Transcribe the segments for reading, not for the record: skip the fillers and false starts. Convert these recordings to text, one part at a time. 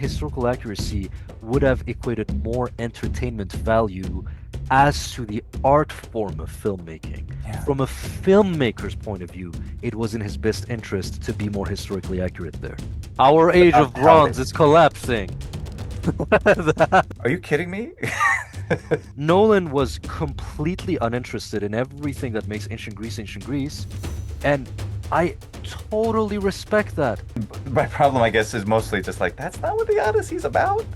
historical accuracy would have equated more entertainment value as to the art form of filmmaking. Yeah. From a filmmaker's point of view, it was in his best interest to be more historically accurate there. Our age of How they... bronze is collapsing. Are you kidding me? Nolan was completely uninterested in everything that makes ancient Greece, and I totally respect that. My problem, I guess, is mostly just like that's not what the Odyssey's about.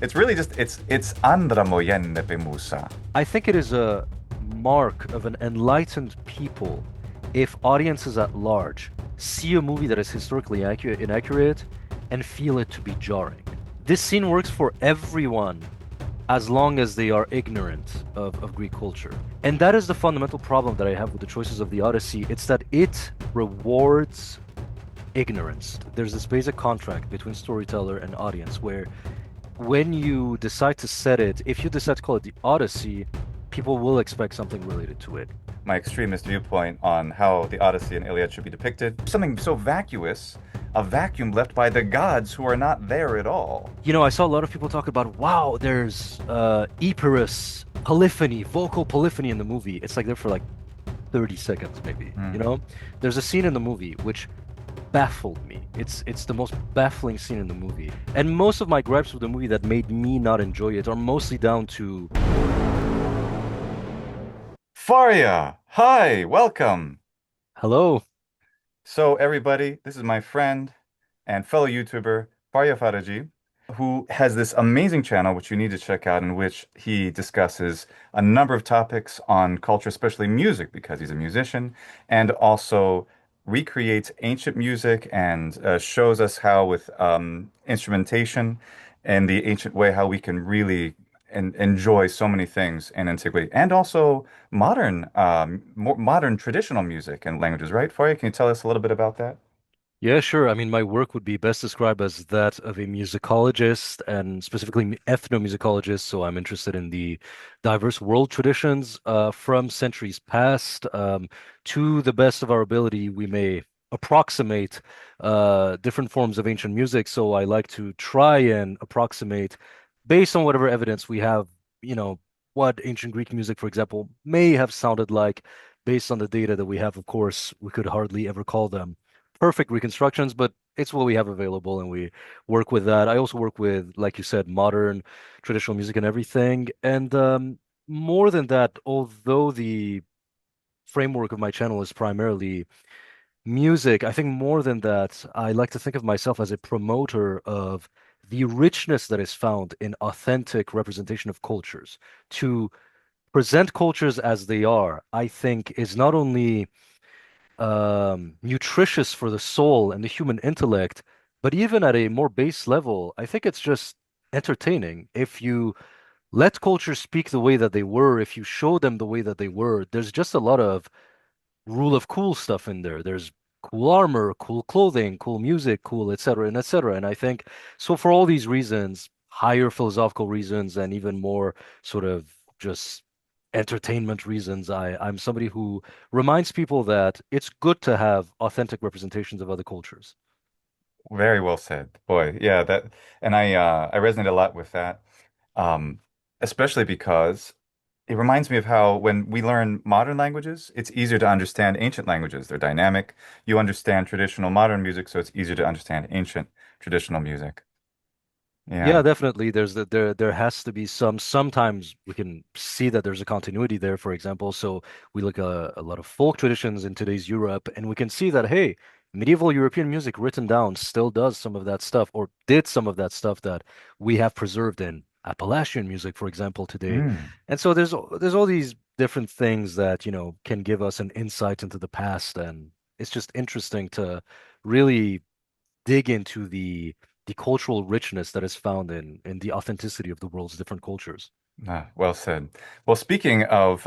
It's really just it's Andra moyenne pe Musa. I think it is a mark of an enlightened people if audiences at large see a movie that is historically inaccurate and feel it to be jarring. This scene works for everyone as long as they are ignorant of Greek culture. And that is the fundamental problem that I have with the choices of the Odyssey. It's that it rewards ignorance. There's this basic contract between storyteller and audience where when you decide to set it, if you decide to call it the Odyssey, people will expect something related to it. My extremist viewpoint on how the Odyssey and Iliad should be depicted. Something so vacuous, a vacuum left by the gods who are not there at all. You know, I saw a lot of people talk about, wow, there's Epirus, polyphony, vocal polyphony in the movie. It's like there for like 30 seconds, maybe. You know, there's a scene in the movie which baffled me. It's the most baffling scene in the movie. And most of my gripes with the movie that made me not enjoy it are mostly down to Farya, hi, welcome. hello. So everybody, this is my friend and fellow YouTuber, Farya Faraji, who has this amazing channel, which you need to check out, in which he discusses a number of topics on culture, especially music, because he's a musician, and also recreates ancient music and shows us how, with instrumentation and the ancient way, how we can really enjoy so many things in antiquity, and also modern, more modern traditional music and languages, right? Farya, can you tell us a little bit about that? Yeah, sure. I mean, my work would be best described as that of a musicologist and specifically ethnomusicologist. So I'm interested in the diverse world traditions from centuries past. To the best of our ability, we may approximate different forms of ancient music. So I like to try and approximate, based on whatever evidence we have, you know, what ancient Greek music, for example, may have sounded like based on the data that we have. Of course, we could hardly ever call them perfect reconstructions, but it's what we have available and we work with that. I also work with, like you said, modern traditional music and everything. And more than that, although the framework of my channel is primarily music, I think more than that, I like to think of myself as a promoter of the richness that is found in authentic representation of cultures. To present cultures as they are, I think is not only nutritious for the soul and the human intellect, but even at a more base level, I think it's just entertaining. If you let culture speak the way that they were, if you show them the way that they were, there's just a lot of rule of cool stuff in there. There's cool armor, cool clothing, cool music, cool, etc. and etc. And I think so for all these reasons, higher philosophical reasons, and even more sort of just entertainment reasons, I'm somebody who reminds people that it's good to have authentic representations of other cultures. Very well said. Boy, yeah, that, and I resonate a lot with that. Um, Especially because it reminds me of how when we learn modern languages, it's easier to understand ancient languages. They're dynamic. You understand traditional modern music, so it's easier to understand ancient traditional music. Yeah, Yeah. definitely. There has to be sometimes we can see that there's a continuity there, for example. So we look at a lot of folk traditions in today's Europe, and we can see that, hey, medieval European music written down still does some of that stuff, or did some of that stuff that we have preserved in Appalachian music, for example, today. Mm. And so there's all these different things that, can give us an insight into the past, and it's just interesting to really dig into the cultural richness that is found in the authenticity of the world's different cultures. Ah, well said. Well, speaking of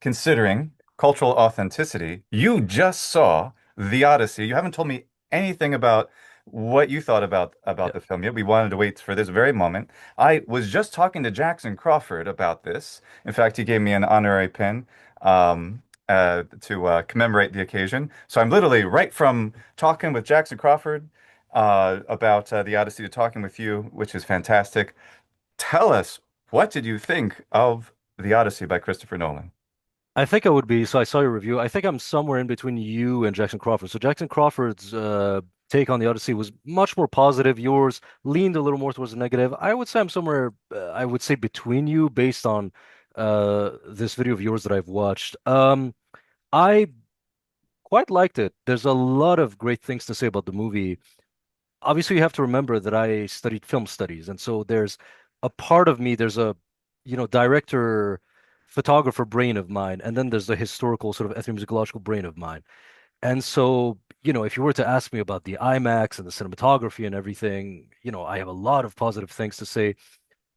considering cultural authenticity, you just saw The Odyssey. You haven't told me anything about what you thought about Yeah. the film yet. We wanted to wait for this very moment. I was just talking to Jackson Crawford about this. In fact, he gave me an honorary pin to commemorate the occasion. So I'm literally right from talking with Jackson Crawford. about the Odyssey to talking with you, which is fantastic. Tell us, what did you think of The Odyssey by Christopher Nolan? I think I would be. So I saw your review. I think I'm somewhere in between you and Jackson Crawford. So Jackson Crawford's take on the Odyssey was much more positive. Yours leaned a little more towards the negative. I would say I'm somewhere. I would say between you, based on this video of yours that I've watched. I quite liked it. There's a lot of great things to say about the movie. Obviously you have to remember that I studied film studies, and so there's a part of me, there's a, director, photographer brain of mine, and then there's the historical sort of ethnomusicological brain of mine. And so, if you were to ask me about the IMAX and the cinematography and everything, I have a lot of positive things to say.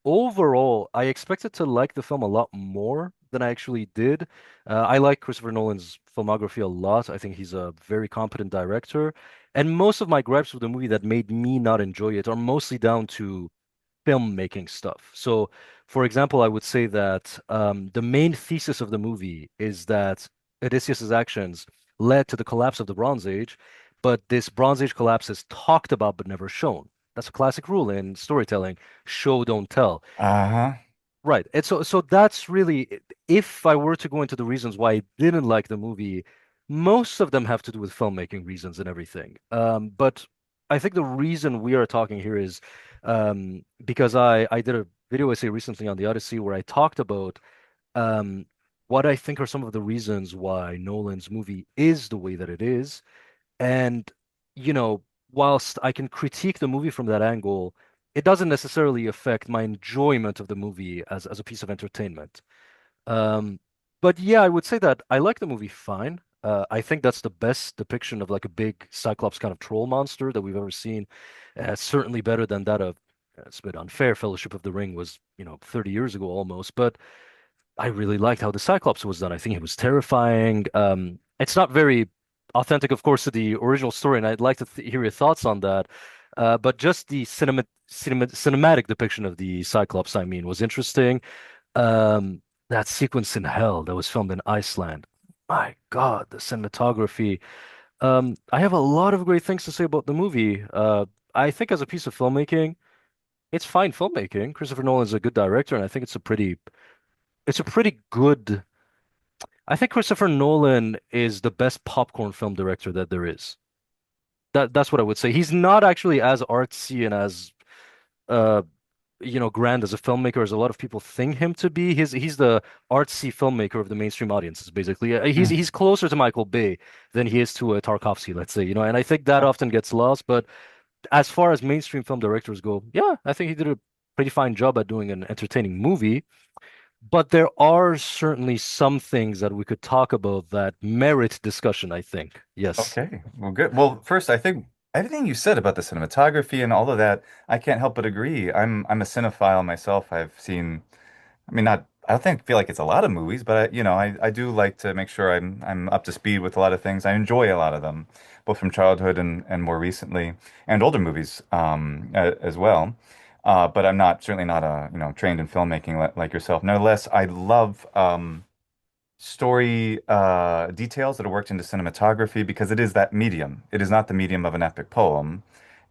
Overall, I expected to like the film a lot more than I actually did. I like Christopher Nolan's filmography a lot. I think he's a very competent director. And most of my gripes with the movie that made me not enjoy it are mostly down to filmmaking stuff. So, for example, I would say that the main thesis of the movie is that Odysseus's actions led to the collapse of the Bronze Age, but this Bronze Age collapse is talked about but never shown. That's a classic rule in storytelling: show, don't tell. Uh-huh. Right. And so that's really, if I were to go into the reasons why I didn't like the movie, most of them have to do with filmmaking reasons and everything. But I think the reason we are talking here is because I did a video essay recently on the Odyssey where I talked about um, what I think are some of the reasons why Nolan's movie is the way that it is. And, you know, whilst I can critique the movie from that angle, it doesn't necessarily affect my enjoyment of the movie as a piece of entertainment. Um, but yeah, I would say that I like the movie fine. I think that's the best depiction of like a big Cyclops kind of troll monster that we've ever seen. Certainly better than that of, it's a bit unfair, Fellowship of the Ring was, 30 years ago almost. But I really liked how the Cyclops was done. I think it was terrifying. It's not very authentic, of course, to the original story, and I'd like to hear your thoughts on that. But just the cinematic depiction of the Cyclops, I mean, was interesting. Um, that sequence in Hell that was filmed in Iceland. My God, the cinematography. I have a lot of great things to say about the movie. I think as a piece of filmmaking, it's fine filmmaking. Christopher Nolan's a good director, and I think it's a pretty good. I think Christopher Nolan is the best popcorn film director that there is. That's what I would say. He's not actually as artsy and as uh grand as a filmmaker as a lot of people think him to be. He's the artsy filmmaker of the mainstream audiences, basically. He's Mm. he's closer to Michael Bay than he is to Tarkovsky, let's say, and I think that Oh, often gets lost. But as far as mainstream film directors go, yeah, I think he did a pretty fine job at doing an entertaining movie. But there are certainly some things that we could talk about that merit discussion, I think. Yes. okay. Well, good. Well, first, I think everything you said about the cinematography and all of that, I can't help but agree. I'm a cinephile myself. I've seen, I mean, not, I don't think feel like it's a lot of movies, but I do like to make sure I'm up to speed with a lot of things. I enjoy a lot of them, both from childhood and more recently, and older movies as well. But I'm not certainly not trained in filmmaking like yourself. Nevertheless, I love story details that are worked into cinematography because it is that medium. It is not the medium of an epic poem.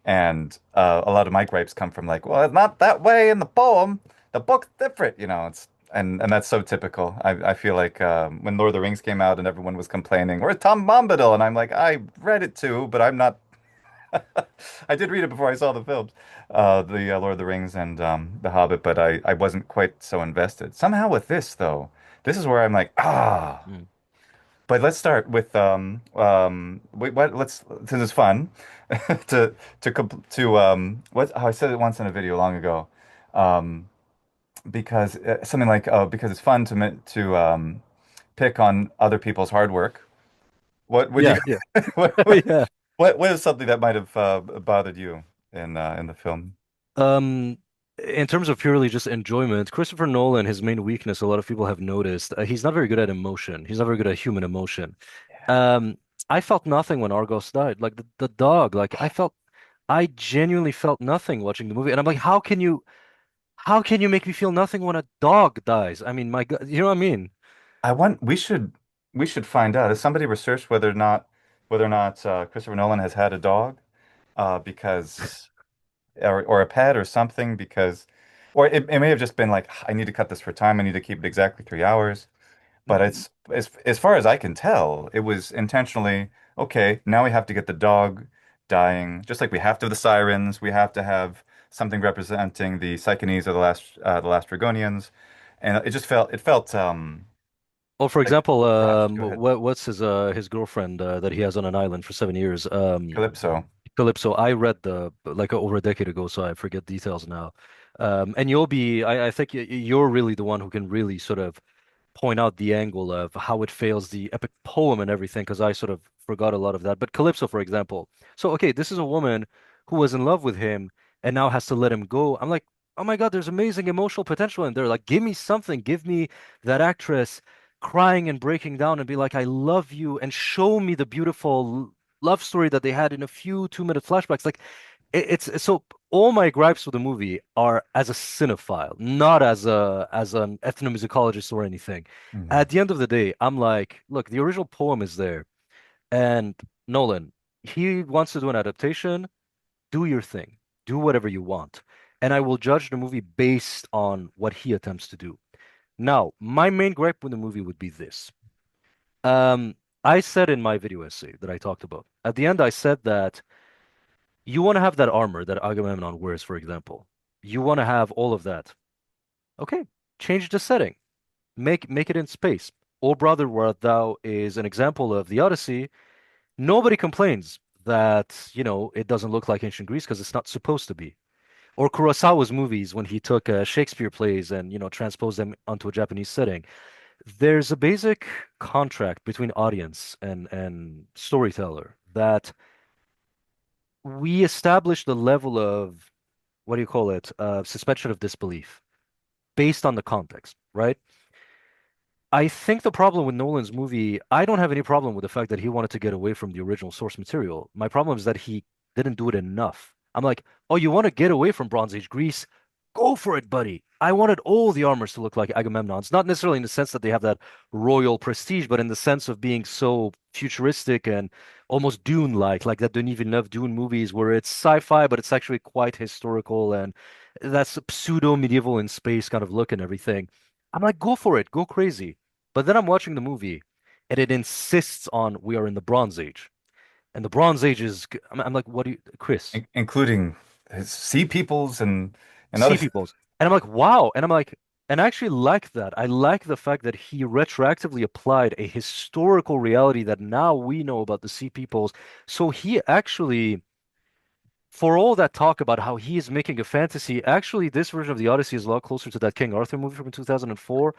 And a lot of my gripes come from like, well, it's not that way in the poem. The book's different, it's and that's so typical. I feel like when Lord of the Rings came out and everyone was complaining, where's Tom Bombadil? And I'm like, I read it too, but I'm not. I did read it before I saw the films, the Lord of the Rings and The Hobbit, but I wasn't quite so invested. Somehow with this though, this is where I'm like, ah. Mm. But let's start with wait, what let's since it's fun to what I said it once in a video long ago um because something like because it's fun to pick on other people's hard work. What would you Yeah, yeah. what what Yeah. what is something that might have bothered you in the film? Um, in terms of purely just enjoyment, Christopher Nolan, his main weakness, a lot of people have noticed, he's not very good at emotion. He's not very good at human emotion. Um, I felt nothing when Argos died. Like the dog, like I genuinely felt nothing watching the movie. And I'm like, how can you make me feel nothing when a dog dies? I mean, my God, you know what I mean? I want we should find out. Has somebody researched whether or not Christopher Nolan has had a dog? because or a pet or something because or it may have just been like I need to cut this for time. I need to keep it exactly 3 hours. But Mhm. it's as far as I can tell, it was intentionally okay. Now we have to get the dog dying, just like we have to have the sirens. We have to have something representing the Psychonese or the last Dragonians, and it felt Or for like example, rushed. Go ahead, what's his girlfriend that he has on an island for 7 years? Calypso. Calypso. I read the like over a decade ago, so I forget details now. And you'll be, I think you're really the one who can really sort of point out the angle of how it fails the epic poem and everything, because I sort of forgot a lot of that. But Calypso, for example. So, okay, this is a woman who was in love with him and now has to let him go. I'm like, oh my God, there's amazing emotional potential in there. Like, give me something. Give me that actress crying and breaking down and be like, I love you, and show me the beautiful love story that they had in a few 2-minute flashbacks. Like, it's so all my gripes with the movie are as a cinephile, not as an ethnomusicologist or anything. Mhm. At the end of the day, I'm like, look, the original poem is there, and Nolan, he wants to do an adaptation. Do your thing, do whatever you want, and I will judge the movie based on what he attempts to do. Now, my main gripe with the movie would be this. Um, I said in my video essay that I talked about, at the end, I said that you want to have that armor that Agamemnon wears, for example. You want to have all of that. Okay, change the setting. Make it in space. O Brother, Where Art Thou is an example of the Odyssey. Nobody complains that, it doesn't look like ancient Greece because it's not supposed to be. Or Kurosawa's movies when he took Shakespeare plays and, transposed them onto a Japanese setting. There's a basic contract between audience and storyteller that we establish the level of, what do you call it, suspension of disbelief based on the context, right? I think the problem with Nolan's movie, I don't have any problem with the fact that he wanted to get away from the original source material. My problem is that he didn't do it enough. I'm like, oh, you want to get away from Bronze Age Greece? Go for it, buddy. I wanted all the armors to look like Agamemnon's, not necessarily in the sense that they have that royal prestige, but in the sense of being so futuristic and almost Dune-like, like that Denis Villeneuve Dune movies where it's sci-fi, but it's actually quite historical and that's pseudo-medieval in space kind of look and everything. I'm like, go for it, go crazy. But then I'm watching the movie, and it insists on we are in the Bronze Age, and the Bronze Age is. I'm like, what do you, Chris? Including his sea peoples and other. Sea peoples, and I'm like, wow, and I'm like, and I actually like that. I like the fact that he retroactively applied a historical reality that now we know about the sea peoples. So he actually, for all that talk about how he is making a fantasy, actually, this version of the Odyssey is a lot closer to that King Arthur movie from 2004,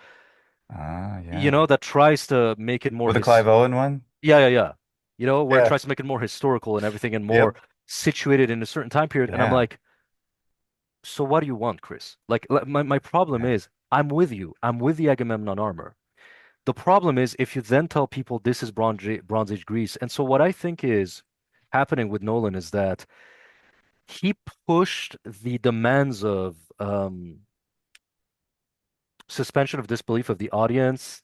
Ah, yeah. that tries to make it more Or the Clive Owen one? Yeah, yeah, yeah. Where it Yeah. tries to make it more historical and everything and more Yep. situated in a certain time period. And I'm Yeah. like, so what do you want, Chris? Like my problem Yeah. is I'm with you. I'm with the Agamemnon armor. The problem is if you then tell people this is Bronze Age Greece. And so what I think is happening with Nolan is that he pushed the demands of suspension of disbelief of the audience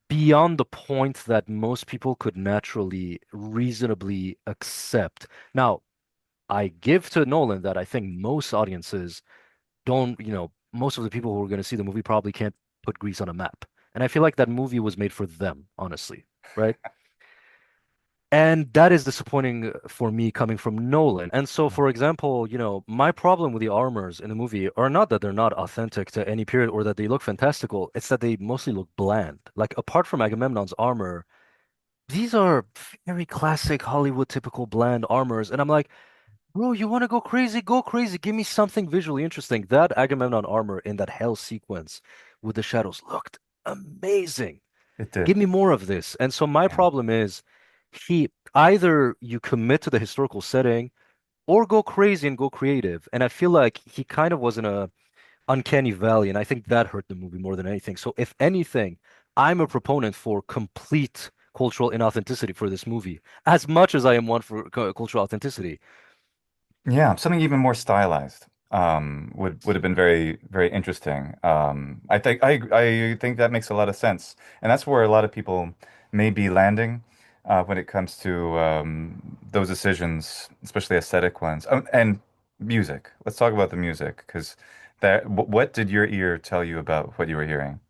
beyond the point that most people could naturally, reasonably accept. Now, I give to Nolan that I think most audiences don't, most of the people who are going to see the movie probably can't put Greece on a map. And I feel like that movie was made for them, honestly, right? And that is disappointing for me coming from Nolan. And so, for example, my problem with the armors in the movie are not that they're not authentic to any period or that they look fantastical. It's that they mostly look bland. Like, apart from Agamemnon's armor, these are very classic Hollywood typical bland armors. And I'm like, bro, you want to go crazy? Go crazy. Give me something visually interesting. That Agamemnon armor in that hell sequence with the shadows looked amazing. It did. Give me more of this. And so my Yeah. problem is he either you commit to the historical setting or go crazy and go creative. And I feel like he kind of was in a uncanny valley, and I think that hurt the movie more than anything. So if anything, I'm a proponent for complete cultural inauthenticity for this movie, as much as I am one for cultural authenticity. Yeah, something even more stylized would have been very very interesting. I think that makes a lot of sense, and that's where a lot of people may be landing. when it comes to those decisions, especially aesthetic ones. And music. Let's talk about the music because what did your ear tell you about what you were hearing?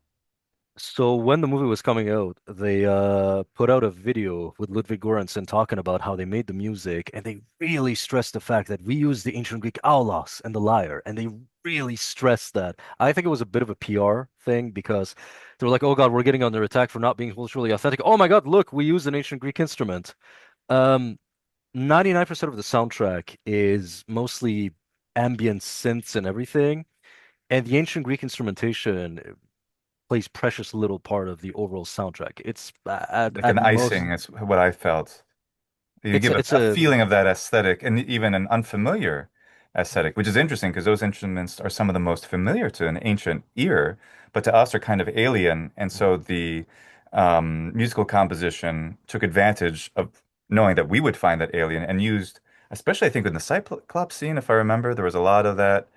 So when the movie was coming out, they put out a video with Ludwig Göransson talking about how they made the music, and they really stressed the fact that we use the ancient Greek aulos and the lyre, and they really stressed that. I think it was a bit of a PR thing because they were like, "Oh God, we're getting under attack for not being culturally authentic." Oh my God, look, we use an ancient Greek instrument. Um, 99% of the soundtrack is mostly ambient synths and everything, and the ancient Greek instrumentation plays precious little part of the overall soundtrack. It's Like at an most icing is what I felt. You it's give a, it's a a feeling of that aesthetic and even an unfamiliar aesthetic, which is interesting because those instruments are some of the most familiar to an ancient ear, but to us are kind of alien. And so the musical composition took advantage of knowing that we would find that alien and used, especially I think in the Cyclops scene, if I remember, there was a lot of that.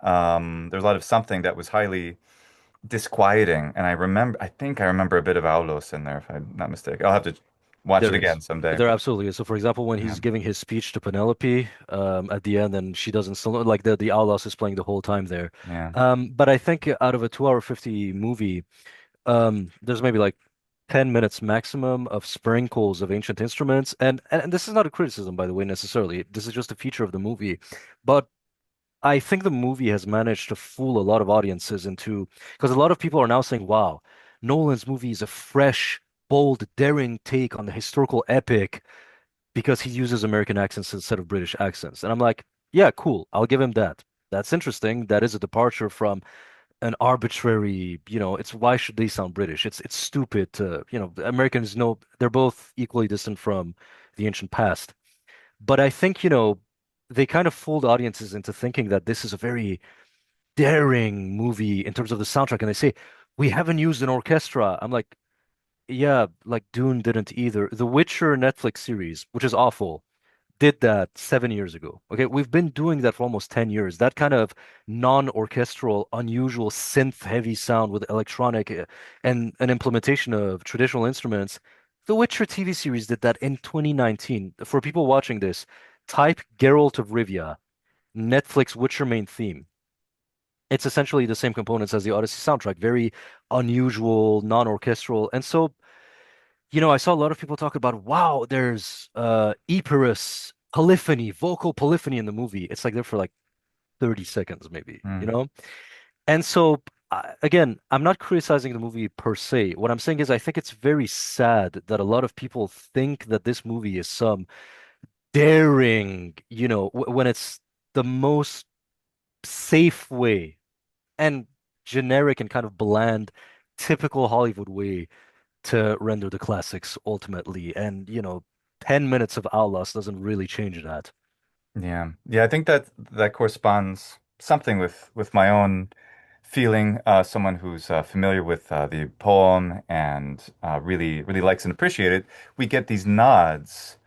There was a lot of something that was highly disquieting. And I think I remember a bit of Aulos in there, if I'm not mistaken. I'll have to watch it there again is. someday. There absolutely is. So, for example, when Yeah. he's giving his speech to Penelope at the end, and she doesn't still like the Aulos is playing the whole time there. Yeah. But I think out of a 2 hour 50 movie, there's maybe like 10 minutes maximum of sprinkles of ancient instruments, and this is not a criticism, by the way, necessarily. This is just a feature of the movie, but I think the movie has managed to fool a lot of audiences into because a lot of people are now saying, wow, Nolan's movie is a fresh, bold, daring take on the historical epic because he uses American accents instead of British accents. And I'm like, yeah, cool. I'll give him that. That's interesting. That is a departure from an arbitrary, it's why should they sound British? It's stupid to, Americans know they're both equally distant from the ancient past. But I think, they kind of fooled audiences into thinking that this is a very daring movie in terms of the soundtrack. And they say, we haven't used an orchestra. I'm like, yeah, like Dune didn't either. The Witcher Netflix series, which is awful, did that 7 years ago. Okay, we've been doing that for almost 10 years. That kind of non-orchestral, unusual synth-heavy sound with electronic and an implementation of traditional instruments. The Witcher TV series did that in 2019. For people watching this, type Geralt of Rivia, Netflix Witcher main theme. It's essentially the same components as the Odyssey soundtrack, very unusual, non-orchestral. And so, I saw a lot of people talk about, wow, there's Epirus polyphony, vocal polyphony in the movie. It's like there for like 30 seconds, maybe, Mm. And so, again, I'm not criticizing the movie per se. What I'm saying is, I think it's very sad that a lot of people think that this movie is some daring, when it's the most safe way and generic and kind of bland, typical Hollywood way to render the classics ultimately. And, 10 minutes of Outlast doesn't really change that. Yeah. Yeah, I think that that corresponds something with my own feeling. Someone who's familiar with the poem and really likes and appreciate it. We get these nods.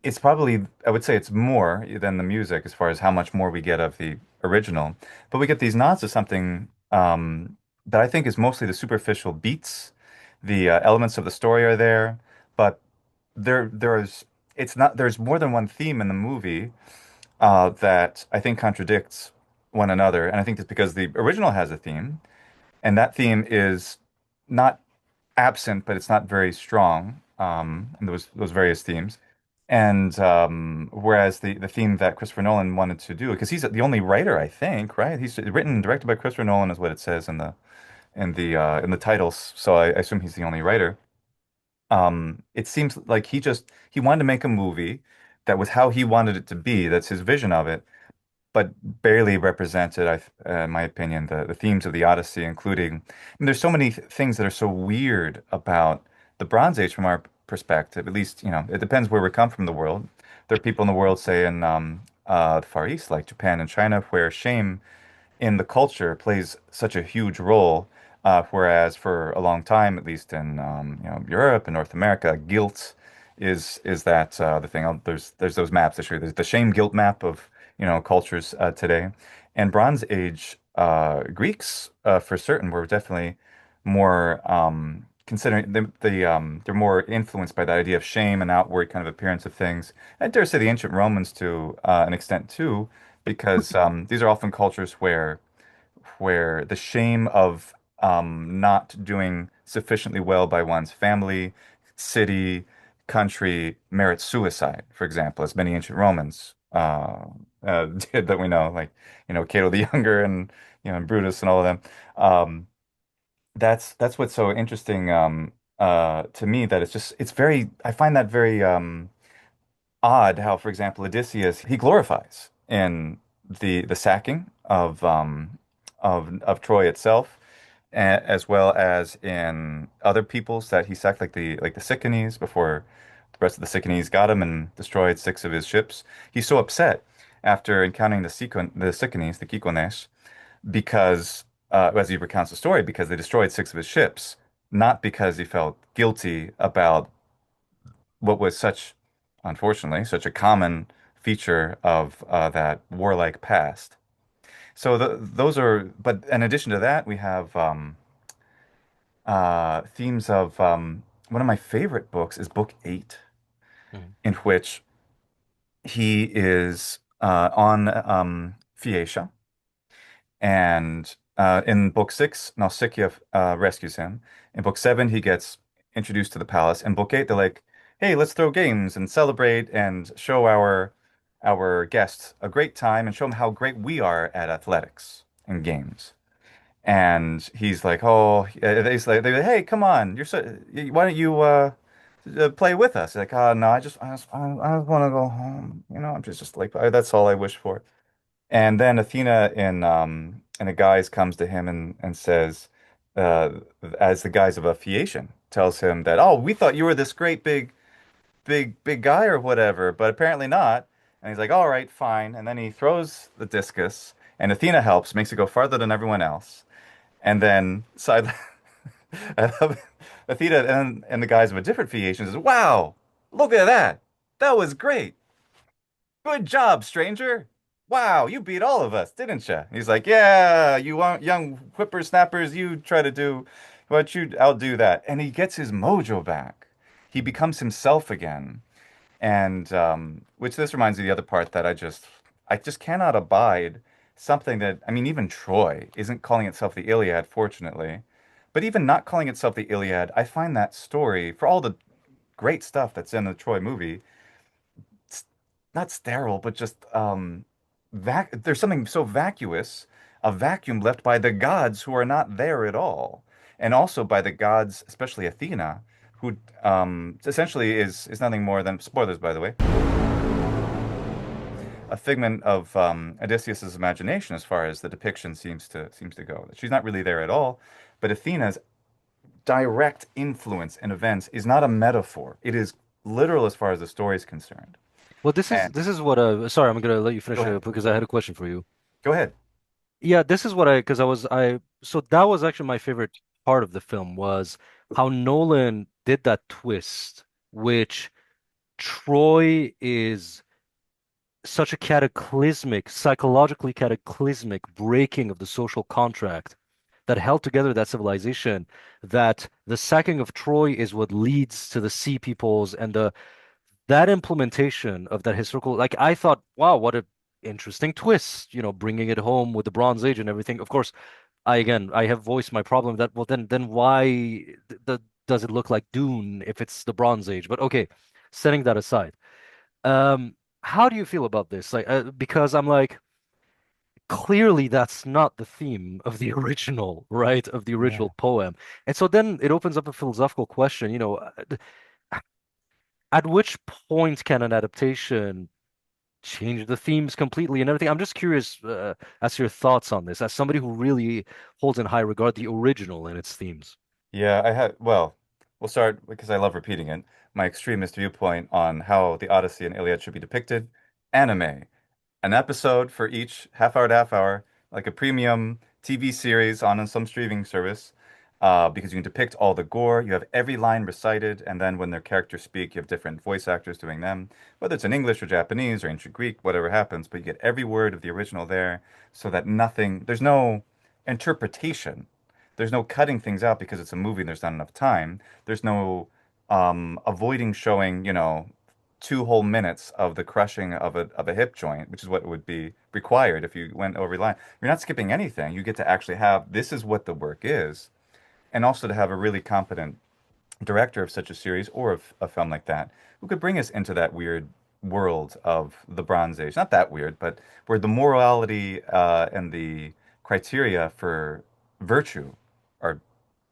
It's probably, I would say it's more than the music as far as how much more we get of the original. But we get these nods to something that I think is mostly the superficial beats. The elements of the story are there, but there's it's not there's more than one theme in the movie that I think contradicts one another. And I think that's because the original has a theme, and that theme is not absent, but it's not very strong. And those various themes. And whereas the theme that Christopher Nolan wanted to do, because he's the only writer, I think, right? He's written and directed by Christopher Nolan, is what it says in the titles. So I assume he's the only writer. It seems like he wanted to make a movie that was how he wanted it to be. That's his vision of it, but barely represented, in my opinion, the themes of the Odyssey, including, I mean, there's so many things that are so weird about the Bronze Age from our perspective. At least, it depends where we come from in the world. There are people in the world, say in the Far East, like Japan and China, where shame in the culture plays such a huge role. Whereas for a long time, at least in Europe and North America, guilt is that the thing. There's those maps that show you there's the shame guilt map of cultures today, and Bronze Age Greeks for certain were definitely more considering they're more influenced by the idea of shame and outward kind of appearance of things. I dare say the ancient Romans to an extent too, because these are often cultures where the shame of not doing sufficiently well by one's family, city, country merits suicide, for example, as many ancient Romans did that we know, like, Cato the Younger and, and Brutus and all of them. Um, that's what's so interesting to me, that it's very, I find that very odd how, for example, Odysseus, he glorifies in the sacking of Troy itself, as well as in other peoples that he sacked, like the Sicanies, before the rest of the Sicanies got him and destroyed six of his ships. He's so upset after encountering the Sicanies, the Kikones, because as he recounts the story, because they destroyed six of his ships, not because he felt guilty about what was unfortunately, such a common feature of that warlike past. So those are, but in addition to that, we have themes of one of my favorite books is book 8, Mhm. in which he is on Phaeacia. And in book 6, Nausicaa rescues him. In book 7, he gets introduced to the palace. In book 8, they're like, "Hey, let's throw games and celebrate and show our guests a great time and show them how great we are at athletics and games." And he's like, "Oh," they're like, "Hey, come on, why don't you play with us?" He's like, "Oh no, I just want to go home. I'm just like that's all I wish for." And then Athena in a guise comes to him and says, uh, as the guise of a Phaeacian, tells him that, "Oh, we thought you were this great big guy or whatever, but apparently not." And he's like, "All right, fine." And then he throws the discus, and Athena helps, makes it go farther than everyone else. And then side I love Athena and the guise of a different Phaeacian says, "Wow, look at that. That was great. Good job, stranger. Wow, you beat all of us, didn't you?" He's like, "Yeah, you want young whippersnappers, you try to do what you outdo that." And he gets his mojo back. He becomes himself again. And which this reminds me of the other part that I just cannot abide something that, I mean, even Troy isn't calling itself the Iliad, fortunately. But even not calling itself the Iliad, I find that story, for all the great stuff that's in the Troy movie, s- not sterile, but just there's something so vacuous, a vacuum left by the gods who are not there at all, and also by the gods, especially Athena, who essentially is nothing more than, spoilers by the way, a figment of Odysseus's imagination as far as the depiction seems to go. She's not really there at all, but Athena's direct influence in events is not a metaphor. It is literal as far as the story is concerned. Well, this is And this is what sorry, I'm gonna let you go finish ahead. because I had a question for you. Go ahead. Yeah, this is what I because I was I so that was actually my favorite part of the film was how Nolan did that twist, which Troy is such a cataclysmic, psychologically cataclysmic breaking of the social contract that held together that civilization, that the sacking of Troy is what leads to the sea peoples and the that implementation of that historical, like I thought, wow, what a interesting twist, bringing it home with the Bronze Age and everything. Of course, I have voiced my problem that, well, then why does it look like Dune if it's the Bronze Age? But okay, setting that aside, how do you feel about this? Like, because I'm like, clearly that's not the theme of the original, right? Of the Yeah. original poem. And so then it opens up a philosophical question, at which point can an adaptation change the themes completely and everything? I'm just curious as to your thoughts on this, as somebody who really holds in high regard the original and its themes. Yeah, well, we'll start because I love repeating it. My extremist viewpoint on how the Odyssey and Iliad should be depicted. Anime. An episode for each half hour to half hour, like a premium TV series on some streaming service, because you can depict all the gore. You have every line recited, and then when their characters speak, you have different voice actors doing them, whether it's in English or Japanese or ancient Greek, whatever happens, but you get every word of the original there so that there's no interpretation. There's no cutting things out because it's a movie and there's not enough time. There's no avoiding showing, 2 whole minutes of the crushing of a hip joint, which is what would be required if you went over line. You're not skipping anything. You get to actually have this is what the work is, and also to have a really competent director of such a series or of a film like that who could bring us into that weird world of the Bronze Age. Not that weird, but where the morality and the criteria for virtue are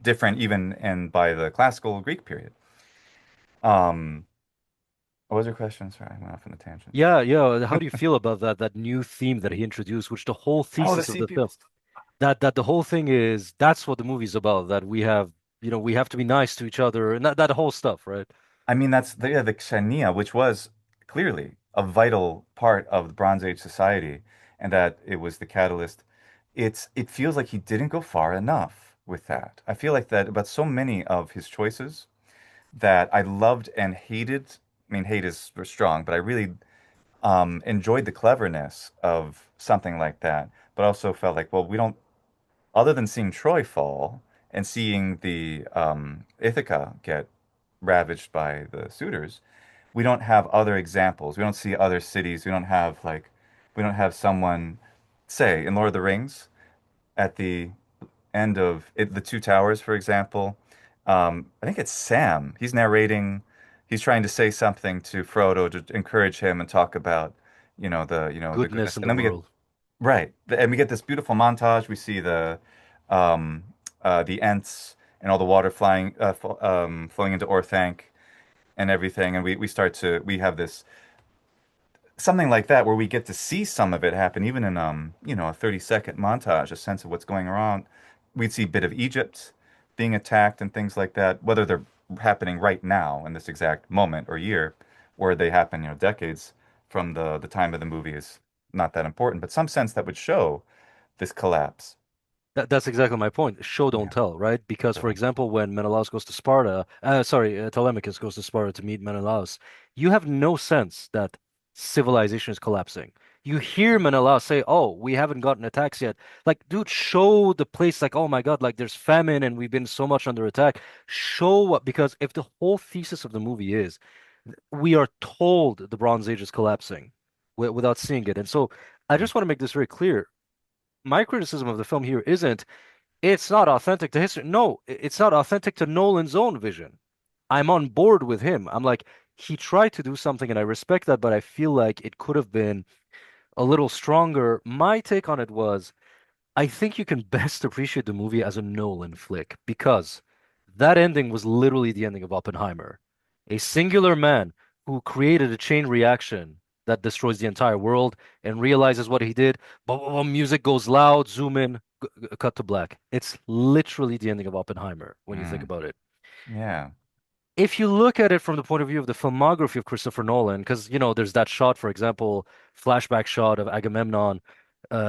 different even and by the classical Greek period. Um, what was your question? Sorry, I went off on a tangent. Yeah, yeah. How do you feel about that new theme that he introduced, which the whole Oh, the thesis of sea the film, peoples. that the whole thing is that's what the movie's about, that we have, we have to be nice to each other and that whole stuff, right? I mean, that's the Xenia, which was clearly a vital part of the Bronze Age society, and that it was the catalyst. It feels like he didn't go far enough with that. I feel like that about so many of his choices that I loved and hated. I mean, hate is strong, but I really enjoyed the cleverness of something like that, but also felt like, well, we don't, other than seeing Troy fall and seeing the Ithaca get ravaged by the suitors, we don't have other examples. We don't see other cities. We don't have someone, say, in Lord of the Rings, at the end of it, the Two Towers, for example. I think it's Sam. He's narrating. He's trying to say something to Frodo to encourage him and talk about, the Goodness goodness. in And the then we get world. right, and we get this beautiful montage. We see um, the Ents and all the water flowing into Orthanc and everything, and we have this something like that where we get to see some of it happen, even in a 30-second montage, a sense of what's going on. We'd see a bit of Egypt being attacked and things like that, whether they're happening right now in this exact moment or year, or they happen, decades from the time of the movie is not that important, but some sense that would show this collapse. That's exactly my point. Show don't Yeah, tell, right? Because, for totally. example, when Menelaus goes to Sparta, Telemachus goes to Sparta to meet Menelaus, you have no sense that civilization is collapsing. You hear Menelaus say, "Oh, we haven't gotten attacks yet." Like, dude, show the place like, "Oh my God, like there's famine and we've been so much under attack." Show what, because if the whole thesis of the movie is we are told the Bronze Age is collapsing without seeing it, and so I Mm. just want to make this very clear. My criticism of the film here isn't it's not authentic to history. No, it's not authentic to Nolan's own vision. I'm on board with him. I'm like, he tried to do something and I respect that, but I feel like it could have been a little stronger. My take on it was I think you can best appreciate the movie as a Nolan flick because that ending was literally the ending of Oppenheimer. A singular man who created a chain reaction that destroys the entire world and realizes what he did. Boom, boom, boom, music goes loud, zoom in, cut to black. It's literally the ending of Oppenheimer when you think Mm. about it. Yeah. If you look at it from the point of view of the filmography of Christopher Nolan, because there's that shot, for example, flashback shot of Agamemnon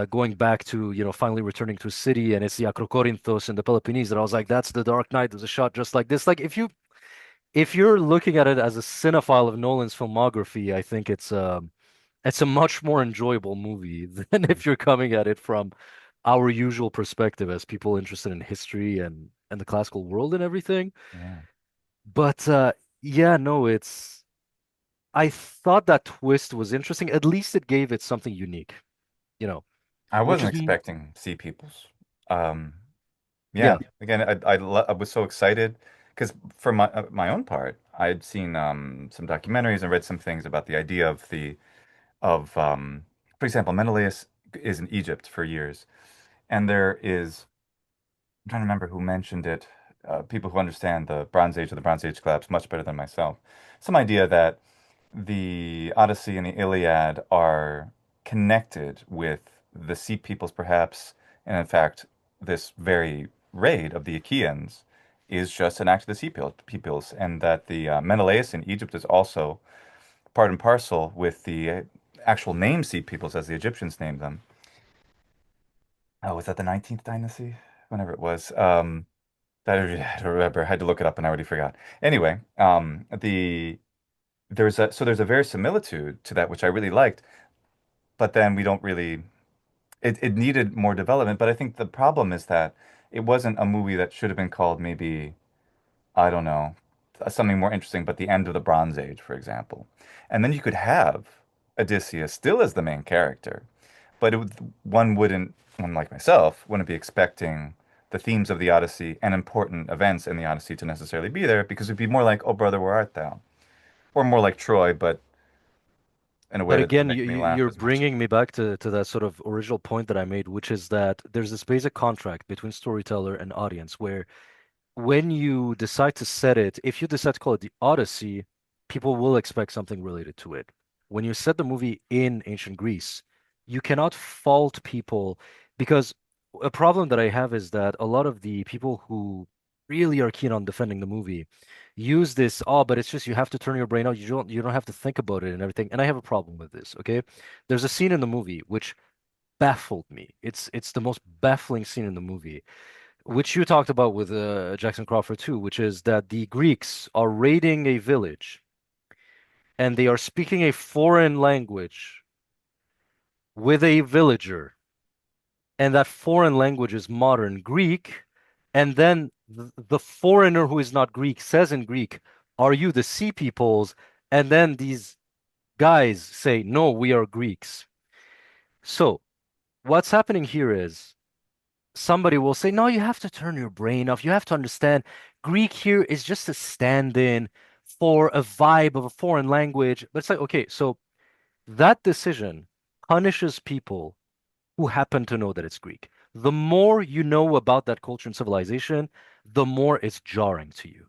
going back to, finally returning to his city, and it's the Acrocorinthos and the Peloponnese, and I was like, that's the Dark Knight. There's a shot just like this. Like if you're looking at it as a cinephile of Nolan's filmography, I think it's a much more enjoyable movie than Mm. if you're coming at it from our usual perspective as people interested in history and the classical world and everything. Yeah. But yeah, no, I thought that twist was interesting. At least it gave it something unique, you know, I which wasn't is expecting Sea Peoples. Um, Yeah, yeah, again, I was so excited because for my own part, I'd seen some documentaries and read some things about the idea of for example, Menelaus is in Egypt for years, and there is I'm trying to remember who mentioned it. People who understand the Bronze Age or the Bronze Age collapse much better than myself. Some idea that the Odyssey and the Iliad are connected with the Sea Peoples, perhaps, and in fact, this very raid of the Achaeans is just an act of the Peoples, and that the Menelaus in Egypt is also part and parcel with the actual name Sea Peoples, as the Egyptians named them. Oh, was that the 19th dynasty? Whenever it was. I don't remember. I had to look it up and I already forgot. Anyway, there's a verisimilitude to that which I really liked, but then we don't really it needed more development. But I think the problem is that it wasn't a movie that should have been called maybe, I don't know, something more interesting, but the end of the Bronze Age, for example. And then you could have Odysseus still as the main character, but one like myself, wouldn't be expecting the themes of the Odyssey and important events in the Odyssey to necessarily be there because it'd be more like, "Oh, brother, where art thou?" Or more like Troy, but in a way But that doesn't again, make me laugh you're as much. bringing me back to that sort of original point that I made, which is that there's this basic contract between storyteller and audience where when you decide to set it, if you decide to call it the Odyssey, people will expect something related to it. When you set the movie in ancient Greece, you cannot fault people because a problem that I have is that a lot of the people who really are keen on defending the movie use this, oh, but it's just you have to turn your brain out. You don't have to think about it and everything. And I have a problem with this, okay? There's a scene in the movie which baffled me. It's the most baffling scene in the movie which you talked about with Jackson Crawford too, which is that the Greeks are raiding a village and they are speaking a foreign language with a villager, and that foreign language is modern Greek, and then the foreigner who is not Greek says in Greek, "Are you the sea peoples?" And then these guys say, "No, we are Greeks." So what's happening here is somebody will say, no, you have to turn your brain off. You have to understand Greek here is just a stand-in for a vibe of a foreign language. But it's like, okay, so that decision punishes people who happen to know that it's Greek. The more you know about that culture and civilization, the more it's jarring to you.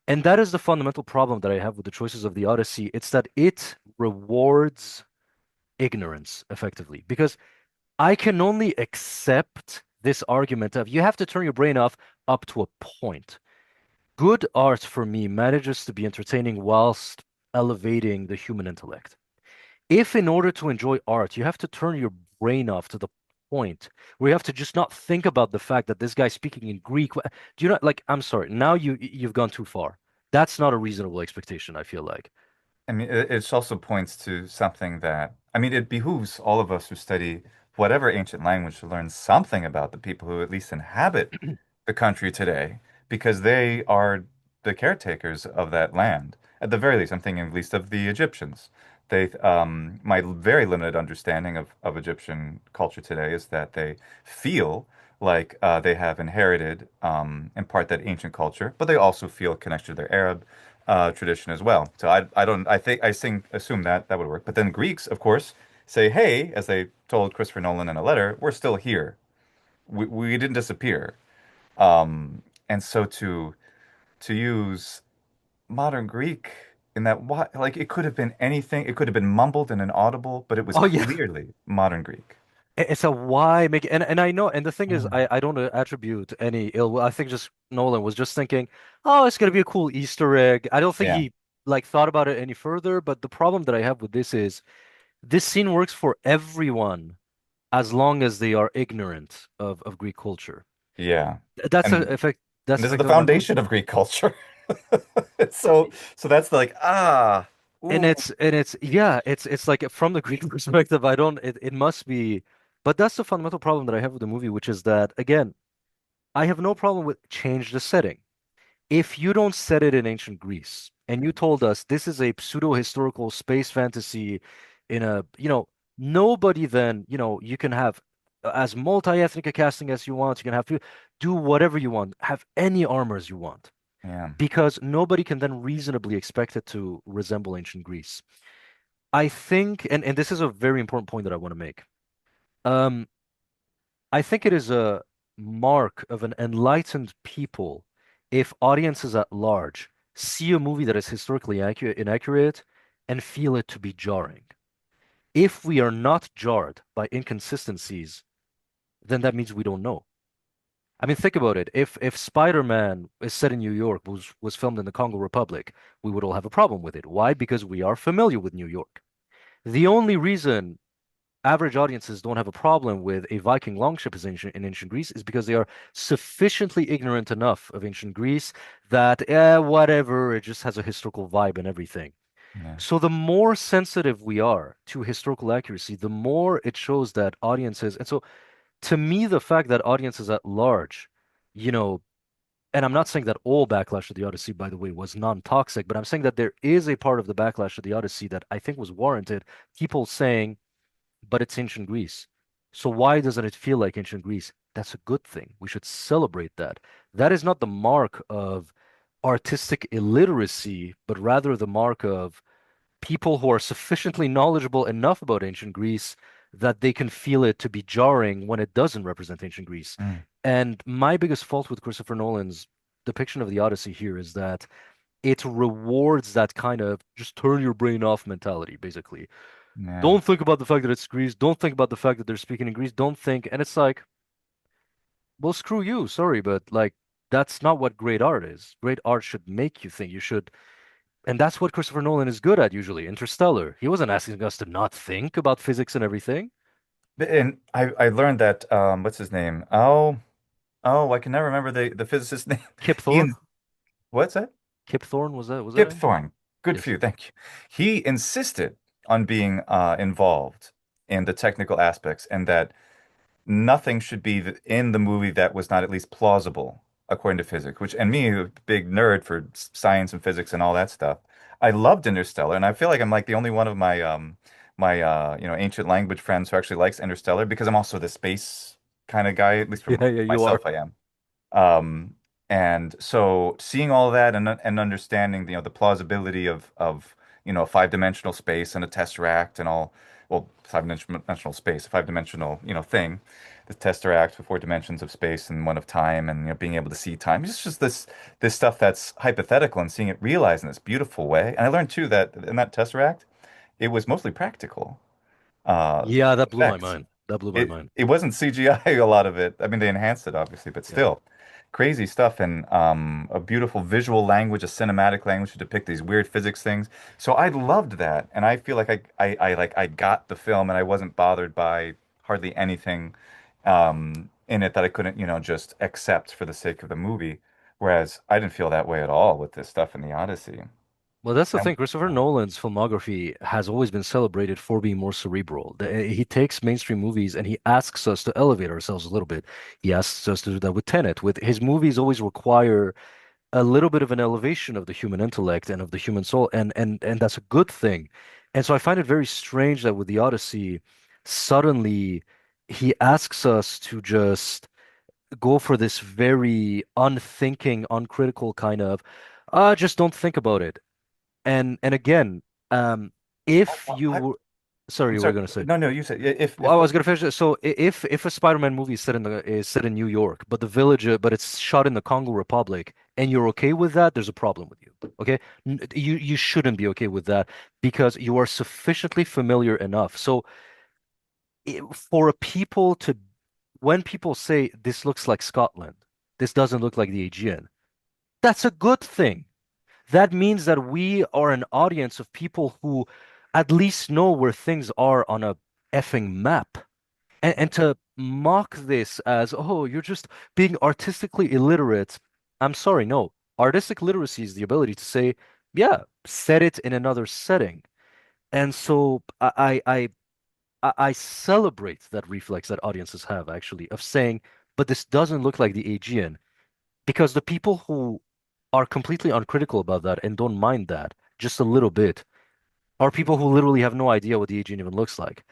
And that is the fundamental problem that I have with the choices of the Odyssey. It's that it rewards ignorance effectively. Because I can only accept this argument of you have to turn your brain off up to a point. Good art for me manages to be entertaining whilst elevating the human intellect. If in order to enjoy art, you have to turn your brain off to the point where you have to just not think about the fact that this guy's speaking in Greek, do you not like, I'm sorry, now you've gone too far. That's not a reasonable expectation, I feel like. I mean, it also points to something that, I mean, it behooves all of us who study whatever ancient language to learn something about the people who at least inhabit the country today, because they are the caretakers of that land. At the very least, I'm thinking at least of the Egyptians. My very limited understanding of Egyptian culture today is that they feel like they have inherited, in part, that ancient culture, but they also feel connected to their Arab tradition as well. So I don't I think I sing assume that that would work. But then Greeks, of course, say, "Hey," as they told Christopher Nolan in a letter, "We're still here. We didn't disappear." And so to use modern Greek in that what like it could have been anything. It could have been mumbled and inaudible, but it was Oh yeah, clearly modern Greek. it's a why make and I know and the thing is Mm. I don't attribute any ill will. I think just Nolan was just thinking, oh, it's gonna be a cool Easter egg. I don't think Yeah. he like thought about it any further. But the problem that I have with this is this scene works for everyone as long as they are ignorant of Greek culture. Yeah. That's a And effect. That's this is the effectively my point. foundation of Greek culture. So that's like And ooh. it's yeah, it's like from the Greek perspective, I don't it must be, but that's the fundamental problem that I have with the movie, which is that again, I have no problem with change the setting. If you don't set it in ancient Greece and you told us this is a pseudo-historical space fantasy in a, nobody then, you can have as multi-ethnic a casting as you want, you can have do whatever you want, have any armors you want, Yeah. because nobody can then reasonably expect it to resemble ancient Greece. I think, and this is a very important point that I want to make. Um, I think it is a mark of an enlightened people if audiences at large see a movie that is historically inaccurate and feel it to be jarring. If we are not jarred by inconsistencies, then that means we don't know. I mean, think about it. If Spider-Man is set in New York, was filmed in the Congo Republic, we would all have a problem with it. Why? Because we are familiar with New York. The only reason average audiences don't have a problem with a Viking longship in ancient Greece is because they are sufficiently ignorant enough of ancient Greece that, whatever, it just has a historical vibe and everything. Yeah. So the more sensitive we are to historical accuracy, the more it shows that audiences, and so to me, the fact that audiences at large you know, and I'm not saying that all backlash to the Odyssey, by the way, was non-toxic, but I'm saying that there is a part of the backlash to the Odyssey that I think was warranted. People saying, but it's ancient Greece. So why doesn't it feel like ancient Greece? That's a good thing. We should celebrate that. That is not the mark of artistic illiteracy, but rather the mark of people who are sufficiently knowledgeable enough about ancient Greece that they can feel it to be jarring when it doesn't represent ancient Greece. Mm, And my biggest fault with Christopher Nolan's depiction of the Odyssey here is that it rewards that kind of just turn your brain off mentality, basically. yeah. Don't think about the fact that it's Greece. Don't think about the fact that they're speaking in Greece. Don't think. And it's like, well, screw you. Sorry, but like, that's not what great art is. Great art should make you think. You should. And that's what Christopher Nolan is good at usually. Interstellar. He wasn't asking us to not think about physics and everything. And I learned that what's his name? Oh, I can never remember the physicist's name. Kip He Thorne? and what's that? Kip Thorne, was that Kip him? Thorne. Good for Yes. you, thank you. He insisted on being involved in the technical aspects and that nothing should be in the movie that was not at least plausible according to physics, which, and me, a big nerd for science and physics and all that stuff. I loved Interstellar, and I feel like I'm like the only one of my ancient language friends who actually likes Interstellar because I'm also the space kind of guy, at least for Yeah, yeah, you are. myself, I am. Um, and so seeing all that and understanding, the plausibility of five-dimensional space and a tesseract and all, well, five-dimensional space, a five-dimensional, thing, the tesseract with four dimensions of space and one of time, and being able to see time. It's just this stuff that's hypothetical and seeing it realized in this beautiful way. And I learned too that in that tesseract, it was mostly practical Yeah, that blew my effects. mind. That blew my It mind. it wasn't CGI a lot of it. I mean, they enhanced it obviously, but Yeah. still crazy stuff and a beautiful visual language, a cinematic language to depict these weird physics things. So I loved that, and I feel like I got the film, and I wasn't bothered by hardly anything in it that I couldn't just accept for the sake of the movie. Whereas I didn't feel that way at all with this stuff in the Odyssey. Well, that's the Um, thing. Christopher Nolan's filmography has always been celebrated for being more cerebral. He takes mainstream movies and he asks us to elevate ourselves a little bit. He asks us to do that with Tenet. With his movies, always require a little bit of an elevation of the human intellect and of the human soul, and that's a good thing. And so I find it very strange that with the Odyssey, suddenly he asks us to just go for this very unthinking, uncritical kind of, just don't think about it. And again, um, if I, you I, were, sorry, I'm you were sorry. gonna say. No, no, you said if Well, I was gonna finish it. So if a Spider-Man movie is set in New York, but the village, but it's shot in the Congo Republic, and you're okay with that, there's a problem with you. Okay, you shouldn't be okay with that because you are sufficiently familiar enough. So for a people to, when people say this looks like Scotland, this doesn't look like the Aegean, that's a good thing. That means that we are an audience of people who at least know where things are on a effing map. And to mock this as, oh, you're just being artistically illiterate. I'm sorry, no. Artistic literacy is the ability to say, yeah, set it in another setting. And so I celebrate that reflex that audiences have actually of saying, but this doesn't look like the Aegean. Because the people who are completely uncritical about that and don't mind that just a little bit are people who literally have no idea what the Aegean even looks like.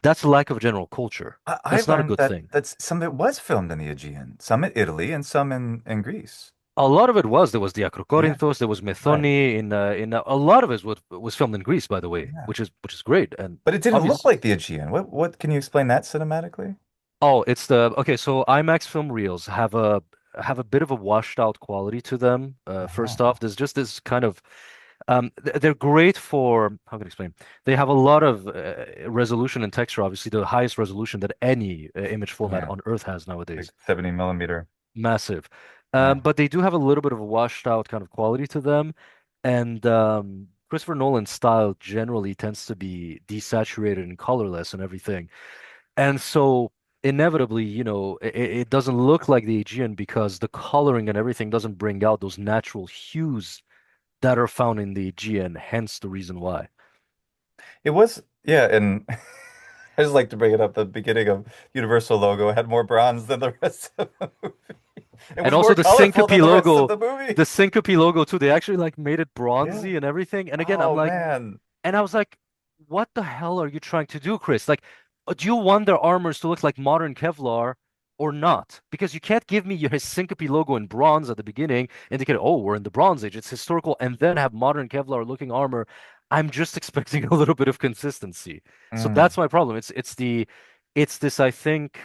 That's a lack of general culture. I That's not a learned good that thing. some of it was filmed in the Aegean, some in Italy, and some in Greece. A lot of it was there was the Yeah, Acrocorinthos, there was right. Methoni in a lot of it was filmed in Greece, by the way, Yeah, which is great and but it didn't look obvious. like the Aegean. What can you explain that cinematically? Oh, it's the okay. So IMAX film reels have a bit of a washed out quality to them. First Oh, off, there's just this kind of they're great for how can I explain? They have a lot of resolution and texture, obviously the highest resolution that any image format yeah, on Earth has like nowadays. 70 millimeter. Massive. Yeah. But they do have a little bit of a washed out kind of quality to them. And Christopher Nolan's style generally tends to be desaturated and colorless and everything. And so inevitably, it doesn't look like the Aegean because the coloring and everything doesn't bring out those natural hues that are found in the Aegean, hence the reason why. It was, yeah, and I just like to bring it up. The beginning of Universal logo had more bronze than the rest of the movie. It And was also more colorful than the rest of the movie. the syncope logo too. They actually like made it Yeah. bronzy and everything. And again, I'm Oh like, man. and I was like, what the hell are you trying to do, Chris? Like, do you want their armors to look like modern Kevlar or not? Because you can't give me his syncope logo in bronze at the beginning, indicate, oh, we're in the Bronze Age, it's historical, and then have modern Kevlar looking armor. I'm just expecting a little bit of consistency. So Mm, that's my problem. It's this, I think,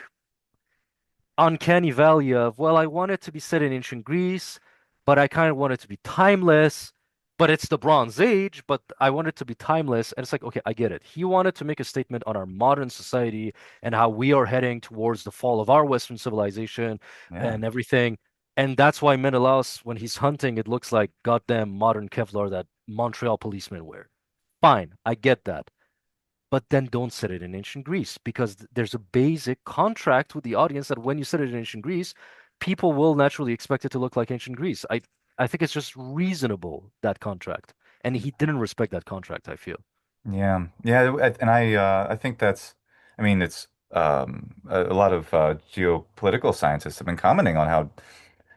uncanny valley of, well, I want it to be set in ancient Greece, but I kind of want it to be timeless. But it's the Bronze Age, but I want it to be timeless. And it's like, okay, I get it. He wanted to make a statement on our modern society and how we are heading towards the fall of our Western civilization yeah. and everything. And that's why Menelaus, when he's hunting, it looks like goddamn modern Kevlar that Montreal policemen wear. Fine, I get that, but then don't set it in ancient Greece because there's a basic contract with the audience that when you set it in ancient Greece, people will naturally expect it to look like ancient Greece. I think it's just reasonable, that contract. And he didn't respect that contract, I feel. Yeah. Yeah, and I think that's I mean it's a lot of geopolitical scientists have been commenting on how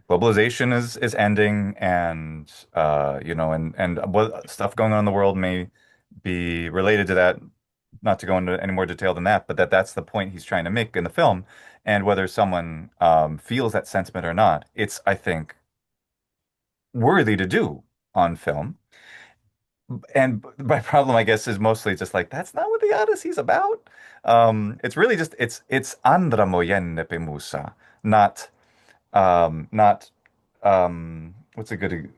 globalization is ending and and what stuff going on in the world may be related to that. Not to go into any more detail than that, but that's the point he's trying to make in the film. And whether someone feels that sentiment or not, it's, I think, worthy to do on film. And my problem, I guess, is mostly just like that's not what the Odyssey's about. It's really just it's andra moyenne pemusa, not not what's a good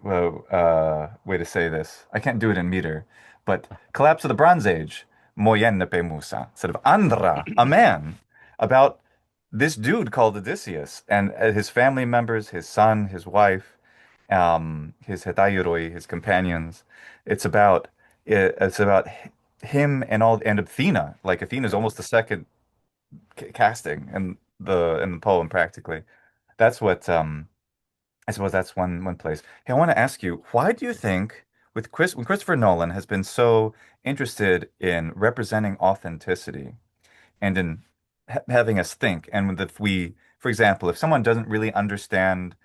way to say this? I can't do it in meter, but collapse of the Bronze Age, moyenne pemusa, instead of andra, a man, about this dude called Odysseus and his family members, his son, his wife, his hetairoi, his companions. It's about it's about him and all and Athena. Like Athena's almost the second casting in the poem practically. That's what I suppose that's one place. Hey, I want to ask you, why do you think when Christopher Nolan has been so interested in representing authenticity and in ha having us think, and if we, for example, if someone doesn't really understand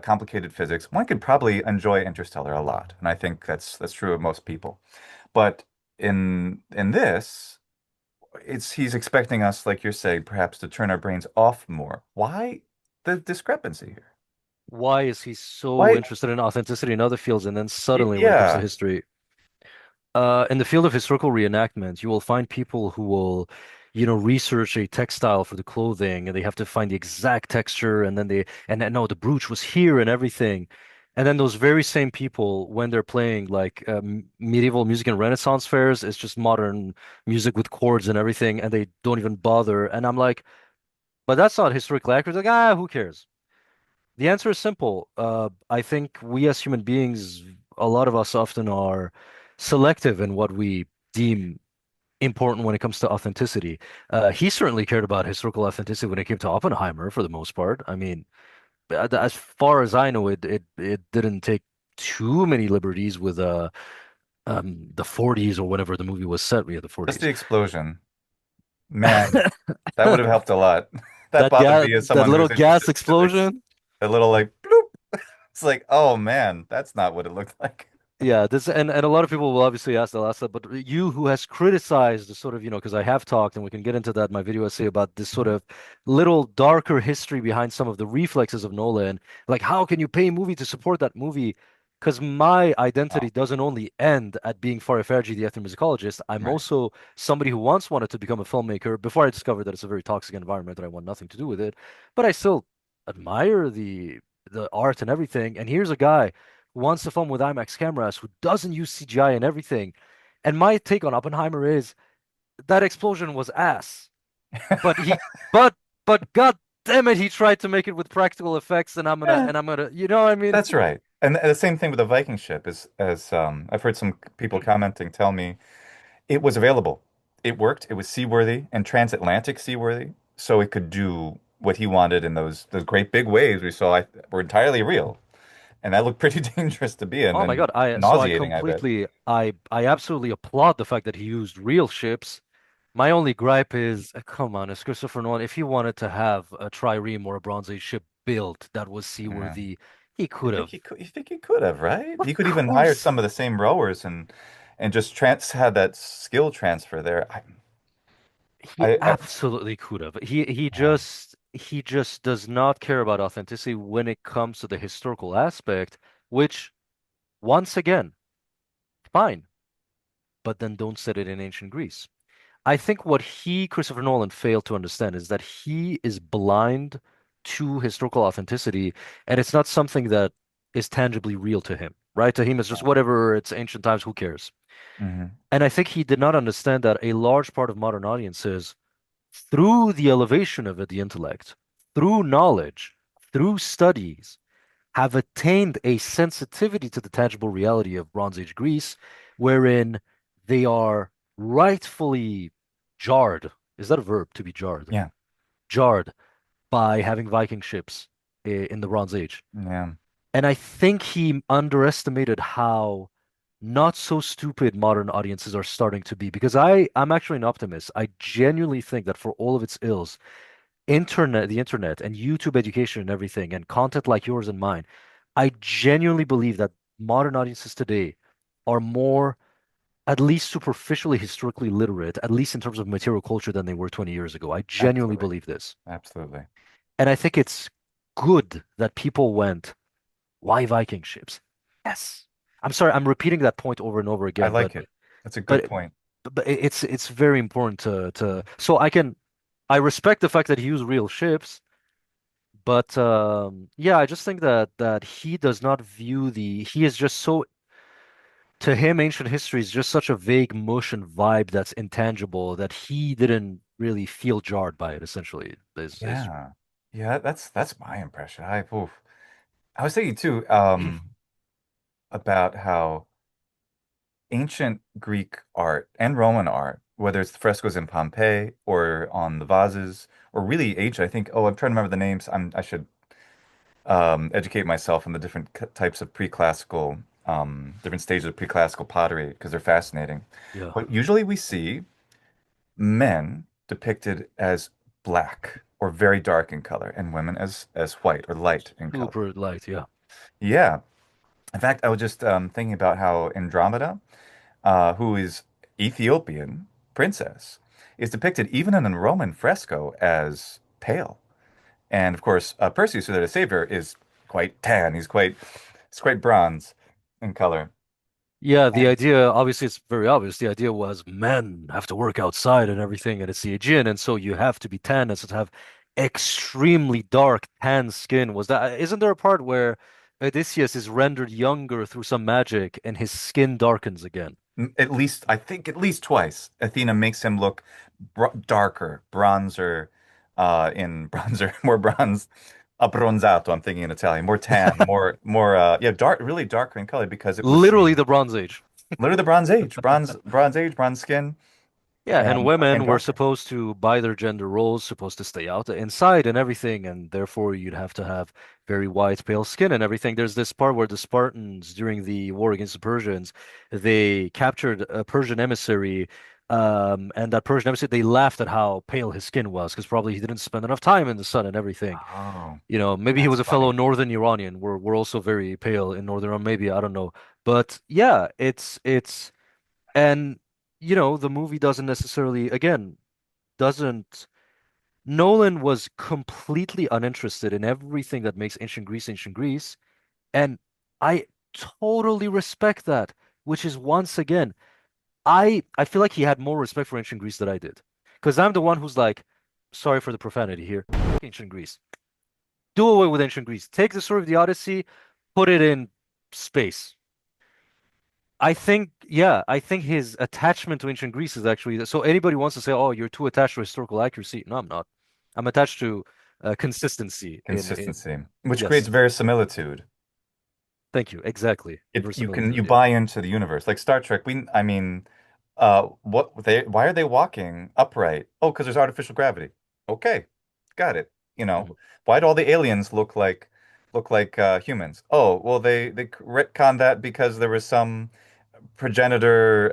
complicated physics, one could probably enjoy Interstellar a lot, and I think that's true of most people. But in this, it's he's expecting us, like you're saying, perhaps to turn our brains off more. Why the discrepancy here? Why is he so Why? interested in authenticity in other fields and then suddenly when it comes to Yeah, history, in the field of historical reenactment, you will find people who will, research a textile for the clothing, and they have to find the exact texture, and then no, the brooch was here and everything. And then those very same people, when they're playing like medieval music and Renaissance fairs, it's just modern music with chords and everything, and they don't even bother. And I'm like, but that's not historically accurate. Like, who cares? The answer is simple. I think we as human beings, a lot of us often are selective in what we deem important when it comes to authenticity. He certainly cared about historical authenticity when it came to Oppenheimer for the most part. I mean, as far as I know, it didn't take too many liberties with the 40s or whenever the movie was set. We had the just 40s. the explosion. Man, that would have helped a lot. That That bothered gas, me as that someone little who's gas interested in physics. explosion. A little like bloop. It's like, oh man, that's not what it looked like. Yeah, this and a lot of people will obviously ask the last step, but you who has criticized the sort of, because I have talked and we can get into that in my video essay about this sort Mhm. of little darker history behind some of the reflexes of Nolan. Like, how can you pay a movie to support that movie? Because my Oh, identity doesn't only end at being Farya Faraji, the ethnomusicologist. I'm right. also somebody who once wanted to become a filmmaker before I discovered that it's a very toxic environment and I want nothing to do with it. But I still admire the art and everything. And here's a guy wants to film with IMAX cameras, who doesn't use CGI and everything. And my take on Oppenheimer is that explosion was ass. But he but but god damn it, he tried to make it with practical effects and Yeah, I'm gonna I mean. that's right. And the same thing with the Viking ship is as I've heard some people commenting tell me it was available. It worked. It was seaworthy and transatlantic seaworthy, so it could do what he wanted in those great big waves we saw were entirely real. And that looked pretty dangerous to be in Oh my and God, I nauseating, I bet. completely I absolutely applaud the fact that he used real ships. My only gripe is, come on, it's Christopher Nolan. If he wanted to have a trireme or a Bronze Age ship build that was Yeah. seaworthy. He could have. You think he could have, right? Of He could even hire course, some of the same rowers and just trans had that skill transfer there. he I absolutely could have. yeah. He just does not care about authenticity when it comes to the historical aspect, which once again, fine, but then don't set it in ancient Greece. I think what Christopher Nolan, failed to understand is that he is blind to historical authenticity, and it's not something that is tangibly real to him, right? To him, it's just whatever, it's ancient times, who cares? Hmm. And I think he did not understand that a large part of modern audiences, through the elevation of the intellect, through knowledge, through studies, have attained a sensitivity to the tangible reality of Bronze Age Greece, wherein they are rightfully jarred. Is that a verb, to be jarred? Yeah. Jarred by having Viking ships in the Bronze Age. Yeah. And I think he underestimated how not so stupid modern audiences are starting to be, because I'm actually an optimist. I genuinely think that for all of its ills, the internet and YouTube education and everything and content like yours and mine, I genuinely believe that modern audiences today are more, at least superficially historically literate, at least in terms of material culture, than they were 20 years ago. I genuinely Absolutely. believe this. Absolutely. And I think it's good that people went, why Viking ships? Yes. I'm sorry, I'm repeating that point over and over I again, like it. That's a good but point. it's very important to so I respect the fact that he used real ships. But yeah, I just think that he does not view he is just so, to him, ancient history is just such a vague mush and vibe that's intangible that he didn't really feel jarred by it, essentially. Is Yeah. Yeah, that's my impression. I was thinking too, about how ancient Greek art and Roman art, whether it's the frescoes in Pompeii or on the vases, or really ancient, I think, I'm trying to remember the names. I should educate myself on the different types of pre-classical, different stages of pre-classical pottery because they're fascinating. Yeah, But usually we see men depicted as black or very dark in color, and women as white or light in color. super light. Yeah, Yeah. In fact, I was just thinking about how Andromeda, who is Ethiopian princess, is depicted even in a Roman fresco as pale. And of course, Perseus, who's there to save her, is quite tan. It's quite bronze in color. yeah. The And idea, obviously, it's very obvious. The idea was men have to work outside and everything, and it's the Aegean, and so you have to be tan and so to have extremely dark tan skin. Was that? Isn't there a part where Odysseus is rendered younger through some magic and his skin darkens again? at least, I think at least twice, Athena makes him look darker, bronzer, in bronzer, more bronze, abbronzato, I'm thinking in Italian, more tan, yeah, dark, really darker in color because it was Literally the the Bronze Age. literally the Bronze Age, Bronze Age, bronze skin, Yeah, and and women were darker. supposed to, by their gender roles, supposed to stay out inside and everything, and therefore you'd have to have very white, pale skin and everything. There's this part where the Spartans, during the war against the Persians, they captured a Persian emissary, and that Persian emissary, they laughed at how pale his skin was, because probably he didn't spend enough time in the sun and everything. Oh, You know, maybe he that's was a fellow funny. Northern Iranian. We're also very pale in Northern Iran, maybe, I don't know. But yeah, it's and the movie doesn't necessarily, again, doesn't Nolan was completely uninterested in everything that makes ancient Greece, and I totally respect that, which is once again, I feel like he had more respect for ancient Greece than I did. Because I'm the one who's like, sorry for the profanity here, ancient Greece. Do away with ancient Greece. Take the story of the Odyssey, put it in space. I think, yeah, I think his attachment to ancient Greece is actually so. Anybody wants to say, "Oh, you're too attached to historical accuracy." No, I'm not. I'm attached to consistency. In Consistency, which creates Yes, verisimilitude. thank you. Exactly, You verisimilitude. buy into the universe. Like Star Trek, I mean, why are they walking upright? Oh, because there's artificial gravity. Okay, got it. You know, Mhm. why do all the aliens look like humans? Oh, well, they retcon that because there was some progenitor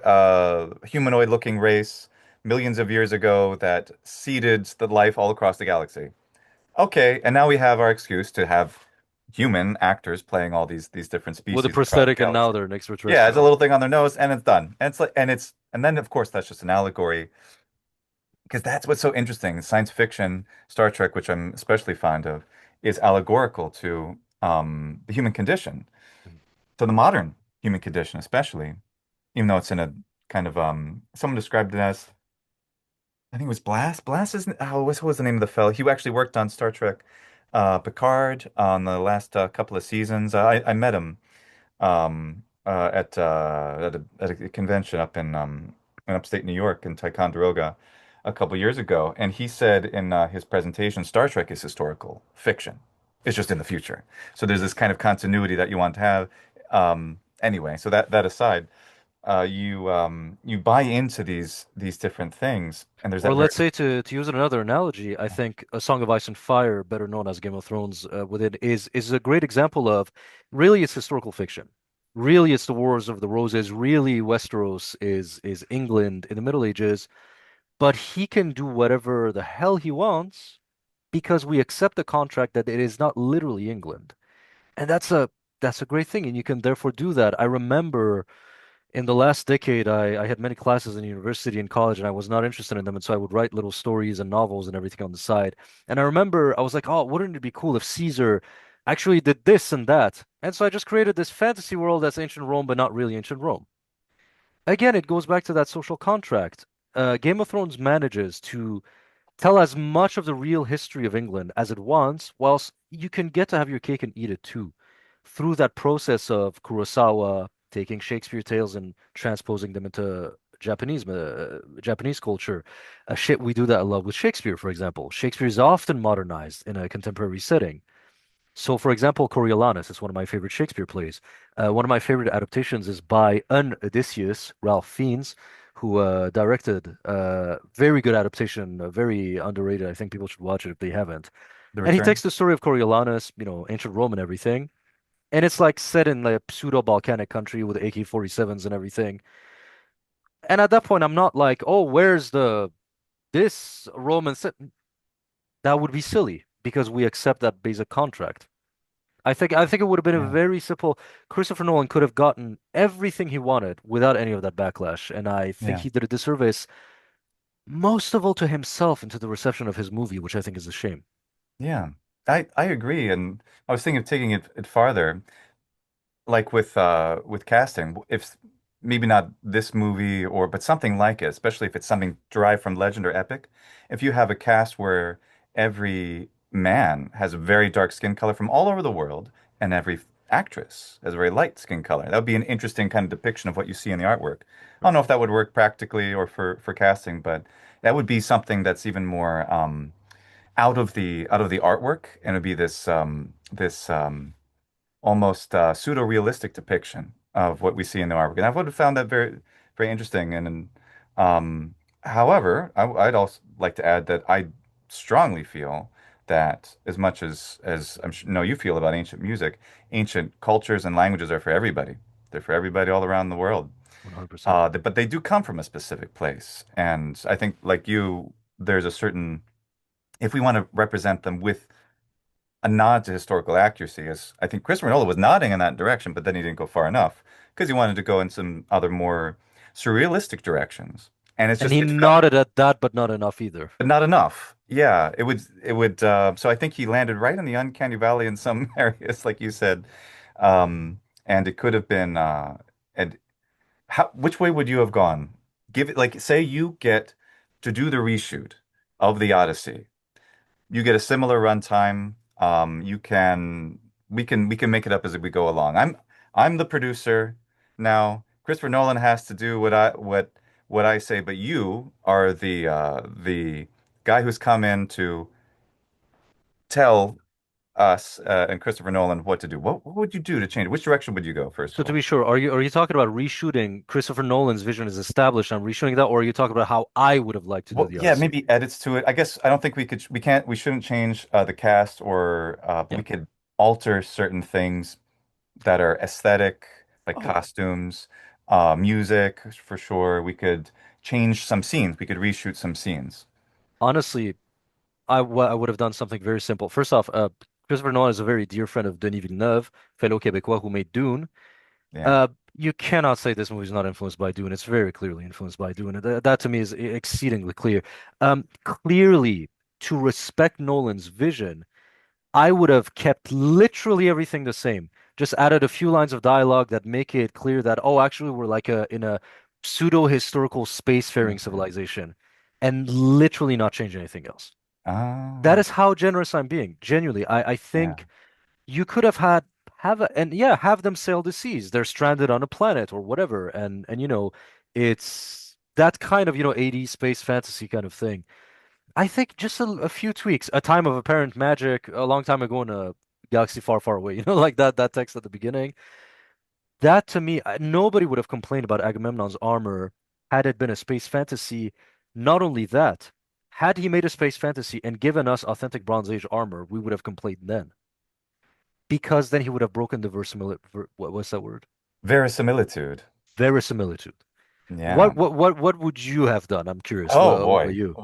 humanoid looking race millions of years ago that seeded the life all across the galaxy. Okay, and now we have our excuse to have human actors playing all these different With a species across the prosthetic, and now galaxy. they're an Yeah, it's a extraterrestrial. little thing on their nose, and it's done. And it's like, and then of course that's just an allegory because that's what's so interesting. Science fiction, Star Trek, which I'm especially fond of, is allegorical to the human condition, to the modern human condition, especially, even though it's in a kind of someone described it as I think it was Blast. Blast isn't. Oh, what was the name of the fellow? He actually worked on Star Trek, Picard on the last couple of seasons. I met him at a convention up in upstate New York in Ticonderoga a couple years ago, and he said in his presentation, Star Trek is historical fiction. It's just in the future. So there's this kind of continuity that you want to have. Anyway, so that aside, you buy into these different things, and there's Or that very let's say to use another analogy, I think A Song of Ice and Fire, better known as Game of Thrones, with it is a great example of really it's historical fiction. Really, it's the Wars of the Roses. Really, Westeros is England in the Middle Ages. But he can do whatever the hell he wants because we accept the contract that it is not literally England. And that's a great thing, and you can therefore do that. I remember in the last decade, I had many classes in university and college, and I was not interested in them. And so I would write little stories and novels and everything on the side. And I remember I was like, oh, wouldn't it be cool if Caesar actually did this and that? And so I just created this fantasy world that's ancient Rome, but not really ancient Rome. Again, it goes back to that social contract. Game of Thrones manages to tell as much of the real history of England as it wants, whilst you can get to have your cake and eat it too, through that process of Kurosawa taking Shakespeare tales and transposing them into Japanese culture. Shit, we do that a lot with Shakespeare, for example. Shakespeare is often modernized in a contemporary setting. So, for example, Coriolanus is one of my favorite Shakespeare plays. One of my favorite adaptations is by an Odysseus, Ralph Fiennes, who directed a very good adaptation, very underrated. I think people should watch it if they haven't. the And he return. takes the story of Coriolanus, ancient Rome and everything, and it's like set in like pseudo-Balkanic country with AK-47s and everything. And at that point, I'm not like, oh, where's the this Roman set? That would be silly because we accept that basic contract. I think it would have been a Yeah, very simple. Christopher Nolan could have gotten everything he wanted without any of that backlash, and I think yeah, he did a disservice, most of all to himself and to the reception of his movie, which I think is a shame. yeah. I agree, and I was thinking of taking it farther. Like with casting, if maybe not this movie or but something like it, especially if it's something derived from legend or epic, if you have a cast where every man has a very dark skin color from all over the world and every actress has a very light skin color, that would be an interesting kind of depiction of what you see in the artwork. I don't know if that would work practically or for casting, but that would be something that's even more out of the artwork, and it would be this almost pseudo-realistic depiction of what we see in the artwork. And I would have found that very, very interesting. And however, I'd also like to add that I strongly feel that as much as I'm sure, know you feel about ancient music, ancient cultures and languages are for everybody. They're for everybody all around the world. 100%. But they do come from a specific place. And I think, like you, there's a certain, if we want to represent them with a nod to historical accuracy, as I think Christopher Nolan was nodding in that direction, but then he didn't go far enough because he wanted to go in some other more surrealistic directions. And And he it's come, nodded at that, but not enough either. but not enough. Yeah, it would. So I think he landed right in the uncanny valley in some areas, like you said. And it could have been. And which way would you have gone? Give it like say you get to do the reshoot of the Odyssey. You get a similar runtime. You can we can make it up as we go along. I'm the producer now. Christopher Nolan has to do what I say, but you are the guy who's come in to tell us and Christopher Nolan what to do. What would you do to change it? Which direction would you go, first So of to all? be sure, are you talking about reshooting Christopher Nolan's vision is established and reshooting that, or are you talking about how I would have liked to do Well, the yeah, Odyssey? maybe edits to it. I guess I don't think we shouldn't change the cast or but Yeah. we could alter certain things that are aesthetic, like Oh, costumes, music for sure. We could change some scenes. We could reshoot some scenes. honestly, I would have done something very simple. First off, Christopher Nolan is a very dear friend of Denis Villeneuve, fellow Québécois who made Dune. Yeah. Uh, you cannot say this movie is not influenced by Dune. It's very clearly influenced by Dune. That to me is exceedingly clear. Clearly, to respect Nolan's vision, I would have kept literally everything the same. Just added a few lines of dialogue that make it clear that, oh, actually, we're like in a pseudo-historical spacefaring Mhm. civilization, and literally not change anything else. That Ah, is how generous I'm being. Genuinely, I yeah. think you could have had have a, and yeah, have them sail the seas. They're stranded on a planet or whatever, and it's that kind of 80s space fantasy kind of thing. I think just a few tweaks, a time of apparent magic, a long time ago in a galaxy far, far away, like that text at the beginning. That to me, nobody would have complained about Agamemnon's armor had it been a space fantasy. Not only that, had he made a space fantasy and given us authentic Bronze Age armor, we would have complained then. Because then he would have broken the what's that word? Verisimilitude. Verisimilitude. Yeah. What would you have done? I'm curious. Oh What about boy. you?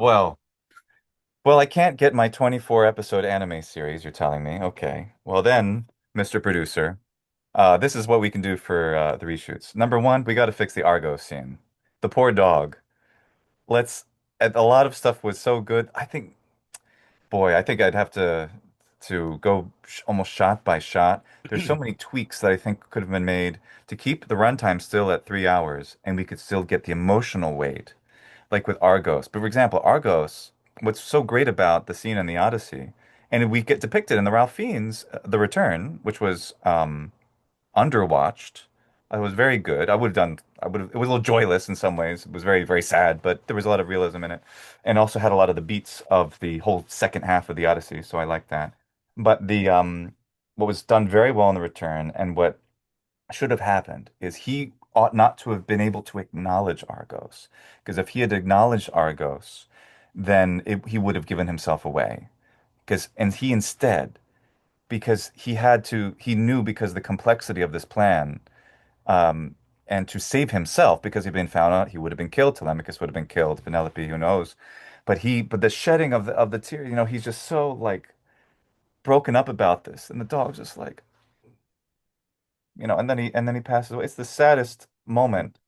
Well, I can't get my 24 episode anime series, you're telling me. Okay. Well then, Mr. Producer, this is what we can do for the reshoots. Number one, we got to fix the Argos scene. The poor dog. Let's. A lot of stuff was so good. I think I'd have to go sh almost shot by shot. There's so many tweaks that I think could have been made to keep the runtime still at 3 hours, and we could still get the emotional weight, like with Argos. But for example, Argos, what's so great about the scene in the Odyssey, and we get depicted in the Ralph Fiennes' The Return, which was underwatched. It was very good. I would have, it was a little joyless in some ways. It was very, very sad, but there was a lot of realism in it. And also had a lot of the beats of the whole second half of the Odyssey, so I like that. But what was done very well in The Return and what should have happened is he ought not to have been able to acknowledge Argos. Because if he had acknowledged Argos, then he would have given himself away. And he instead, because he knew because the complexity of this plan, um, and to save himself, because he'd been found out, he would have been killed. Telemachus would have been killed. Penelope, who knows? But the shedding of the tear, he's just so like broken up about this, and the dog's just like, and then he passes away. It's the saddest moment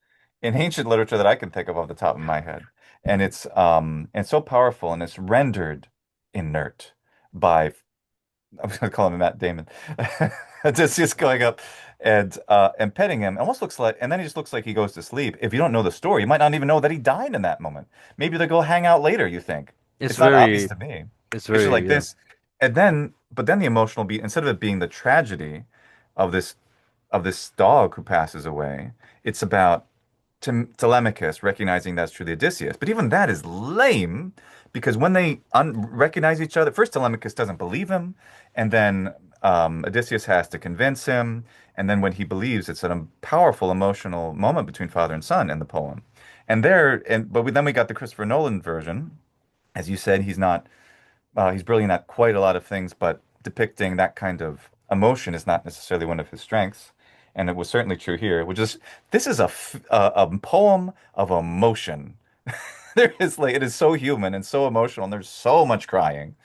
in ancient literature that I can think of off the top of my head, and it's so powerful, and it's rendered inert by I'm gonna call him Matt Damon. Just going up and petting him. Almost looks like, and then he just looks like he goes to sleep. If you don't know the story, you might not even know that he died in that moment. Maybe they'll go hang out later, you think. It's It's not obvious very, to me. it's It's just very, like yeah. this. But then the emotional beat, instead of it being the tragedy of this dog who passes away, it's about Telemachus recognizing that's truly Odysseus. But even that is lame because when they recognize each other, first Telemachus doesn't believe him, and then Odysseus has to convince him. And then when he believes, it's a powerful emotional moment between father and son in the poem. Then we got the Christopher Nolan version. As you said, he's brilliant at quite a lot of things, but depicting that kind of emotion is not necessarily one of his strengths. And it was certainly true here, which is this is a poem of emotion. It is so human and so emotional, and there's so much crying.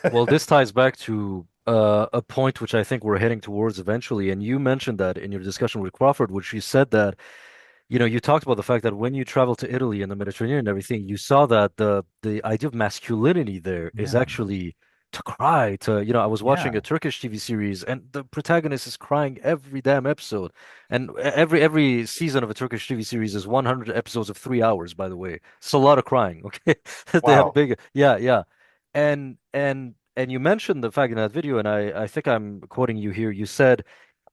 Well, this ties back to a point which I think we're heading towards eventually. And you mentioned that in your discussion with Crawford, which you said that you talked about the fact that when you travel to Italy and the Mediterranean and everything, you saw that the idea of masculinity there is Yeah, actually to cry. I was watching yeah. a Turkish TV series and the protagonist is crying every damn episode. And every season of a Turkish TV series is 100 episodes of 3 hours, by the way. It's a lot of crying, okay? They have Wow. big, yeah, yeah. And you mentioned the fact in that video, and I think I'm quoting you here. You said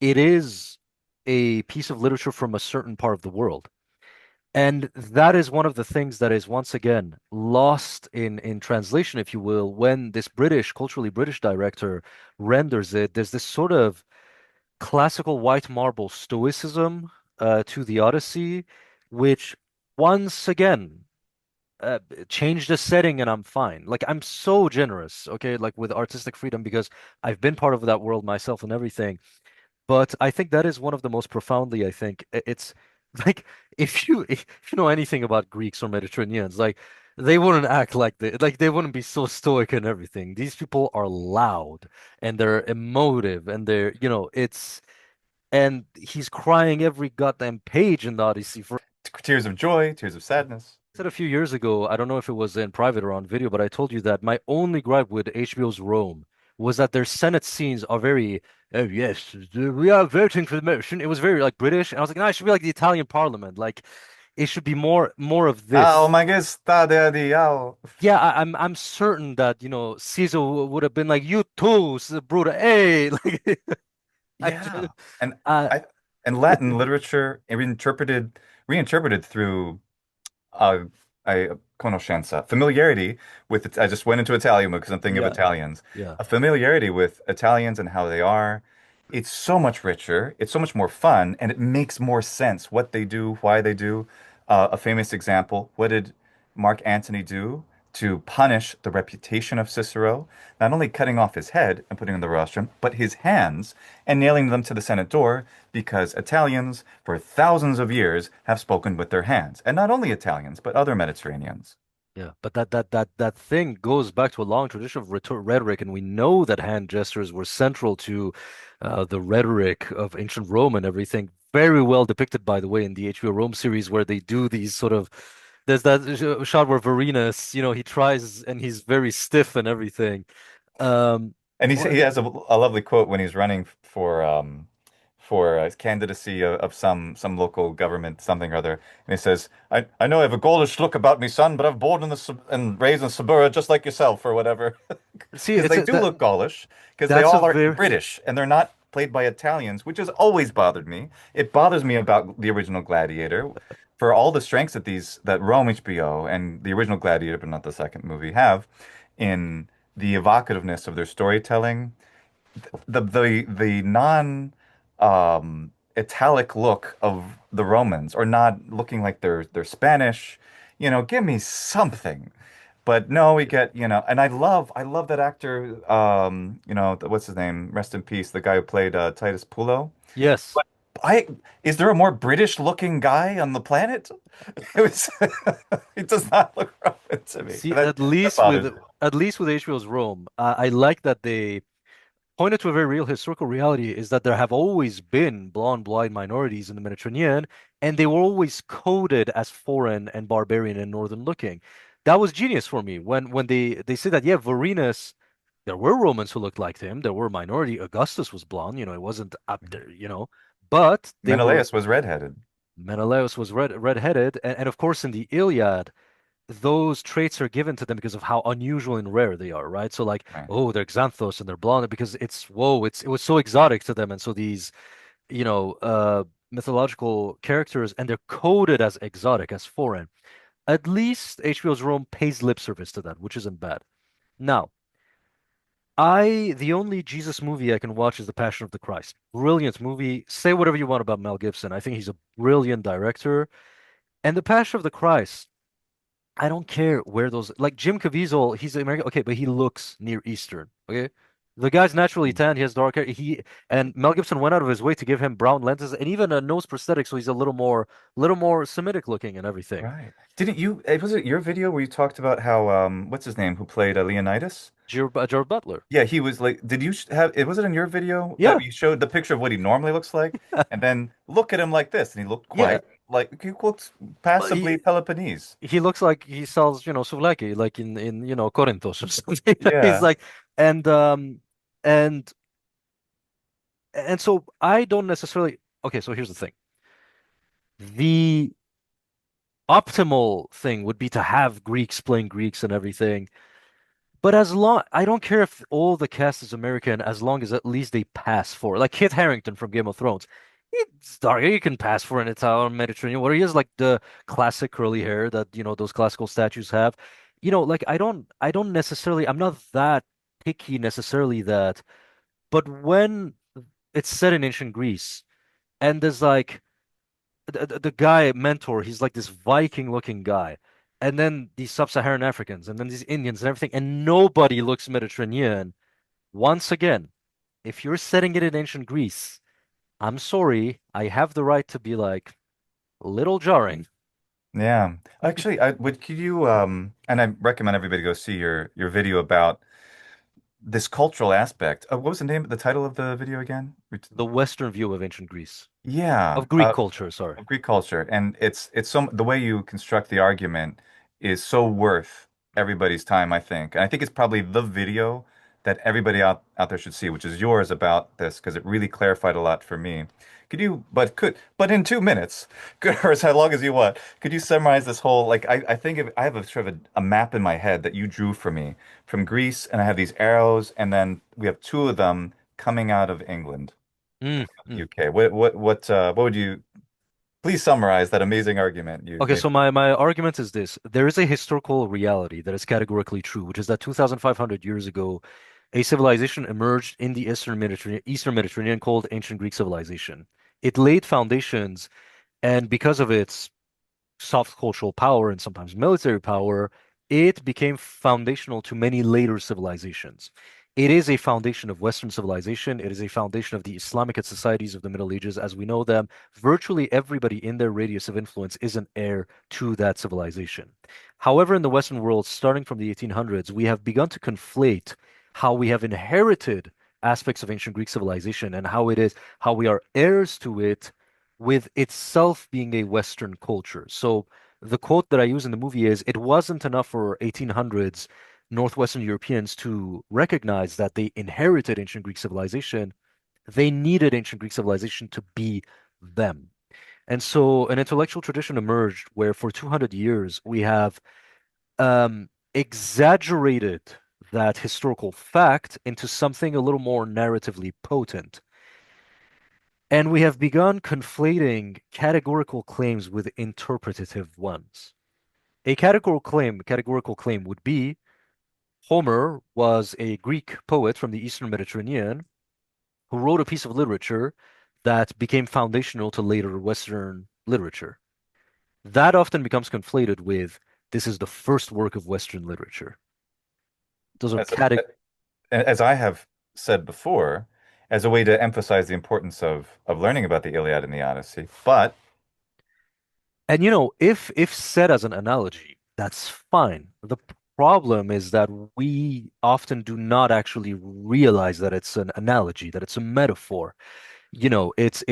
it is a piece of literature from a certain part of the world. And that is one of the things that is once again lost in translation, if you will, when this culturally British director renders it. There's this sort of classical white marble stoicism to the Odyssey, which once again uh, change the setting and I'm fine. Like I'm so generous, okay, like with artistic freedom because I've been part of that world myself and everything. But I think that is one of the most profoundly, I think it's like if you know anything about Greeks or Mediterraneans, like they wouldn't act like they wouldn't be so stoic and everything. These people are loud and they're emotive and and he's crying every goddamn page in the Odyssey. For Tears of joy, tears of sadness. I said a few years ago, I don't know if it was in private or on video, but I told you that my only gripe with HBO's Rome was that their Senate scenes are very, oh yes, we are voting for the motion. It was very like British, and I was like, no, it should be like the Italian Parliament. Like it should be more of Oh, this. majestà de Dio. Yeah, I'm certain that Caesar would have been like, you too, Bruta. Hey, like I just, Yeah. And uh, I and Latin literature reinterpreted through uh, I conoscenza, familiarity with it. I just went into Italian because I'm thinking of yeah, Italians. yeah. A familiarity with Italians and how they are. It's so much richer. It's so much more fun, and it makes more sense what they do, why they do. A famous example: what did Mark Antony do to punish the reputation of Cicero? Not only cutting off his head and putting him in the rostrum, but his hands and nailing them to the Senate door because Italians, for thousands of years, have spoken with their hands. And not only Italians, but other Mediterraneans. Yeah, but that thing goes back to a long tradition of rhetoric, and we know that hand gestures were central to the rhetoric of ancient Rome and everything. Very well depicted, by the way, in the HBO Rome series, where they do these sort of. There's that shot where Varenus, he tries and he's very stiff and everything. Um, And or he has a lovely quote when he's running for candidacy of some local government something or other, and he says, "I know I have a Gaulish look about me, son, but I've born in the sub and raised in Suburra just like yourself, or whatever." see, Because it's they do look Gaulish, because they that's a all are very British and they're not played by Italians, which has always bothered me. It bothers me about the original Gladiator. For all the strengths that Rome HBO and the original Gladiator, but not the second movie, have in the evocativeness of their storytelling, the non italic look of the Romans, or not looking like they're Spanish, give me something. But no, we get, and I love that actor, what's his name? Rest in peace, the guy who played Titus Pullo. yes. But I is there a more British looking guy on the planet? It was it does not look Roman to me. See, That bothers me. at least with HBO's Rome, I like that they pointed to a very real historical reality is that there have always been blonde, blind minorities in the Mediterranean, and they were always coded as foreign and barbarian and northern looking. That was genius for me when they say that, yeah, Vorenus, there were Romans who looked like him, there were minority. Augustus was blonde, it wasn't up there, but they were Menelaus was redheaded. Menelaus was redheaded, and of course in the Iliad those traits are given to them because of how unusual and rare they are, right? So like, Right. oh, they're xanthos and they're blonde because it's whoa, it was so exotic to them, and so these, mythological characters, and they're coded as exotic, as foreign. At least HBO's Rome pays lip service to that, which isn't bad. Now, the only Jesus movie I can watch is The Passion of the Christ. Brilliant movie. Say whatever you want about Mel Gibson. I think he's a brilliant director. And The Passion of the Christ, I don't care where those like Jim Caviezel, he's American, okay, but he looks Near Eastern. Okay. The guy's naturally tan, he has dark hair. And Mel Gibson went out of his way to give him brown lenses and even a nose prosthetic, so he's a little more Semitic looking and everything. Right. Didn't you, was it your video where you talked about how, what's his name, who played Leonidas? Gerard Butler. Yeah, he was like, did you have, was it in your video that Yeah. you showed the picture of what he normally looks like? And then look at him like this, and he looked Yeah. quite, like, he looked Uh, passably He Peloponnese. he looks like he sells, souvlaki, like in Corinthos or something. He's Yeah. like and and and so I don't necessarily okay, so here's the thing. The optimal thing would be to have Greeks playing Greeks and everything. But as long I don't care if all the cast is American, as long as at least they pass for like Kit Harington from Game of Thrones. It's dark. He can pass for an Italian Mediterranean. Where he has like the classic curly hair that those classical statues have. Like I don't necessarily. I'm not that picky necessarily that. But when it's set in ancient Greece and there's like the guy mentor, he's like this Viking looking guy. And then these sub-Saharan Africans, and then these Indians and everything, and nobody looks Mediterranean. Once again, if you're setting it in ancient Greece, I'm sorry, I have the right to be like a little jarring. Yeah. Actually, could you and I recommend everybody go see your video about this cultural aspect. What was the title of the video again? The Western view of ancient Greece, Yeah. of Greek culture, sorry. Of Greek culture, and it's so the way you construct the argument is so worth everybody's time, I think. And I think it's probably the video that everybody out there should see, which is yours about this, because it really clarified a lot for me. But in 2 minutes, good, or as long as you want, could you summarize this whole, like, I think I have a sort of a map in my head that you drew for me from Greece, and I have these arrows, and then we have two of them coming out of England, Mm, the mm. UK. What would you please summarize that amazing argument you Okay, made? so my argument is this. There is a historical reality that is categorically true, which is that 2,500 years ago, a civilization emerged in the Eastern Mediterranean called Ancient Greek civilization. It laid foundations, and because of its soft cultural power and sometimes military power, it became foundational to many later civilizations. It is a foundation of Western civilization. It is a foundation of the Islamic societies of the Middle Ages as we know them. Virtually everybody in their radius of influence is an heir to that civilization. However, in the Western world, starting from the 1800s, we have begun to conflate how we have inherited aspects of ancient Greek civilization and how we are heirs to it with itself being a Western culture. So the quote that I use in the movie is, it wasn't enough for 1800s Northwestern Europeans to recognize that they inherited ancient Greek civilization. They needed ancient Greek civilization to be them. And so an intellectual tradition emerged where for 200 years we have exaggerated that historical fact into something a little more narratively potent. And we have begun conflating categorical claims with interpretative ones. A categorical claim would be Homer was a Greek poet from the Eastern Mediterranean who wrote a piece of literature that became foundational to later Western literature. That often becomes conflated with this is the first work of Western literature. Those are As cate as I have said before, as a way to emphasize the importance of learning about the Iliad and the Odyssey. But And if said as an analogy, that's fine. The problem is that we often do not actually realize that it's an analogy, that it's a metaphor. It's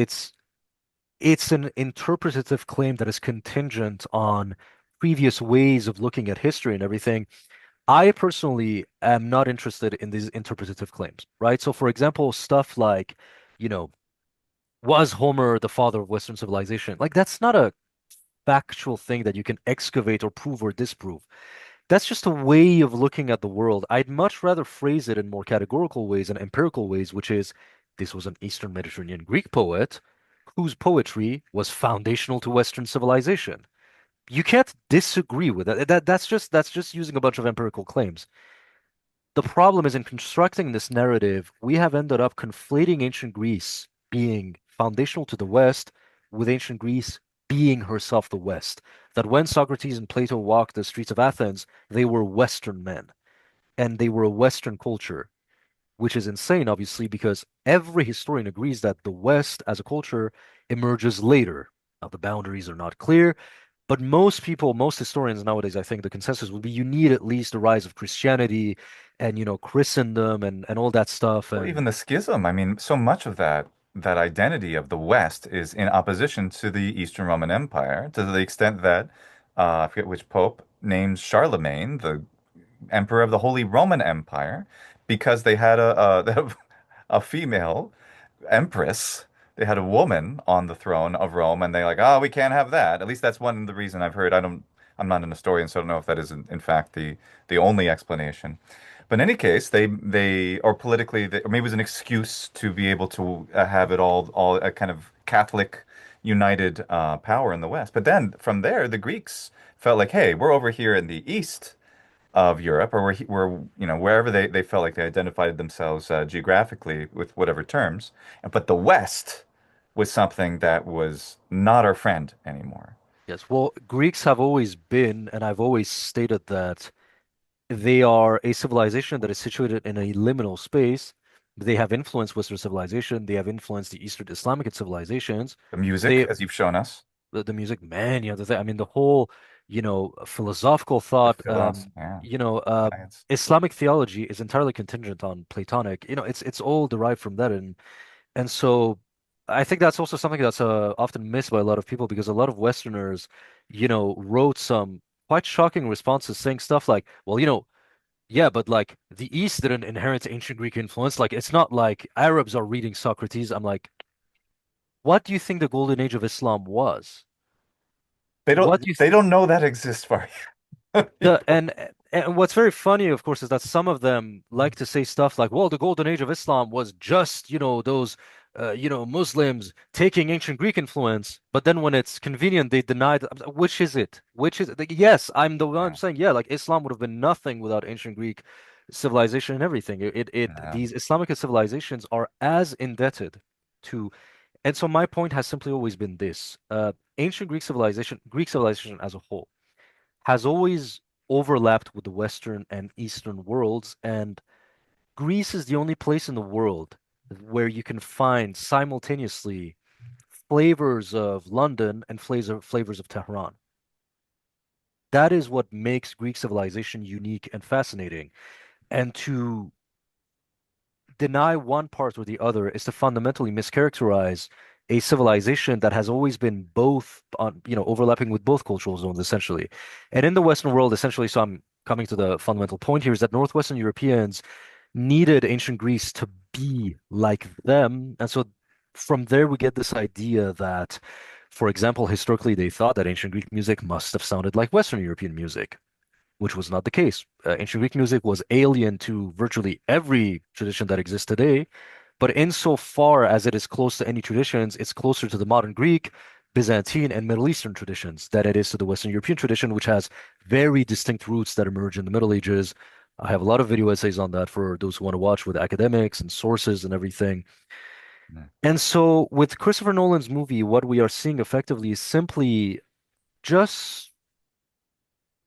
an interpretative claim that is contingent on previous ways of looking at history and everything. I personally am not interested in these interpretative claims, right? So for example, stuff like, you know, was Homer the father of Western civilization? Like that's not a factual thing that you can excavate or prove or disprove. That's just a way of looking at the world. I'd much rather phrase it in more categorical ways and empirical ways, which is this was an Eastern Mediterranean Greek poet whose poetry was foundational to Western civilization. You can't disagree with that. That's just using a bunch of empirical claims. The problem is in constructing this narrative, we have ended up conflating ancient Greece being foundational to the West with ancient Greece being herself the West. That when Socrates and Plato walked the streets of Athens, they were Western men and they were a Western culture, which is insane, obviously, because every historian agrees that the West as a culture emerges later. Now, the boundaries are not clear, but most people, most historians nowadays, I think the consensus would be you need at least the rise of Christianity and, Christendom and all that stuff. or even And the schism. I mean, so much of that identity of the West is in opposition to the Eastern Roman Empire, to the extent that I forget which pope names Charlemagne the emperor of the Holy Roman Empire because they had a female empress. They had a woman on the throne of Rome, and they're like, oh, we can't have that. At least that's one of the reason I've heard. I'm not an historian, so I don't know if that is in fact the only explanation. But in any case, or politically, or maybe it was an excuse to be able to have it all a kind of Catholic united power in the West. But then from there, the Greeks felt like, hey, we're over here in the East of Europe, or wherever they felt like they identified themselves geographically with whatever terms. But the West was something that was not our friend anymore. yes, well, Greeks have always been, and I've always stated that they are a civilization that is situated in a liminal space. They have influenced Western civilization. They have influenced the Eastern Islamic civilizations. The music, They as you've shown us. the music, man, I mean, the whole, philosophical The thought, philosophy, yeah, you know, uh, science. Islamic theology is entirely contingent on Platonic. It's all derived from that, and so I think that's also something that's often missed by a lot of people because a lot of Westerners, wrote some quite shocking responses saying stuff like, well, yeah, but like the East didn't inherit ancient Greek influence. Like it's not like Arabs are reading Socrates. I'm like, what do you think the golden age of Islam was? They What don't do you they don't know that exists, Farya. The People. and what's very funny, of course, is that some of them like to say stuff like, "Well, the golden age of Islam was just, those, Muslims taking ancient Greek influence." But then when it's convenient, they deny that. Which is it? Which is it? Like, yes, I'm the one Yeah, saying, yeah, like Islam would have been nothing without ancient Greek civilization and everything. yeah. These Islamic civilizations are as indebted to, and so my point has simply always been this: ancient Greek civilization as a whole has always overlapped with the Western and Eastern worlds, and Greece is the only place in the world where you can find simultaneously flavors of London and flavors of Tehran. That is what makes Greek civilization unique and fascinating. And to deny one part or the other is to fundamentally mischaracterize a civilization that has always been both on, overlapping with both cultural zones essentially. And in the Western world, essentially, so I'm coming to the fundamental point here is that Northwestern Europeans needed ancient Greece to be like them. And so from there we get this idea that, for example, historically they thought that ancient Greek music must have sounded like Western European music, which was not the case. Ancient Greek music was alien to virtually every tradition that exists today, but insofar as it is close to any traditions, it's closer to the modern Greek, Byzantine, and Middle Eastern traditions than it is to the Western European tradition, which has very distinct roots that emerge in the Middle Ages. I have a lot of video essays on that for those who want to watch with academics and sources and everything. Mm. And so with Christopher Nolan's movie, what we are seeing effectively is simply just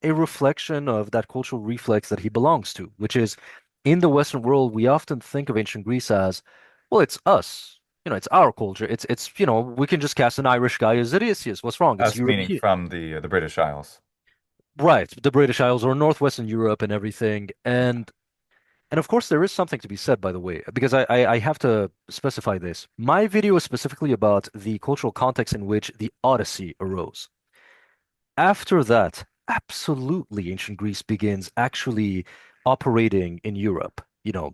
a reflection of that cultural reflex that he belongs to, which is in the Western world, we often think of ancient Greece as, well, it's us. It's our culture. We can just cast an Irish guy as Odysseus. What's wrong? It's Us meaning European. from the British Isles. Right, the British Isles or Northwestern Europe and everything. And of course there is something to be said, by the way, because I have to specify this. My video is specifically about the cultural context in which the Odyssey arose. After that, absolutely ancient Greece begins actually operating in Europe.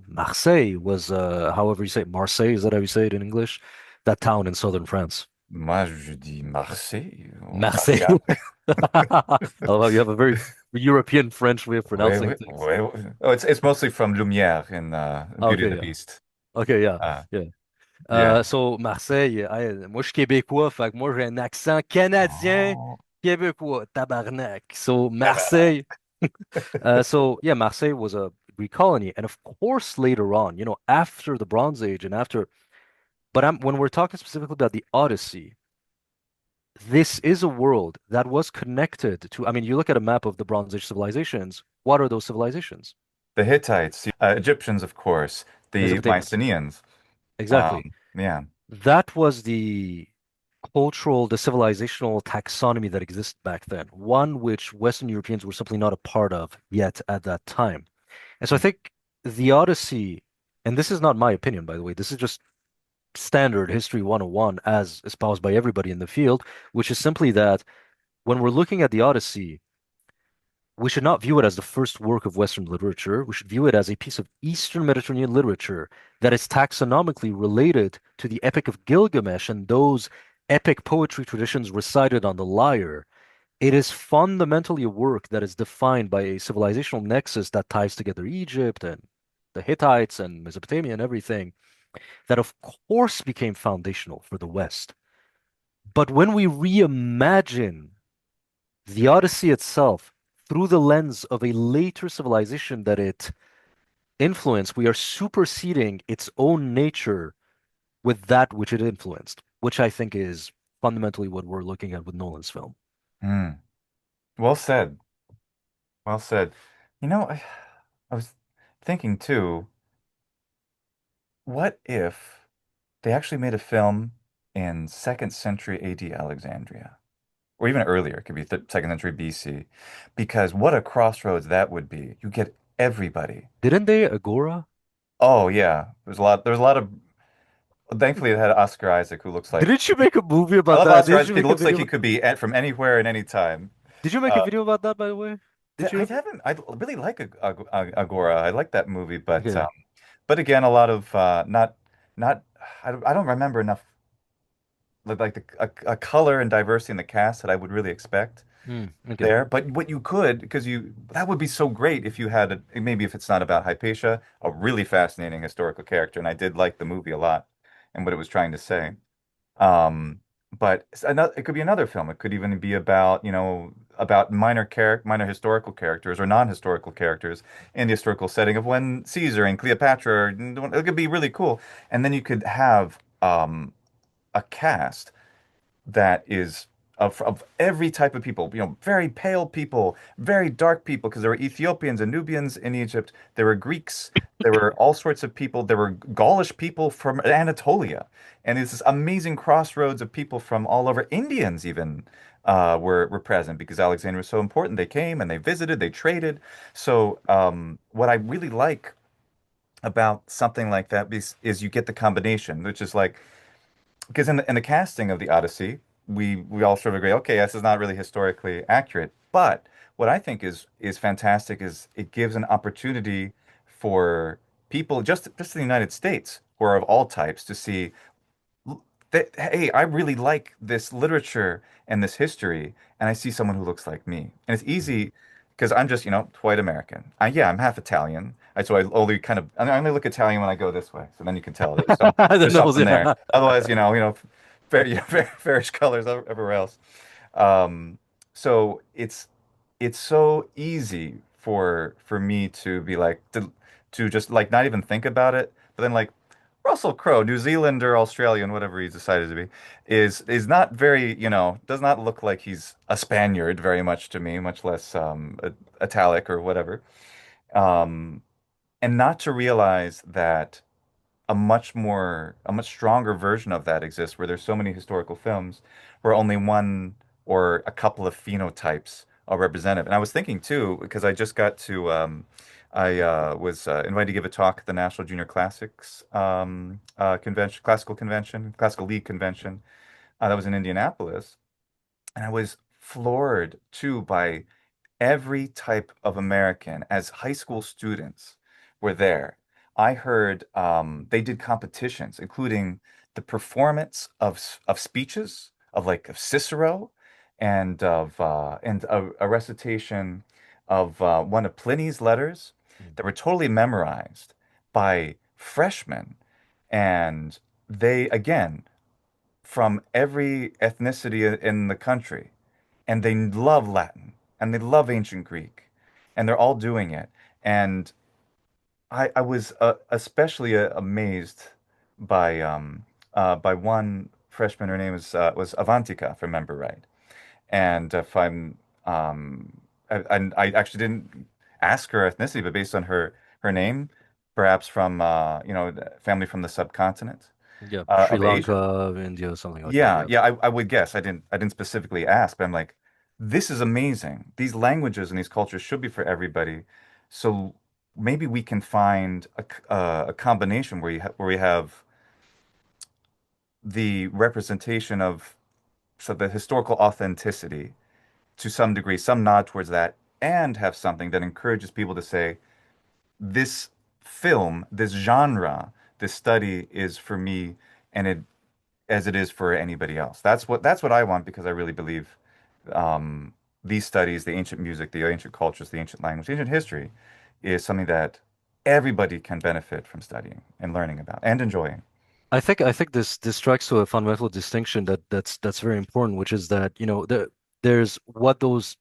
Marseille was, however you say it, Marseille, is that how you say it in English? That town in southern France. Moi, je dis Marseille. On va Marseille. regarder. Although you have a very European French way of Ouais, pronouncing ouais, things. ouais, ouais. Oh, it's mostly from Lumière in Beauty and Okay, the yeah. Beast. Okay, yeah. Uh, Yeah. yeah. So Marseille, moi je suis québécois, fait que moi j'ai un accent canadien, Oh, québécois, tabarnak. So Marseille. So yeah, Marseille was a Greek colony, and of course later on, after the Bronze Age and after, but when we're talking specifically about the Odyssey, this is a world that was connected to. I mean, you look at a map of the Bronze Age civilizations. What are those civilizations? the Hittites, Egyptians, of course, the Mesopotamians. Mycenaeans. Exactly. Yeah. That was the civilizational taxonomy that existed back then, one which Western Europeans were simply not a part of yet at that time. And so I think the Odyssey, and this is not my opinion, by the way, this is just standard history 101 as espoused by everybody in the field, which is simply that when we're looking at the Odyssey, we should not view it as the first work of Western literature. We should view it as a piece of Eastern Mediterranean literature that is taxonomically related to the Epic of Gilgamesh and those epic poetry traditions recited on the lyre. It is fundamentally a work that is defined by a civilizational nexus that ties together Egypt and the Hittites and Mesopotamia and everything that, of course, became foundational for the West. But when we reimagine the Odyssey itself through the lens of a later civilization that it influenced, we are superseding its own nature with that which it influenced, which I think is fundamentally what we're looking at with Nolan's film. Hmm. Well said. Well said. I was thinking too, what if they actually made a film in second century AD Alexandria? or even earlier. It could be th second century BC, because what a crossroads that would be. You get everybody. Didn't they Agora? Oh yeah, there's a lot of. Thankfully, it had Oscar Isaac, who looks like. Didn't you make a movie I about love that? Oscar Didn't you Isaac. He make a looks like he video? could be from anywhere and any time. Did you make a Uh, video about that, by the way? Did I you? haven't. I really like Agora. I like that movie, Okay. but again, a lot of not. I don't remember enough like a color and diversity in the cast that I would really expect Okay. there. But what you could, because you that would be so great if you had maybe if it's not about Hypatia, a really fascinating historical character, and I did like the movie a lot and what it was trying to say. Um, but it could be another film. It could even be about, about minor historical characters or non-historical characters in the historical setting of when Caesar and Cleopatra. It could be really cool. And then you could have a cast that is of every type of people, very pale people, very dark people, because there were Ethiopians and Nubians in Egypt, there were Greeks, there were all sorts of people, there were Gaulish people from Anatolia, and it's this amazing crossroads of people from all over. Indians even were present because Alexander was so important. They came and they visited, they traded. So what I really like about something like that is you get the combination, which is like because in the casting of the Odyssey, we all sort of agree, okay, this is not really historically accurate. But what I think is fantastic is it gives an opportunity for people just in the United States who are of all types to see that, hey, I really like this literature and this history, and I see someone who looks like me. And it's easy because I'm just, white American. Yeah, I'm half Italian. So I only look Italian when I go this way. So then you can tell The there's nose, something there. yeah. Otherwise, fair, fairish colors everywhere else. Um, so it's so easy for me to be like to just like not even think about it, but then like Russell Crowe, New Zealand or Australian, whatever he's decided to be, is not very, does not look like he's a Spaniard very much to me, much less Italic or whatever. Um, and not to realize that a much stronger version of that exists, where there's so many historical films where only one or a couple of phenotypes are represented. And I was thinking too, because I just got to, I was invited to give a talk at the National Junior Classics convention, classical league convention. That was in Indianapolis, and I was floored too by every type of American as high school students were there. I heard they did competitions, including the performance of speeches of Cicero and a recitation of one of Pliny's letters that were totally memorized by freshmen. And they, again, from every ethnicity in the country, and they love Latin and they love ancient Greek, and they're all doing it. And I was especially amazed by one freshman. Her name was Avantika, if I remember right. And if I'm and I actually didn't ask her ethnicity, but based on her name, perhaps from family from the subcontinent Yeah, Sri of Asia. Lanka, India, something like that. Yeah, Yeah. yeah, I would guess. I didn't specifically ask, but I'm like, this is amazing. These languages and these cultures should be for everybody. So maybe we can find a combination where we have the representation of the historical authenticity to some degree, some nod towards that, and have something that encourages people to say, this film, this genre, this study is for me, and it as it is for anybody else. That's what I want because I really believe these studies, the ancient music, the ancient cultures, the ancient language, the ancient history, is something that everybody can benefit from studying and learning about and enjoying. I think this strikes to a fundamental distinction that's very important, which is that, there's what those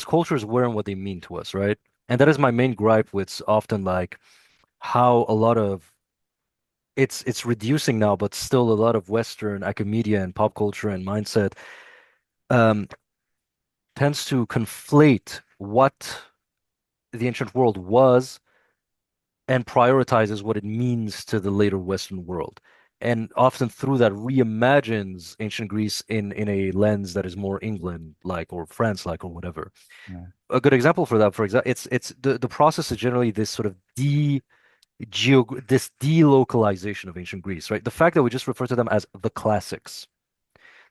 cultures were and what they mean to us, right? And that is my main gripe with often like how a lot of it's reducing now, but still a lot of Western academia and pop culture and mindset um, tends to conflate what the ancient world was and prioritizes what it means to the later Western world. and often through that reimagines ancient Greece in a lens that is more England like or France like or whatever. Yeah. A good example for that, for example, it's the process is generally this sort of this delocalization of ancient Greece, right? The fact that we just refer to them as the classics,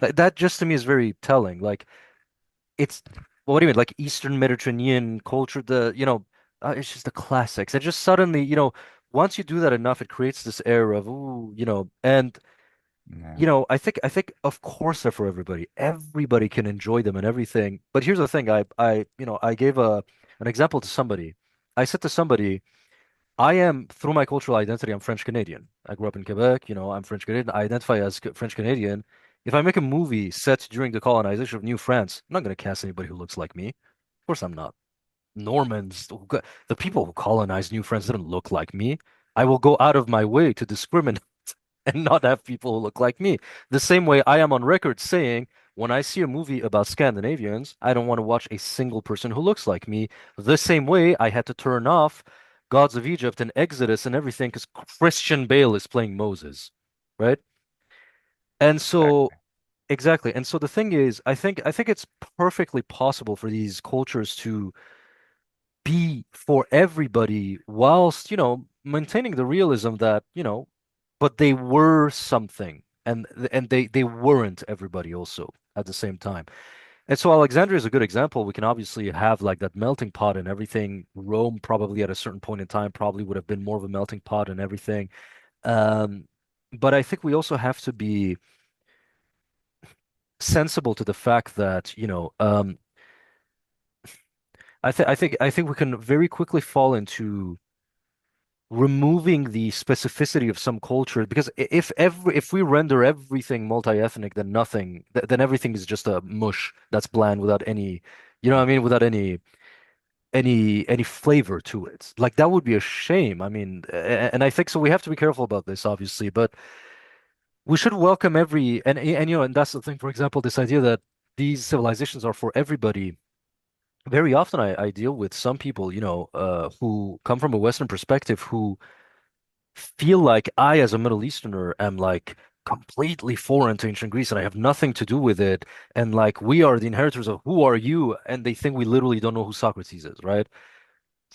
like that just to me is very telling. Like it's what do you mean? Like Eastern Mediterranean culture, it's just the classics. And just suddenly, once you do that enough, it creates this air of ooh, and Yeah. I think of course they're for everybody. Everybody can enjoy them and everything. But here's the thing, I gave an example to somebody. I said to somebody, I am, through my cultural identity, I'm French Canadian. I grew up in Quebec, I'm French Canadian. I identify as French Canadian. If I make a movie set during the colonization of New France, I'm not going to cast anybody who looks like me. Of course, I'm not. Normans, the people who colonized New France didn't look like me. I will go out of my way to discriminate and not have people who look like me. The same way I am on record saying, when I see a movie about Scandinavians, I don't want to watch a single person who looks like me. The same way I had to turn off Gods of Egypt and Exodus and everything because Christian Bale is playing Moses, right? And so Exactly. exactly. And so the thing is, I think it's perfectly possible for these cultures to be for everybody whilst, maintaining the realism that, but they were something and they weren't everybody also at the same time. And so Alexandria is a good example. We can obviously have like that melting pot and everything. Rome probably at a certain point in time probably would have been more of a melting pot and everything. Um, but I think we also have to be sensible to the fact that, I think we can very quickly fall into removing the specificity of some culture because if we render everything multi-ethnic then then everything is just a mush that's bland without any what I mean without any flavor to it. Like that would be a shame. I mean, and I think so we have to be careful about this obviously, but we should welcome every and and that's the thing, for example, this idea that these civilizations are for everybody. Very often I deal with some people, who come from a Western perspective who feel like I, as a Middle Easterner, am like completely foreign to ancient Greece and I have nothing to do with it. And like we are the inheritors of who are you? And they think we literally don't know who Socrates is, right?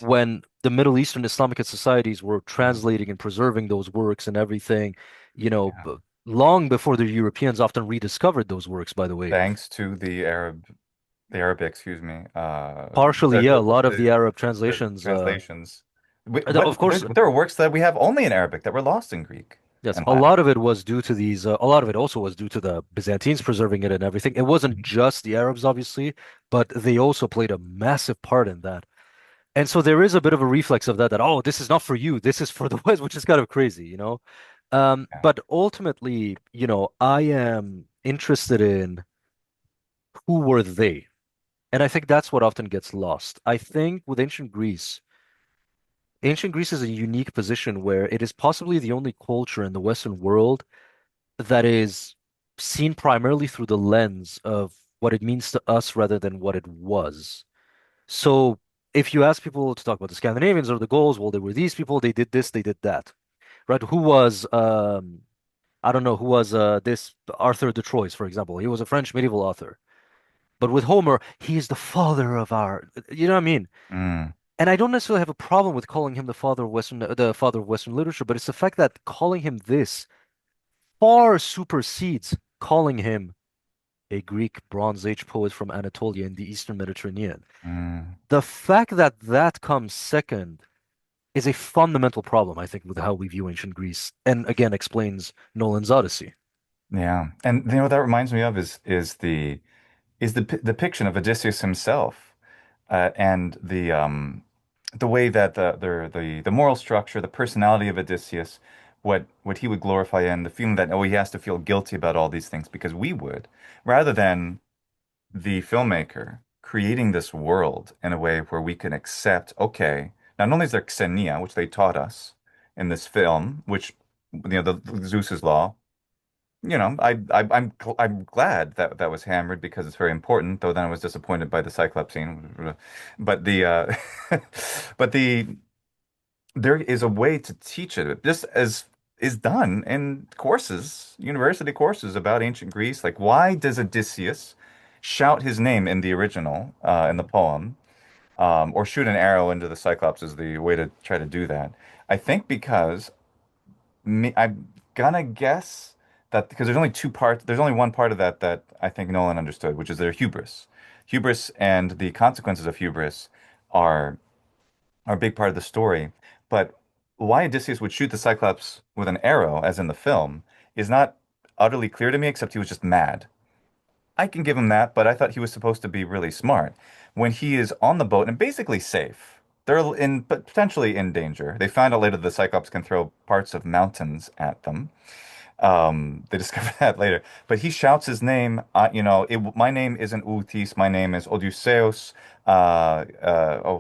When the Middle Eastern Islamic societies were Yeah. translating and preserving those works and everything, Yeah. long before the Europeans often rediscovered those works, by the way. Thanks to the Arabic, excuse me, Partially, yeah, a lot of the Arab translations, translations. of course, There are works that we have only in Arabic that were lost in Greek yes, and a Latin. lot of it was due to these. A lot of it also was due to the Byzantines preserving it and everything. It wasn't Mhm. just the Arabs, obviously, but they also played a massive part in that. And so there is a bit of a reflex of that, oh, this is not for you, this is for the West, which is kind of crazy, you know? Yeah. But ultimately, I am interested in who were they? And I think that's what often gets lost. I think with ancient Greece is a unique position where it is possibly the only culture in the Western world that is seen primarily through the lens of what it means to us rather than what it was. So if you ask people to talk about the Scandinavians or the Gauls, well, they were these people, they did this, they did that, right? I don't know, who was this Arthur de Troyes, for example. He was a French medieval author. But with Homer, he is the father of our, you know what I mean? Mm. And I don't necessarily have a problem with calling him the father of Western literature, but it's the fact that calling him this far supersedes calling him a Greek Bronze Age poet from Anatolia in the Eastern Mediterranean. Mm. The fact that that comes second is a fundamental problem, I think, with how we view ancient Greece, and again explains Nolan's Odyssey. Yeah. And you know what that reminds me of is the depiction of Odysseus himself, and the way that the moral structure, the personality of Odysseus, what he would glorify, and the feeling that, oh, he has to feel guilty about all these things because we would, rather than the filmmaker creating this world in a way where we can accept, okay, not only is there xenia, which they taught us in this film, which the Zeus's law. I'm glad that that was hammered because it's very important. Though then I was disappointed by the Cyclops scene. But but there is a way to teach it, just as is done in courses, university courses about ancient Greece. Like, why does Odysseus shout his name in the original, in the poem, or shoot an arrow into the Cyclops is the way to try to do that. I think because I'm gonna guess that because there's only two parts, there's only one part of that that I think Nolan understood, which is their hubris. Hubris and the consequences of hubris are are a big part of the story. But why Odysseus would shoot the Cyclops with an arrow, as in the film, is not utterly clear to me, except he was just mad. I can give him that, but I thought he was supposed to be really smart. When he is on the boat and basically safe, they're in but potentially in danger. They find out later the Cyclops can throw parts of mountains at them. They discover that later. But he shouts his name. My name isn't Utis. My name is Odysseus. How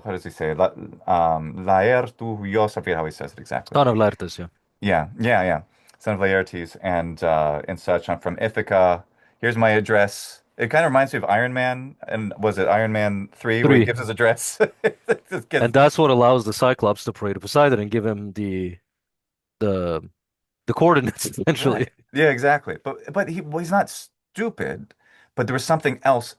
does he say it? Laertu Huios. I forget how he says it exactly. Ton of Laertes, yeah. Yeah. Son of Laertes and such. I'm from Ithaca. Here's my address. It kind of reminds me of Iron Man, and was it Iron Man 3 where he Three. gives his address? Just And gets that's what allows the Cyclops to pray to Poseidon and give him the the coordinates essentially. right. Yeah, exactly. But he's not stupid, but there was something else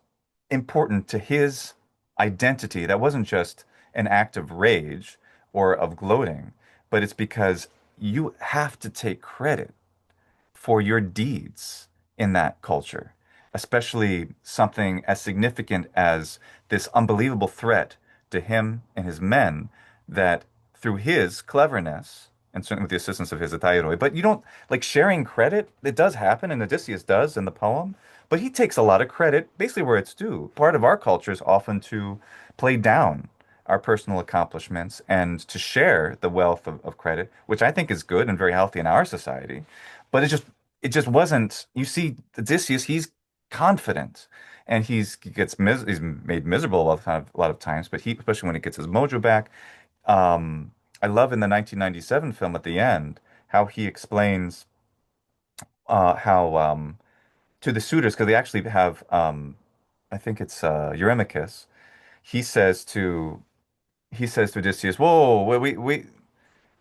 important to his identity that wasn't just an act of rage or of gloating, but it's because you have to take credit for your deeds in that culture, especially something as significant as this unbelievable threat to him and his men that through his cleverness, and certainly with the assistance of his Atairoi, but you don't like sharing credit. It does happen, and Odysseus does in the poem, but he takes a lot of credit basically where it's due. Part of our culture is often to play down our personal accomplishments and to share the wealth of credit, which I think is good and very healthy in our society. But it just wasn't. You see, Odysseus, he's confident, and he's made miserable a lot of times. But he, especially when he gets his mojo back, I love in the 1997 film at the end how he explains how to the suitors because they actually have I think it's Eurymachus. He says to he says to Odysseus, "Whoa,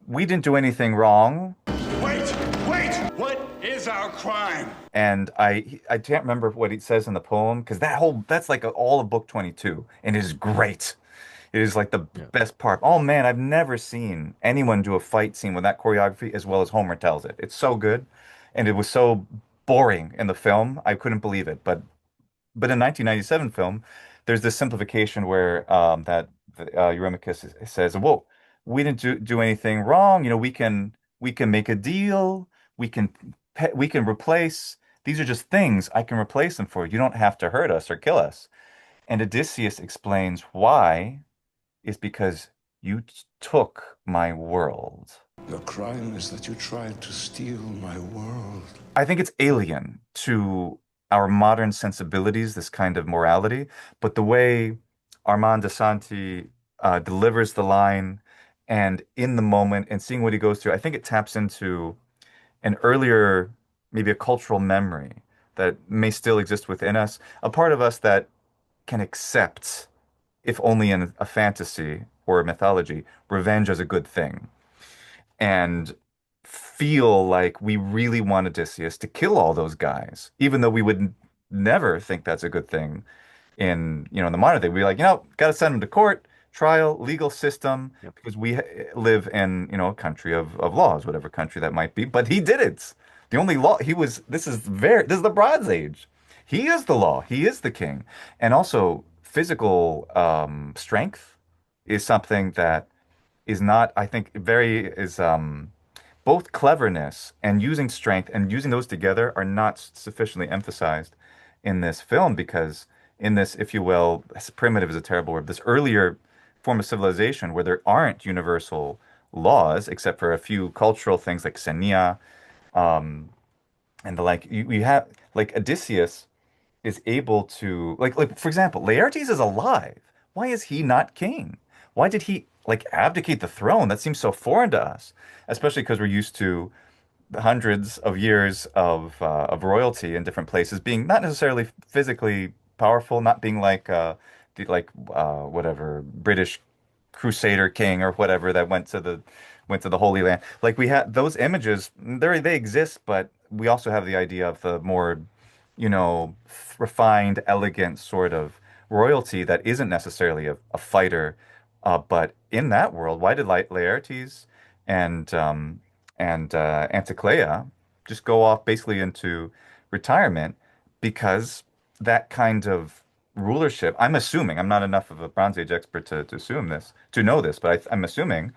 we didn't do anything wrong." Wait, wait! What is our crime? And I can't remember what he says in the poem because that's like all of book 22 and it is great. It is like the Yeah. best part. Oh man, I've never seen anyone do a fight scene with that choreography as well as Homer tells it. It's so good, and it was so boring in the film. I couldn't believe it. But in 1997 film, there's this simplification where Eurymachus says, "Whoa, we didn't do anything wrong. We can make a deal. We can replace. These are just things. I can replace them for you. You don't have to hurt us or kill us." And Odysseus explains why is because you took my world. The crime is that you tried to steal my world. I think it's alien to our modern sensibilities, this kind of morality, but the way Armand Asante delivers the line and in the moment and seeing what he goes through, I think it taps into an earlier, maybe a cultural memory that may still exist within us, a part of us that can accept, if only in a fantasy or a mythology, revenge as a good thing and feel like we really want Odysseus to kill all those guys, even though we would never think that's a good thing in the modern day. We'd be like, got to send him to court, trial, legal system, Yep. because we live in a country of laws, whatever country that might be. But he did it. The only law this is the Bronze Age. He is the law. He is the king. And also physical strength is something that is not, I think, very is both cleverness and using strength and using those together are not sufficiently emphasized in this film because in this, if you will, primitive is a terrible word, this earlier form of civilization where there aren't universal laws except for a few cultural things like Xenia, and the like. You have like Odysseus is able to like for example, Laertes is alive. Why is he not king? Why did he like abdicate the throne? That seems so foreign to us, especially because we're used to hundreds of years of royalty in different places being not necessarily physically powerful, not being like whatever British Crusader king or whatever that went to the went to the Holy Land. Like we had those images, they exist, but we also have the idea of the more, refined, elegant sort of royalty that isn't necessarily a fighter. But in that world, why did Laertes and Anticlea just go off basically into retirement? Because that kind of rulership, I'm assuming, I'm not enough of a Bronze Age expert to assume this, to know this, but I'm assuming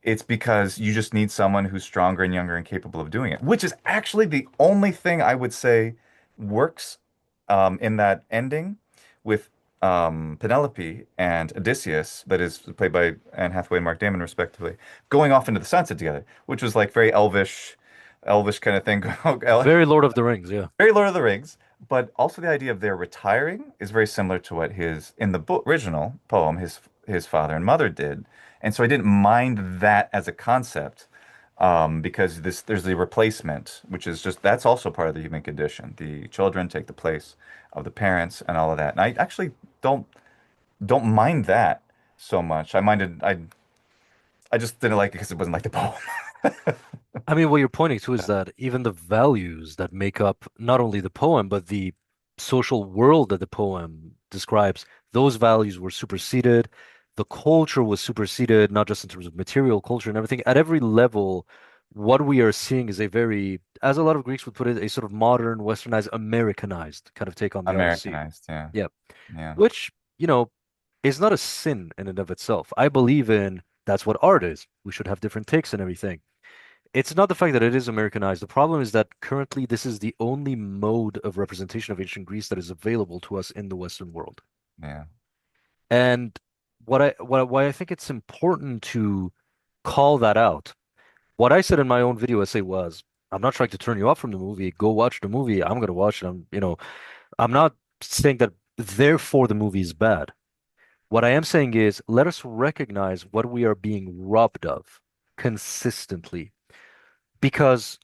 it's because you just need someone who's stronger and younger and capable of doing it, which is actually the only thing I would say works in that ending with Penelope and Odysseus, that is played by Anne Hathaway and Mark Damon, respectively, going off into the sunset together, which was like very elvish kind of thing. Very Lord of the Rings, yeah. Very Lord of the Rings, but also the idea of their retiring is very similar to what his in the book original poem his father and mother did, and so I didn't mind that as a concept because there's the replacement, which is just that's also part of the human condition. The children take the place of the parents and all of that, and I actually don't mind that so much. I just didn't like it because it wasn't like the poem. I mean, what you're pointing to is that even the values that make up not only the poem, but the social world that the poem describes, those values were superseded. The culture was superseded, not just in terms of material culture and everything. At every level, what we are seeing is a very, as a lot of Greeks would put it, a sort of modern, westernized, Americanized kind of take on the Odyssey. Americanized, yeah, Yeah. yeah, Which, is not a sin in and of itself. I believe in that's what art is. We should have different takes and everything. It's not the fact that it is Americanized. The problem is that currently this is the only mode of representation of ancient Greece that is available to us in the Western world. yeah, And why I think it's important to call that out. What I said in my own video essay was, I'm not trying to turn you off from the movie. Go watch the movie. I'm gonna watch it. I'm not saying that therefore the movie is bad. What I am saying is, let us recognize what we are being robbed of consistently. Because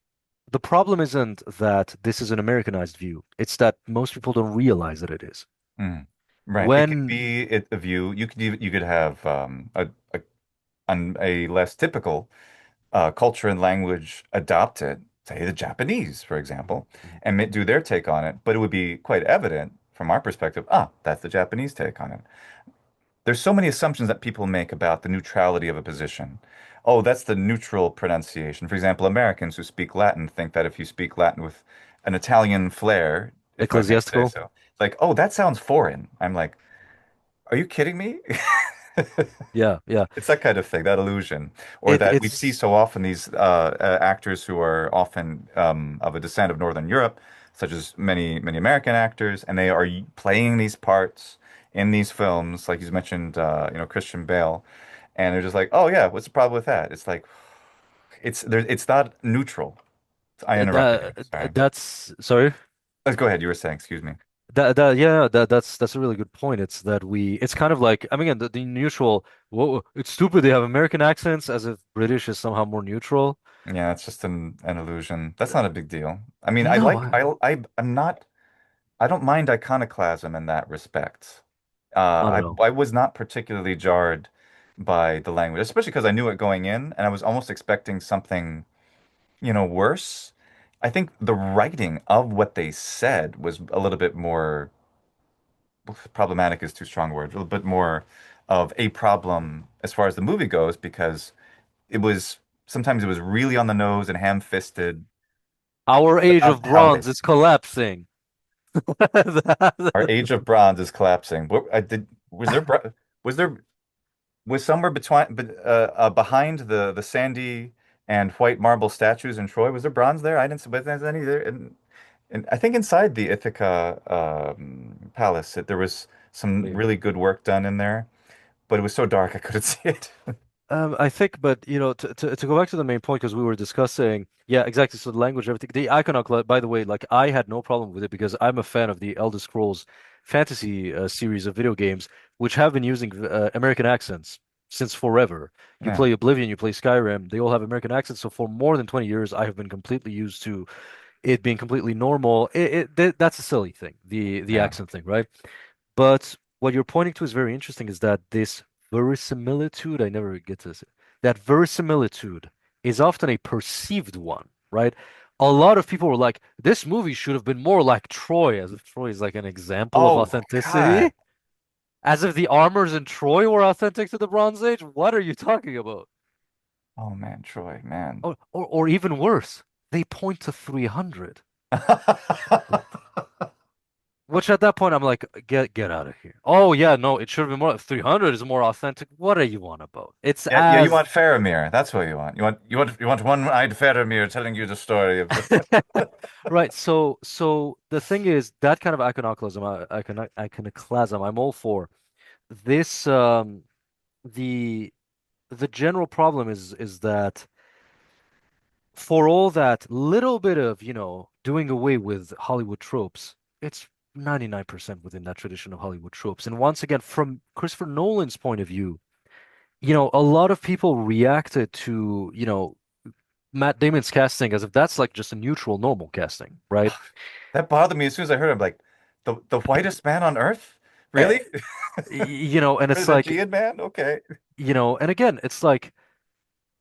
the problem isn't that this is an Americanized view, it's that most people don't realize that it is. mm. Right. It could When be a view. You could have a less typical culture and language adopted, say the Japanese, for example, and do their take on it, but it would be quite evident from our perspective, that's the Japanese take on it. There's so many assumptions that people make about the neutrality of a position. Oh, that's the neutral pronunciation. For example, Americans who speak Latin think that if you speak Latin with an Italian flair, if I may say ecclesiastical, so, like, oh, that sounds foreign. I'm like, are you kidding me? yeah, yeah, It's that kind of thing, that illusion, or it that we see it's so often these actors who are often of a descent of Northern Europe, such as many American actors, and they are playing these parts in these films, like you mentioned, Christian Bale, and they're just like, oh yeah, what's the problem with that? It's like it's not neutral. I interrupted you. Sorry. that's sorry. Let's go ahead. You were saying, excuse me. That's a really good point. It's that it's kind of like I mean again the neutral. Whoa, it's stupid. They have American accents as if British is somehow more neutral. Yeah, it's just an illusion. That's not a big deal. I mean, No, I, I'm not. I don't mind iconoclasm in that respect. not at all. I was not particularly jarred by the language, especially because I knew it going in, and I was almost expecting something, worse. I think the writing of what they said was a little bit more problematic is too strong a word, a little bit more of a problem as far as the movie goes, because it was sometimes it was really on the nose and ham-fisted Our age about of how they bronze is collapsing. our age of bronze is collapsing. Was there was somewhere behind the sandy and white marble statues in Troy? Was there bronze there? I didn't see, but there's any there. And I think inside the Ithaca palace, there was some Yeah. really good work done in there, but it was so dark I couldn't see it. I think, but to go back to the main point because we were discussing, yeah, exactly. So the language, everything, the Iconoclast. By the way, like I had no problem with it because I'm a fan of the Elder Scrolls fantasy series of video games, which have been using American accents since forever. You Yeah, play Oblivion, you play Skyrim, they all have American accents. So for more than 20 years, I have been completely used to it being completely normal. That's a silly thing, the yeah. accent thing, right? But what you're pointing to is very interesting. Is that this verisimilitude? I never get to say. that verisimilitude is often a perceived one, right? A lot of people were like, this movie should have been more like Troy, as if Troy is like an example of Oh God. authenticity. As if the armors in Troy were authentic to the Bronze Age? What are you talking about? Oh man, Troy, man. Or even worse, they point to 300. Which at that point I'm like, get out of here. Oh yeah, no, it should have been more. 300 is more authentic. What are you on about? It's Yeah, yeah, you as want Faramir. That's what you want. You want one-eyed Faramir telling you the story of right. So the thing is that kind of iconoclasm, iconoclasm, I'm all for. This the the general problem is that for all that little bit of, doing away with Hollywood tropes, it's 99% within that tradition of Hollywood tropes. And once again, from Christopher Nolan's point of view, a lot of people reacted to, Matt Damon's casting as if that's like just a neutral, normal casting, right? that bothered me as soon as I heard it. I'm like, the whitest man on earth? Eh, Really? and it's like, Brazilian man? Okay. and again, it's like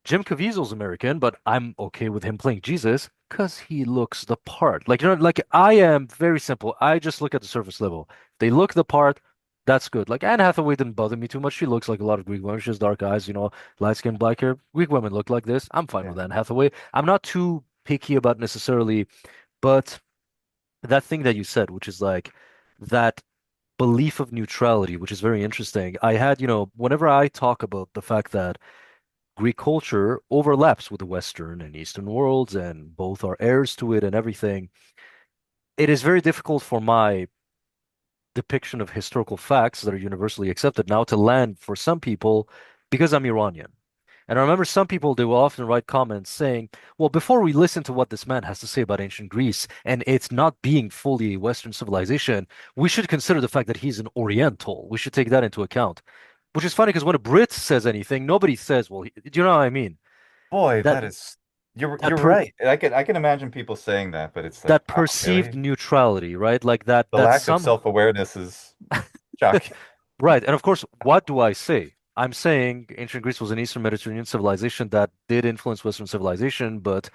Jim Caviezel's American, but I'm okay with him playing Jesus because he looks the part. Like, like I am very simple. I just look at the surface level. They look the part, that's good. Like Anne Hathaway didn't bother me too much. She looks like a lot of Greek women. She has dark eyes, light skin, black hair. Greek women look like this. I'm fine Yeah. with Anne Hathaway. I'm not too picky about necessarily, but that thing that you said, which is like that belief of neutrality, which is very interesting. I had, whenever I talk about the fact that Greek culture overlaps with the Western and Eastern worlds, and both are heirs to it and everything. It is very difficult for my depiction of historical facts that are universally accepted now to land for some people because I'm Iranian. And I remember some people, they will often write comments saying, well, before we listen to what this man has to say about ancient Greece and it's not being fully a Western civilization, we should consider the fact that he's an Oriental. We should take that into account. Which is funny because when a Brit says anything, nobody says, well, do you know what I mean? Boy, That that is you're that you're per right. I can imagine people saying that, but it's like, that wow, perceived really? neutrality, right? Like that The that lack of somehow self-awareness is shocking. right. And of course, what do I say? I'm saying ancient Greece was an Eastern Mediterranean civilization that did influence Western civilization, but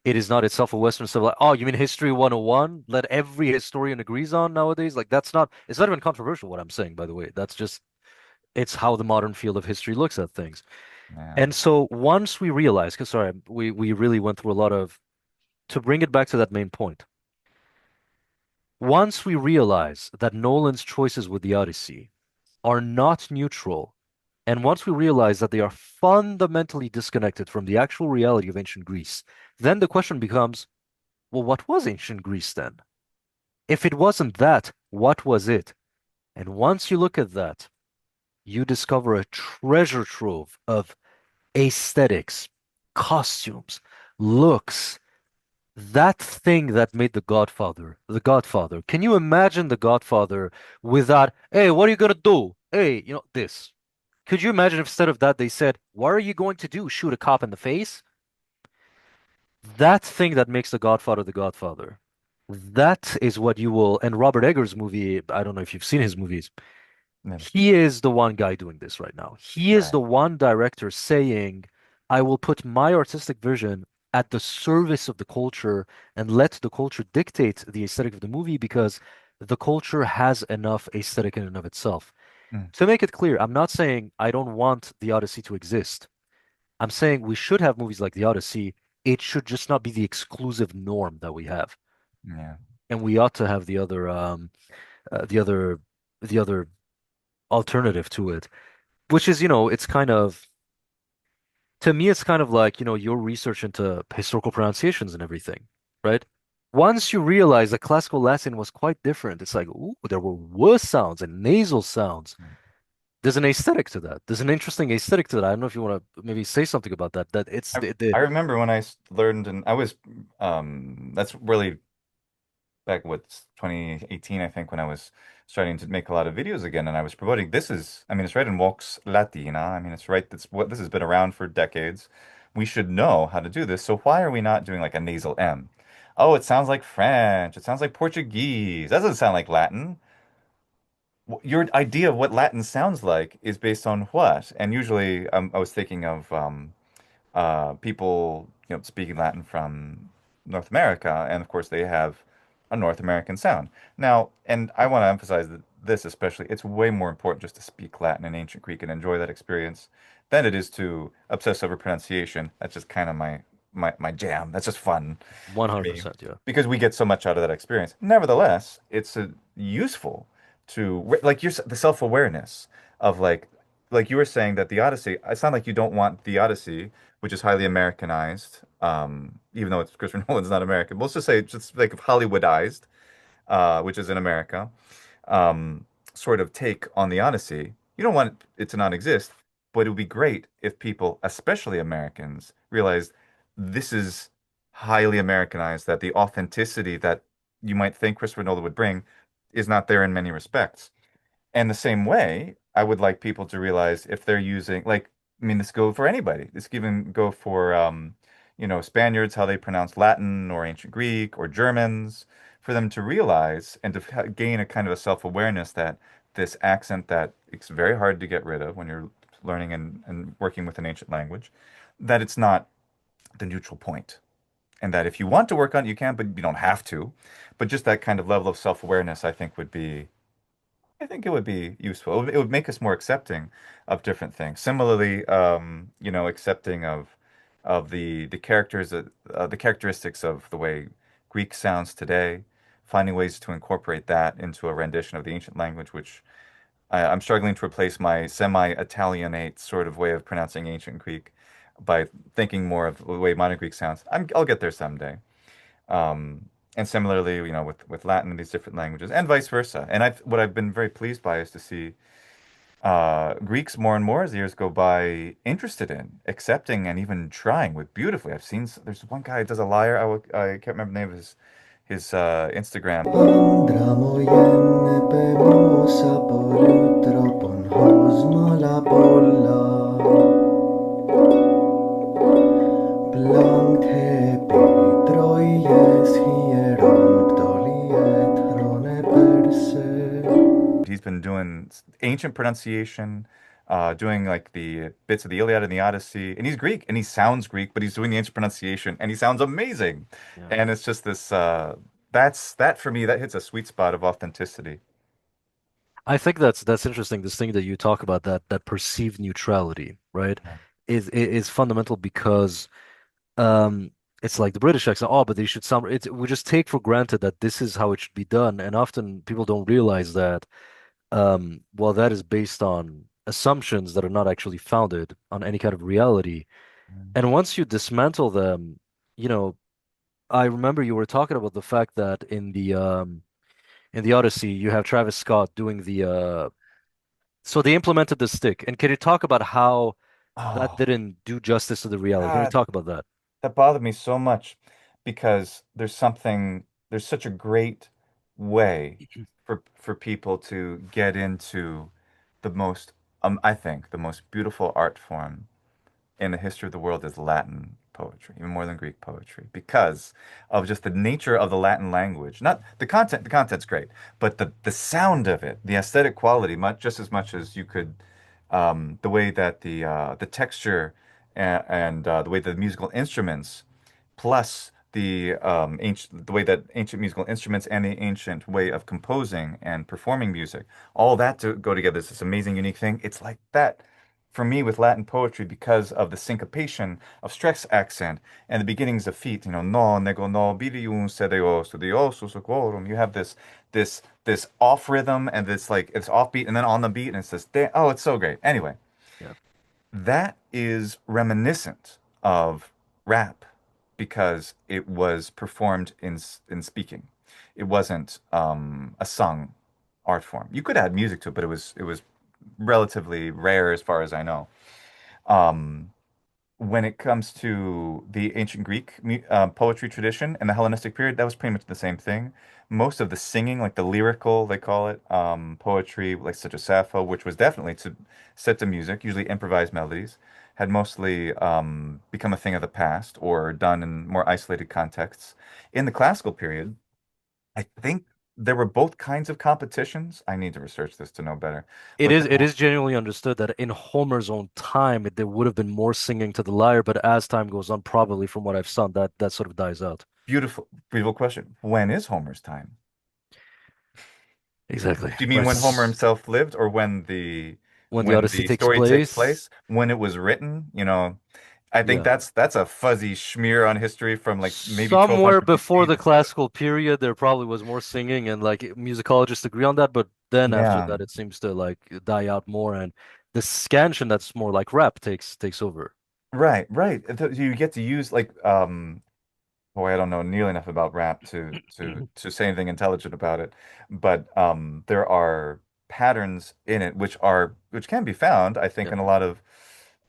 it is not itself a Western civilization. Oh, you mean History 101? That every historian agrees on nowadays? Like it's not even controversial what I'm saying, by the way. That's just it's how the modern field of history looks at things. And Man. so once we realize, because sorry, we really went through a lot of to bring it back to that main point. Once we realize that Nolan's choices with the Odyssey are not neutral, and once we realize that they are fundamentally disconnected from the actual reality of ancient Greece, then the question becomes, well, what was ancient Greece then? If it wasn't that, what was it? And once you look at that, you discover a treasure trove of aesthetics, costumes, looks, that thing that made The Godfather. Can you imagine The Godfather without, hey, what are you gonna do? Hey, this. Could you imagine if instead of that they said, what are you going to do? Shoot a cop in the face? That thing that makes The Godfather. That is what you will, and Robert Eggers' movie, I don't know if you've seen his movies. Yeah, He is the one guy doing this right now. He is right. the one director saying, I will put my artistic vision at the service of the culture and let the culture dictate the aesthetic of the movie because the culture has enough aesthetic in and of itself. Mm, To make it clear, I'm not saying I don't want the Odyssey to exist. I'm saying we should have movies like the Odyssey. It should just not be the exclusive norm that we have. yeah. And we ought to have the other, the other alternative to it, which is, it's kind of, to me, it's kind of like, your research into historical pronunciations and everything, right? Once you realize that classical Latin was quite different, it's like, ooh, there were wuh sounds and nasal sounds. There's an aesthetic to that. There's an interesting aesthetic to that. I don't know if you want to maybe say something about that. That it's I, the I remember when learned, and I was that's really back what 2018, I think, when I was starting to make a lot of videos again, and I was promoting I mean, it's right in Vox Latina. I mean, it's right, that's what this has been around for decades. We should know how to do this. So why are we not doing like a nasal M? Oh, it sounds like French. It sounds like Portuguese. That doesn't sound like Latin. your idea of what Latin sounds like is based on what? And usually, I was thinking of people, speaking Latin from North America, and of course they have a North American sound. Now, and I want to emphasize that this especially, it's way more important just to speak Latin and ancient Greek and enjoy that experience than it is to obsess over pronunciation. That's just kind of my jam. That's just fun for me 100%, yeah. because we get so much out of that experience. Nevertheless, it's useful to like the self-awareness of like you were saying that the Odyssey, it's not like you don't want the Odyssey, which is highly Americanized, even though it's Christopher Nolan's not American. But let's just say it's just like Hollywoodized, which is in America, um, sort of take on the Odyssey. You don't want it to not exist, but it would be great if people, especially Americans, realized this is highly Americanized, that the authenticity that you might think Christopher Nolan would bring is not there in many respects. And the same way, I would like people to realize if they're using like, I mean, this go for anybody. This could even go for Spaniards, how they pronounce Latin or ancient Greek or Germans, for them to realize and to gain a kind of a self-awareness that this accent that it's very hard to get rid of when you're learning and working with an ancient language, that it's not the neutral point. And that if you want to work on it, you can, but you don't have to. But just that kind of level of self-awareness, I think it would be useful. It would make us more accepting of different things. Similarly, accepting of the characters, the characteristics of the way Greek sounds today, finding ways to incorporate that into a rendition of the ancient language, which I'm struggling to replace my semi-Italianate sort of way of pronouncing ancient Greek by thinking more of the way modern Greek sounds. I'll get there someday. And similarly, with Latin and these different languages, and vice versa. And what I've been very pleased by is to see Greeks more and more as the years go by interested in, accepting, and even trying with beautifully. There's one guy who does a lyre. I can't remember the name of his Instagram. He's been doing ancient pronunciation, doing like the bits of the Iliad and the Odyssey, and he's Greek and he sounds Greek, but he's doing the ancient pronunciation and he sounds amazing. Yeah. And it's just this that for me that hits a sweet spot of authenticity. I think that's interesting. This thing that you talk about, that perceived neutrality, right, is fundamental because um it's like the British accent. Oh, but they should sound. We just take for granted that this is how it should be done, and often people don't realize that well, that is based on assumptions that are not actually founded on any kind of reality. And once you dismantle them, you know, I remember you were talking about the fact that in the Odyssey you have Travis Scott doing the so they implemented the stick. And can you talk about how that Oh, didn't do justice to the reality? Can you God, talk about that? that bothered me so much because there's such a great way for people to get into the most, I think, the most beautiful art form in the history of the world is Latin poetry, even more than Greek poetry, because of just the nature of the Latin language. Not the content, the content's great, but the sound of it, the aesthetic quality, much just as much as you could, the way that the texture and the way the musical instruments, plus the way that ancient musical instruments and the ancient way of composing and performing music, all that to go together is this amazing, unique thing. It's like that for me with Latin poetry because of the syncopation of stress accent and the beginnings of feet. No nego no bilium sedeo studiosus quorum. You have this off rhythm and this like it's offbeat and then on the beat and it's this oh, it's so great. Anyway, Yeah. that is reminiscent of rap because it was performed in speaking. It wasn't a sung art form. You could add music to it, but it was relatively rare as far as I know. Um, when it comes to the ancient Greek poetry tradition and the Hellenistic period, that was pretty much the same thing. Most of the singing, like the lyrical, they call it, poetry, like such as Sappho, which was definitely set to music, usually improvised melodies, had mostly become a thing of the past or done in more isolated contexts. In the classical period, I think. there were both kinds of competitions. I need to research this to know better. It But is there it is genuinely understood that in Homer's own time there would have been more singing to the lyre, but as time goes on, probably from what I've seen, that sort of dies out. beautiful question. When is Homer's time? Exactly. Do you mean Right. when Homer himself lived, or When the when Odyssey the takes story takes place, place? When it was written? I think yeah. that's a fuzzy smear on history from like maybe Somewhere 1200 before BC. the classical period, there probably was more singing, and like musicologists agree on that. But then after Yeah. that, it seems to like die out more, and the scansion that's more like rap takes over. Right, right. You get to use like boy, I don't know nearly enough about rap to say anything intelligent about it, but there are patterns in it which can be found, I think, Yeah. in a lot of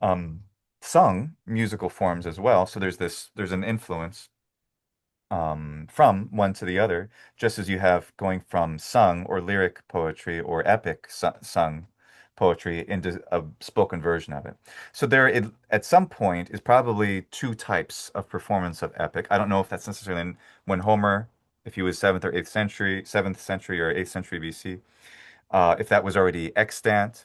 um sung musical forms as well. So there's an influence from one to the other, just as you have going from sung or lyric poetry or epic sung poetry into a spoken version of it. So at some point is probably two types of performance of epic. I don't know if that's necessarily when Homer, if he was seventh century or eighth century BC, if that was already extant.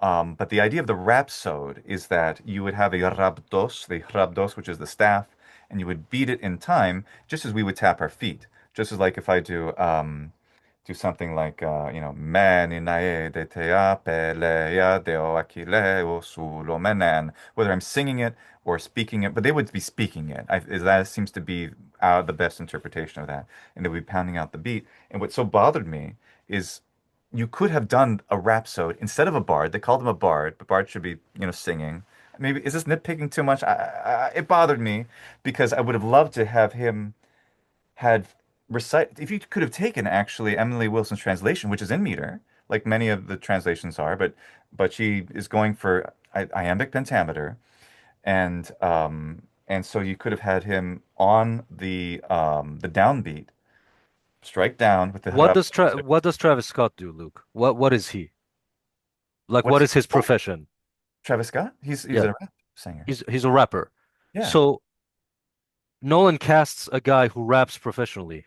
But the idea of the rhapsode is that you would have a the rabdos, which is the staff, and you would beat it in time, just as we would tap our feet. Just as like if I do something like men inae de te pelea deo akileo sulo menen, whether I'm singing it or speaking it, but they would be speaking it. That seems to be the best interpretation of that, and they would be pounding out the beat. And what so bothered me is you could have done a rhapsode instead of a bard. They called him a bard, but bard should be, singing. Maybe is this nitpicking too much? It bothered me because I would have loved to have him had recite. If you could have taken actually Emily Wilson's translation, which is in meter, like many of the translations are, but she is going for iambic pentameter, and so you could have had him on the downbeat, strike down with the What does Travis Scott do, Luke? What is he? Like what what's is his oh, profession? Travis Scott? He's Yeah, a rap singer. he's a rapper. Yeah. So Nolan casts a guy who raps professionally.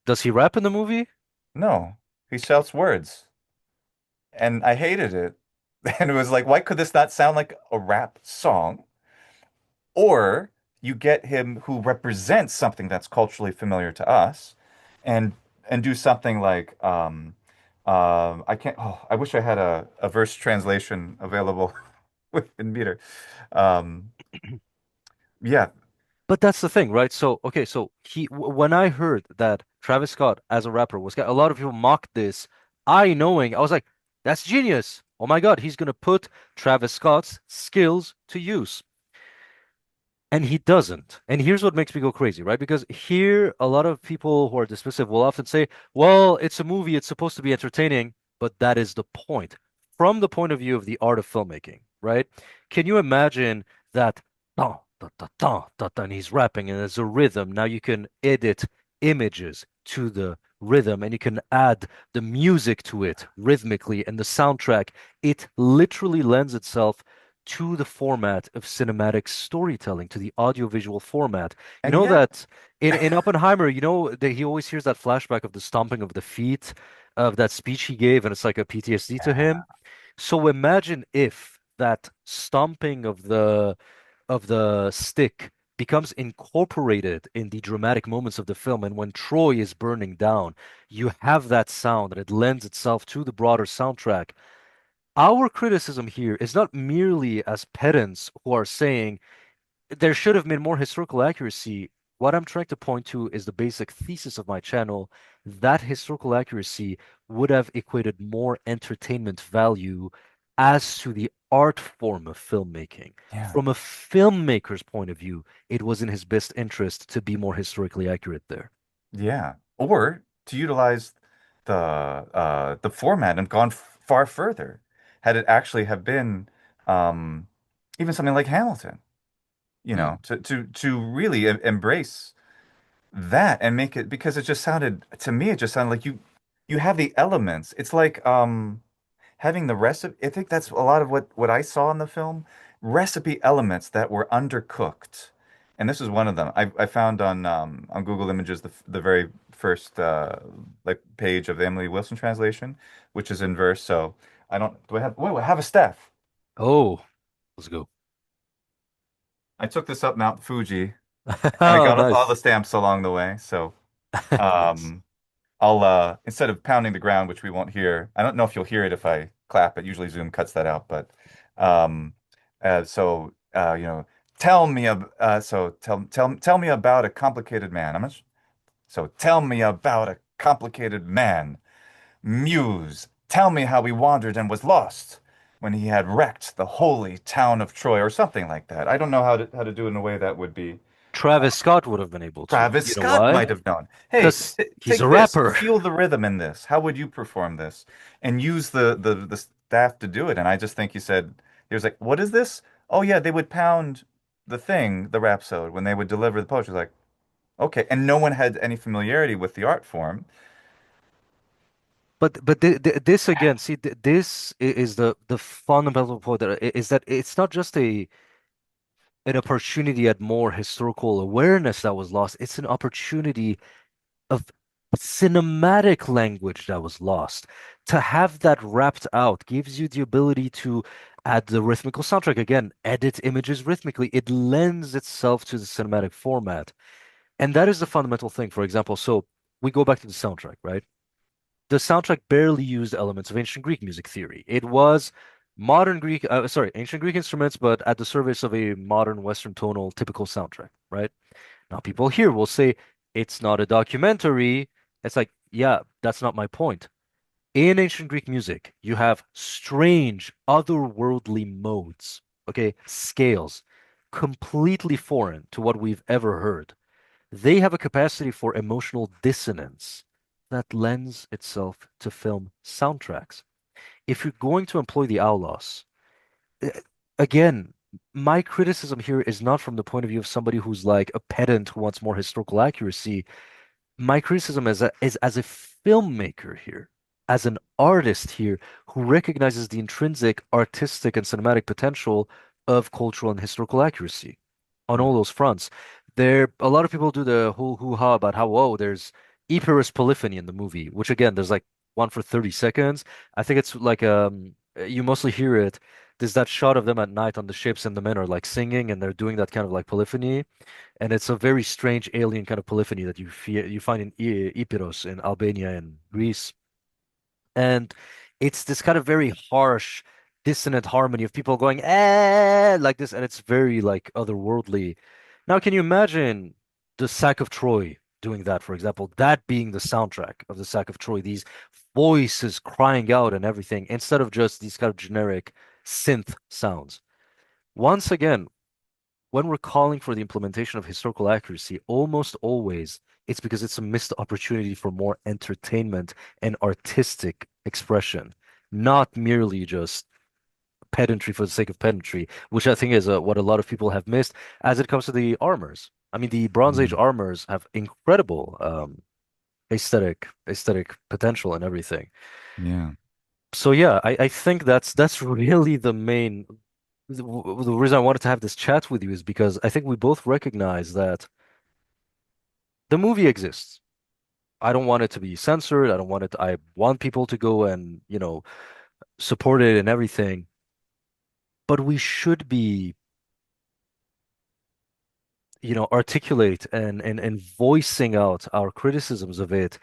Does he rap in the movie? No, he shouts words, and I hated it. And it was like, why could this not sound like a rap song? Or you get him who represents something that's culturally familiar to us, and do something like I can't. Oh, I wish I had a verse translation available in meter. Um, yeah, But that's the thing, right? So, okay, so when I heard that Travis Scott as a rapper a lot of people mocked this, I was like, that's genius. Oh my God, he's gonna put Travis Scott's skills to use. And he doesn't. And here's what makes me go crazy, right? Because here, a lot of people who are dismissive will often say, well, it's a movie, it's supposed to be entertaining, but that is the point. From the point of view of the art of filmmaking, right? Can you imagine that, da, da, da, da, da, da, and he's rapping and there's a rhythm. Now you can edit images to the rhythm and you can add the music to it rhythmically and the soundtrack. It literally lends itself to the format of cinematic storytelling, to the audiovisual format. You and know yet, that in Oppenheimer, you know that he always hears that flashback of the stomping of the feet of that speech he gave, and it's like a PTSD to him. So imagine if that stomping of the stick becomes incorporated in the dramatic moments of the film, and when Troy is burning down, you have that sound, and it lends itself to the broader soundtrack. Our criticism here is not merely as pedants who are saying there should have been more historical accuracy. What I'm trying to point to is the basic thesis of my channel. That historical accuracy would have equated more entertainment value as to the art form of filmmaking. yeah, From a filmmaker's point of view, it was in his best interest to be more historically accurate there. yeah, or to utilize the format and gone far further, had it actually have been um, even something like Hamilton, Hmm. to really embrace that and make it because it just sounded to me it just sounded like you have the elements. It's like having the recipe. I think that's a lot of what I saw in the film, recipe elements that were undercooked and this is one of them. I found on Google Images the very first like page of the Emily Wilson translation, which is in verse. So I don't do I have wait, I have a staff. Oh, let's go. I took this up Mount Fuji and I Oh, got all the nice. stamps along the way. So Nice. um I'll instead of pounding the ground, which we won't hear, I don't know if you'll hear it if I clap it. Usually Zoom cuts that out, but um so you know, tell me tell me about a complicated man. So tell me about a complicated man. Muse, tell me how he wandered and was lost when he had wrecked the holy town of Troy, or something like that. I don't know how to do it in a way that would be. Travis Scott would have been able to. Travis You know Scott why? might have known. Hey, Because t he's a take this, rapper. feel the rhythm in this. How would you perform this? And use the staff to do it. And I just think he was like, what is this? Oh yeah, they would pound the thing, the rhapsode, when they would deliver the poetry. Like, okay, and no one had any familiarity with the art form. But this again, see, this is the fundamental point that is that it's not just an opportunity at more historical awareness that was lost. It's an opportunity of cinematic language that was lost. To have that wrapped out gives you the ability to add the rhythmical soundtrack again, edit images rhythmically. It lends itself to the cinematic format. And that is the fundamental thing. For example, so we go back to the soundtrack, right? The soundtrack barely used elements of ancient Greek music theory. It was ancient Greek instruments, but at the service of a modern Western tonal typical soundtrack, right? Now, people here will say it's not a documentary. It's like, yeah, that's not my point. In ancient Greek music, you have strange, otherworldly modes, okay, scales, completely foreign to what we've ever heard. They have a capacity for emotional dissonance that lends itself to film soundtracks. If you're going to employ the aulos, eh, again, my criticism here is not from the point of view of somebody who's like a pedant who wants more historical accuracy. My criticism is as a filmmaker here, as an artist here who recognizes the intrinsic artistic and cinematic potential of cultural and historical accuracy on all those fronts. A lot of people do the whole hoo-ha about how, oh, there's Epirus polyphony in the movie, which again, there's like one for 30 seconds. I think it's like you mostly hear it. There's that shot of them at night on the ships and the men are like singing and they're doing that kind of like polyphony. And it's a very strange alien kind of polyphony that you find in Epirus in Albania and Greece. And it's this kind of very harsh, dissonant harmony of people going, like this, and it's very like otherworldly. Now, can you imagine the Sack of Troy doing that, for example? That being the soundtrack of the Sack of Troy, these voices crying out and everything, instead of just these kind of generic synth sounds. Once again, when we're calling for the implementation of historical accuracy, almost always it's because it's a missed opportunity for more entertainment and artistic expression, not merely just pedantry for the sake of pedantry, which I think is what a lot of people have missed as it comes to the armors. I mean, the Bronze Age Mm. armors have incredible aesthetic potential and everything. Yeah. So yeah, I think that's really the reason I wanted to have this chat with you is because I think we both recognize that the movie exists. I don't want it to be censored. I want people to go and, support it and everything. But we should be, articulate and voicing out our criticisms of it,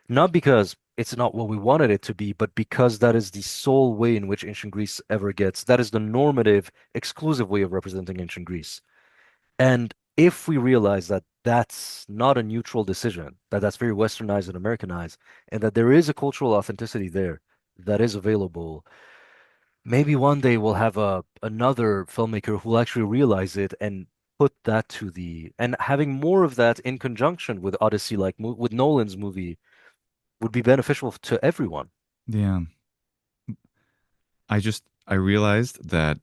not because it's not what we wanted it to be, but because that is the sole way in which ancient Greece ever gets. That is the normative, exclusive way of representing ancient Greece. And if we realize that that's not a neutral decision, that that's very westernized and Americanized, and that there is a cultural authenticity there that is available, maybe one day we'll have another filmmaker who will actually realize it and put that to the and having more of that in conjunction with Odyssey, like with Nolan's movie, would be beneficial to everyone. Yeah. I realized that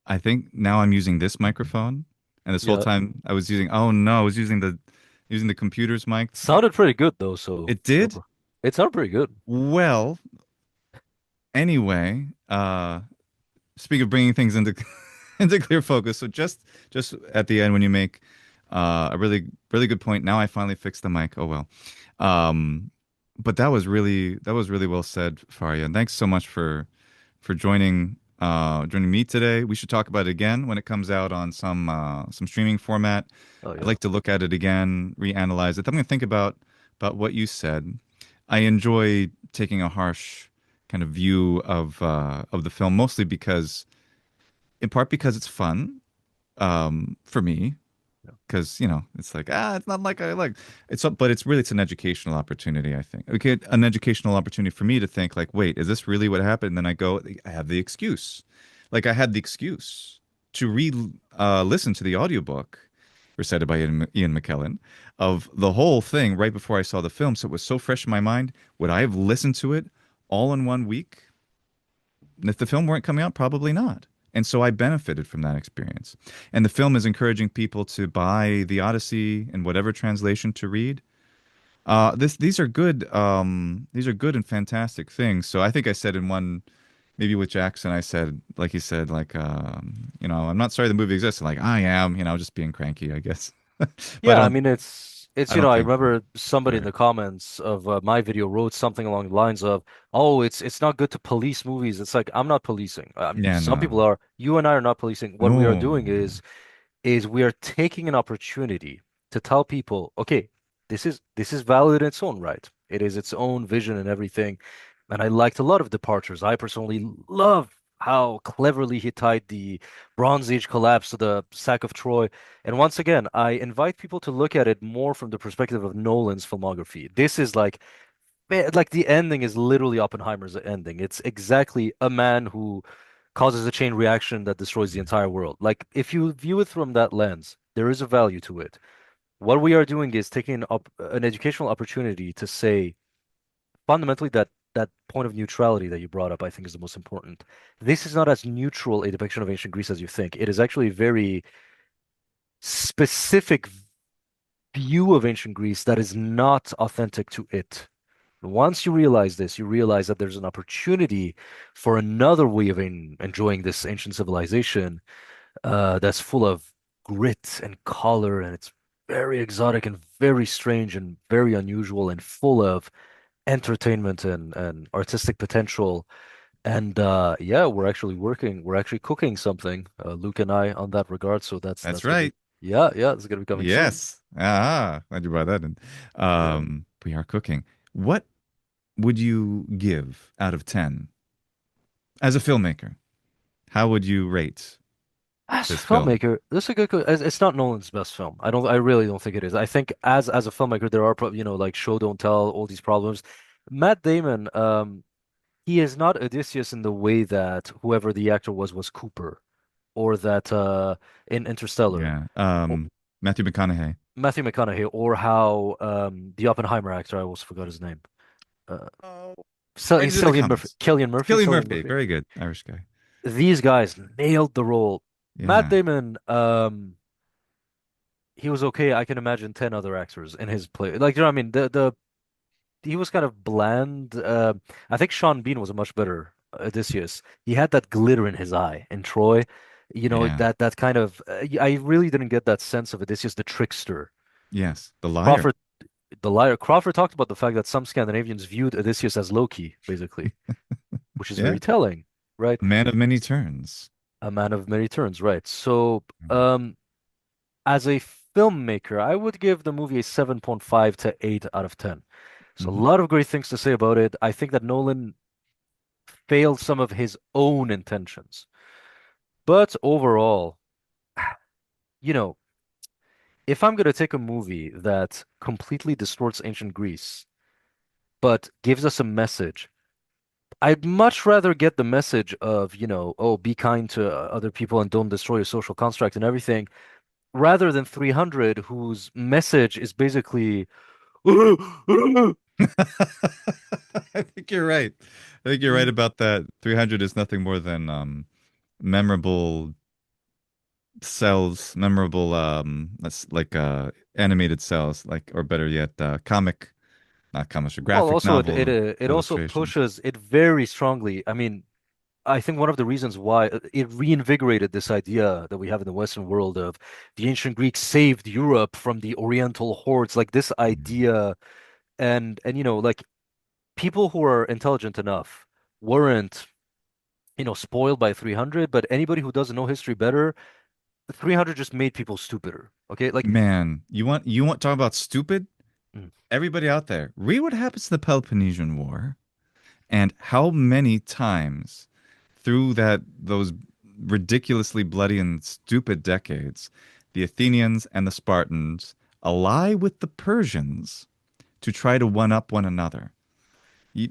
I think now I'm using this microphone, and this whole Yeah, time I was using, oh no, I was using the computer's mic. sounded pretty good though, so It did? no, it sounded pretty good. Well, anyway, speak of bringing things into into clear focus. So just at the end when you make A really good point. Now I finally fixed the mic. Oh well. Um, but that was really well said, Faria. And thanks so much for joining me today. We should talk about it again when it comes out on some streaming format. Oh I'd yeah. like to look at it again, reanalyze it. I'm going to think about what you said. I enjoy taking a harsh kind of view of the film, mostly because, in part, because it's fun for me, Yeah. because it's like, it's not like I like but it's an educational opportunity, I think. Okay, an educational opportunity for me to think like, wait, is this really what happened? And then I have the excuse, like I had the excuse to listen to the audiobook recited by Ian McKellen of the whole thing right before I saw the film, so it was so fresh in my mind. Would I have listened to it all in one week if the film weren't coming out? Probably not. And so I benefited from that experience. And the film is encouraging people to buy the Odyssey in whatever translation to read. These are good and fantastic things. So I think I said in one, maybe with Jackson, I said, like he said, like, I'm not sorry the movie exists. Like I am, just being cranky, I guess. But Yeah, I mean it's I don't I think remember somebody in right. the comments of my video wrote something along the lines of, "Oh, it's not good to police movies." It's like I'm not policing. Yeah, Some no, people are. You and I are not policing. What we are no. doing is we are taking an opportunity to tell people, okay, this is valid in its own right. It is its own vision and everything. And I liked a lot of departures. I personally love how cleverly he tied the Bronze Age collapse to the sack of Troy. And once again, I invite people to look at it more from the perspective of Nolan's filmography. This is like, man, like the ending is literally Oppenheimer's ending. It's exactly a man who causes a chain reaction that destroys the entire world. Like if you view it from that lens, there is a value to it. What we are doing is taking up an educational opportunity to say fundamentally that that point of neutrality that you brought up, I think, is the most important. This is not as neutral a depiction of ancient Greece as you think. It is actually a very specific view of ancient Greece that is not authentic to it. Once you realize this, you realize that there's an opportunity for another way of enjoying this ancient civilization that's full of grit and color, and it's very exotic and very strange and very unusual and full of entertainment and artistic potential. And yeah, we're actually cooking something, Luke and I, on that regard. So That's that's gonna be, right. yeah, it's gonna be coming soon. Yes. Glad you brought that in. Yeah. We are cooking. What would you give out of 10 as a filmmaker? How would you rate As a this film? filmmaker, this is a good. It's not Nolan's best film. I don't. I really don't think it is. I think as a filmmaker, there are like show don't tell, all these problems. Matt Damon, he is not Odysseus in the way that whoever the actor was Cooper, or that in Interstellar, Yeah. or Matthew McConaughey. Matthew McConaughey, or how the Oppenheimer actor, I almost forgot his name. Uh, Oh, Strangers in the Cillian Murphy, Comments. Cillian Murphy, Cillian Cillian Murphy. Murphy. Very good. Irish guy. These guys nailed the role. Matt Yeah. Damon, he was okay. I can imagine 10 other actors in his play. Like, you know what I mean? The he was kind of bland. I think Sean Bean was a much better Odysseus. He had that glitter in his eye. And Troy, Yeah. that kind of I really didn't get that sense of Odysseus the trickster. Yes. The Liar. Crawford the liar. Crawford talked about the fact that some Scandinavians viewed Odysseus as Loki, basically, which is Yeah. very telling, right? A man of many turns. A man of many turns, right? So, as a filmmaker, I would give the movie a 7.5 to 8 out of 10. So a Mm-hmm. lot of great things to say about it. I think that Nolan failed some of his own intentions. But overall, you know, if I'm going to take a movie that completely distorts ancient Greece, but gives us a message, I'd much rather get the message of, oh, be kind to other people and don't destroy your social construct and everything, rather than 300, whose message is basically, I think you're right. I think you're right about that. 300 is nothing more than memorable cells, memorable that's like animated cells, like, or better yet, not comics, or well, graphic also novel it also illustrations. pushes it very strongly. I mean, I think one of the reasons why it reinvigorated this idea that we have in the Western world of the ancient Greeks saved Europe from the Oriental hordes, like this idea, and like people who are intelligent enough weren't, spoiled by 300, but anybody who doesn't know history better, 300 just made people stupider. Okay, like, Man, you want talk about stupid? mm, Everybody out there, read what happens to the Peloponnesian War and how many times through those ridiculously bloody and stupid decades, the Athenians and the Spartans ally with the Persians to try to one up one another. You,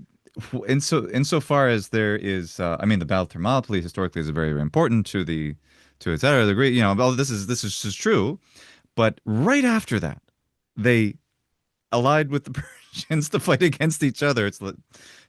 insofar as there is, I mean, the Battle of Thermopylae historically is very, very important to et cetera. The Greek, all this is just true. But right after that, they allied with the Persians to fight against each other.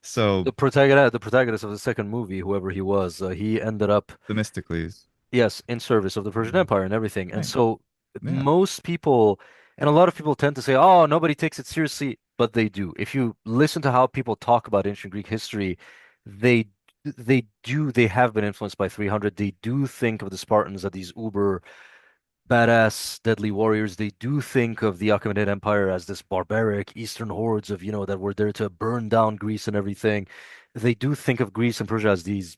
So the protagonist of the second movie, whoever he was, he ended up, Themistocles, yes, in service of the Persian Empire and everything. And right? so Yeah, most people, and a lot of people tend to say, oh, nobody takes it seriously, but they do. If you listen to how people talk about ancient Greek history, they they have been influenced by 300. They do think of the Spartans as these uber badass, deadly warriors. They do think of the Achaemenid Empire as this barbaric Eastern hordes of, that were there to burn down Greece and everything. They do think of Greece and Persia as these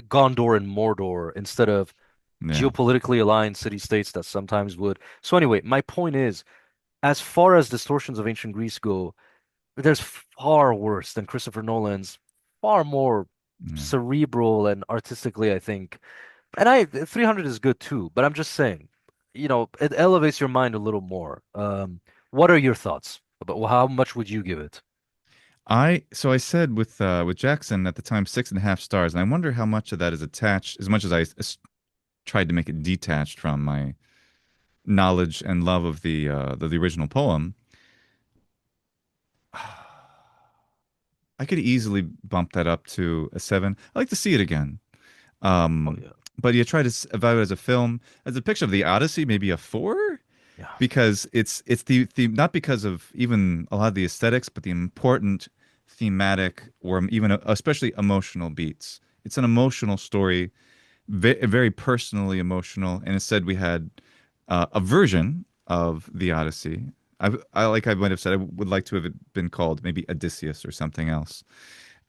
Gondor and Mordor instead of yeah. geopolitically aligned city-states that sometimes would. So anyway, my point is, as far as distortions of ancient Greece go, there's far worse than Christopher Nolan's, far more Yeah. cerebral and artistically, I think. And 300 is good too, but I'm just saying, it elevates your mind a little more. What are your thoughts about how much would you give it? I said with Jackson at the time 6.5 stars, and I wonder how much of that is attached, as much as tried to make it detached from my knowledge and love of the original poem. I could easily bump that up to a 7. I like to see it again. Oh Um, yeah. but you try to evaluate it as a film, as a picture of the Odyssey, maybe a 4, Yeah. because it's the not because of even a lot of the aesthetics, but the important thematic or even especially emotional beats. It's an emotional story, very personally emotional, and instead we had a version of the Odyssey. I might have said I would like to have it been called maybe Odysseus or something else.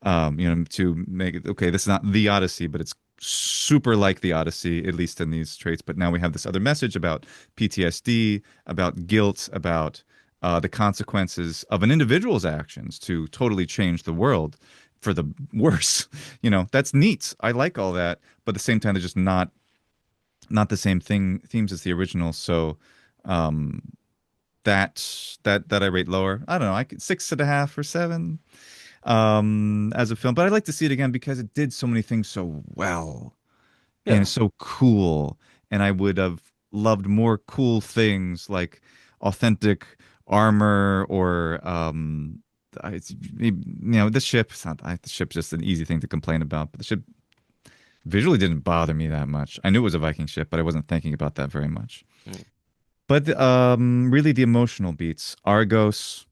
To make it okay. This is not the Odyssey, but it's super like the Odyssey, at least in these traits. But now we have this other message about PTSD, about guilt, about the consequences of an individual's actions to totally change the world for the worse. That's neat. I like all that, but at the same time, they're just not the same themes as the original. So um, that I rate lower. I don't know. I could 6.5 or 7 as a film, but I'd like to see it again because it did so many things so well and Yeah. it's so cool. And I would have loved more cool things like authentic armor or the ship. It's not the ship's just an easy thing to complain about, but the ship visually didn't bother me that much. I knew it was a Viking ship, but I wasn't thinking about that very much. Mm. But really, the emotional beats. Argos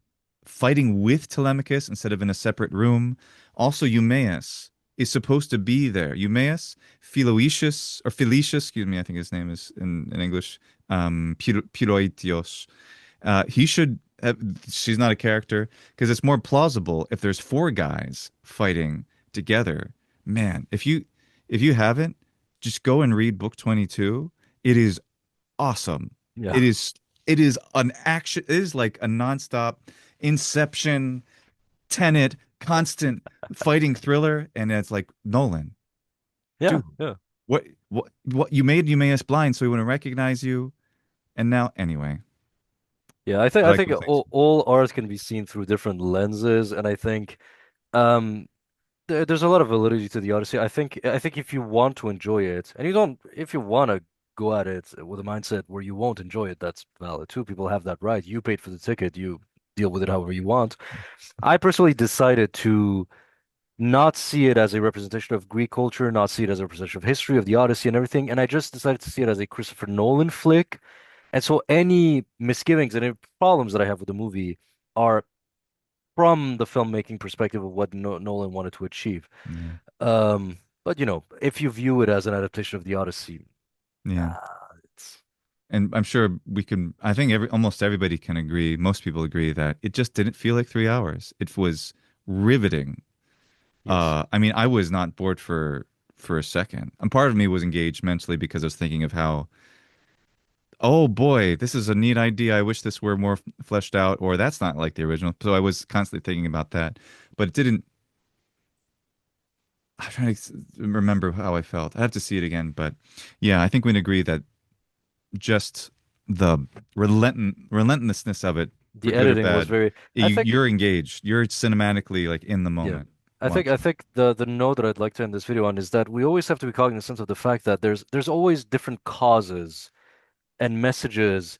fighting with Telemachus instead of in a separate room. Also, Eumaeus is supposed to be there. Eumaeus, Philoetius, excuse me, I think his name is in English, Piloetios. He should have, she's not a character because it's more plausible if there's 4 guys fighting together. Man, if you haven't, just go and read book 22. It is awesome. Yeah. It is it is an action. It is like a nonstop Inception, Tenet, constant fighting thriller, and it's like Nolan, Yeah. dude, Yeah. what you made Eumaeus blind so he wouldn't recognize you, and now anyway, Yeah. I think I I like think those things. all art can be seen through different lenses, and I think um there's a lot of validity to the Odyssey. I think if you want to enjoy it, and if you want to go at it with a mindset where you won't enjoy it, that's valid too. People have that right. You paid for the ticket, you deal with it however you want. I personally decided to not see it as a representation of Greek culture, not see it as a representation of history, of the Odyssey and everything, and I just decided to see it as a Christopher Nolan flick. And so any misgivings and any problems that I have with the movie are from the filmmaking perspective of what Nolan wanted to achieve. Yeah. Um, But if you view it as an adaptation of the Odyssey, Yeah. it's And I'm sure I think almost everybody can agree, most people agree that it just didn't feel like 3 hours. It was riveting. yes. I mean, I was not bored for a second. And part of me was engaged mentally because I was thinking of how, oh boy, this is a neat idea. I wish this were more fleshed out, or that's not like the original. So I was constantly thinking about that. But it didn't, I'm trying to remember how I felt. I have to see it again. But yeah, I think we'd agree that just the relentlessness of it, for The good or editing was bad, very, I think, you're engaged. You're cinematically like in the yeah. moment I watching. think the note that I'd like to end this video on is that we always have to be cognizant of the fact that there's always different causes and messages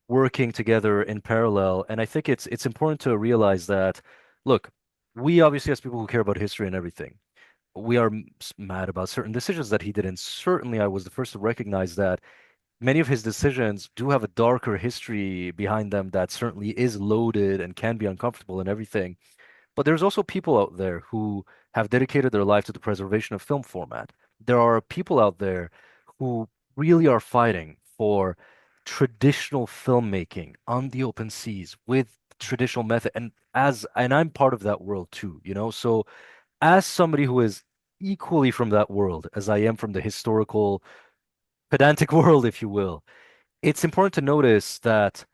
working together in parallel. And I think it's important to realize that, look, we obviously as people who care about history and everything, we are mad about certain decisions that he did. And certainly I was the first to recognize that many of his decisions do have a darker history behind them that certainly is loaded and can be uncomfortable and everything. But there's also people out there who have dedicated their life to the preservation of film format. There are people out there who really are fighting for traditional filmmaking on the open seas with traditional method. And I'm part of that world too, So as somebody who is equally from that world as I am from the historical pedantic world, if you will, it's important to notice that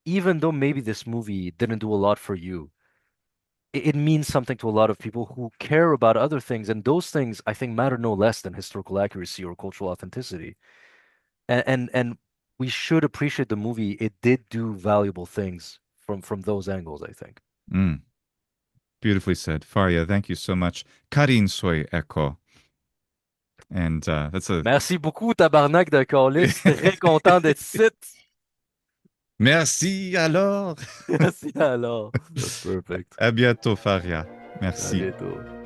even though maybe this movie didn't do a lot for you, it means something to a lot of people who care about other things, and those things I think matter no less than historical accuracy or cultural authenticity. And we should appreciate the movie. It did do valuable things from those angles, I think. Mm, beautifully said, Faria. Thank you so much. Karin soy echo, and that's a Merci beaucoup, tabarnak de calice. Très content d'être ici. merci alors. Merci alors. Perfect. À bientôt, Faria. À Merci. bientôt.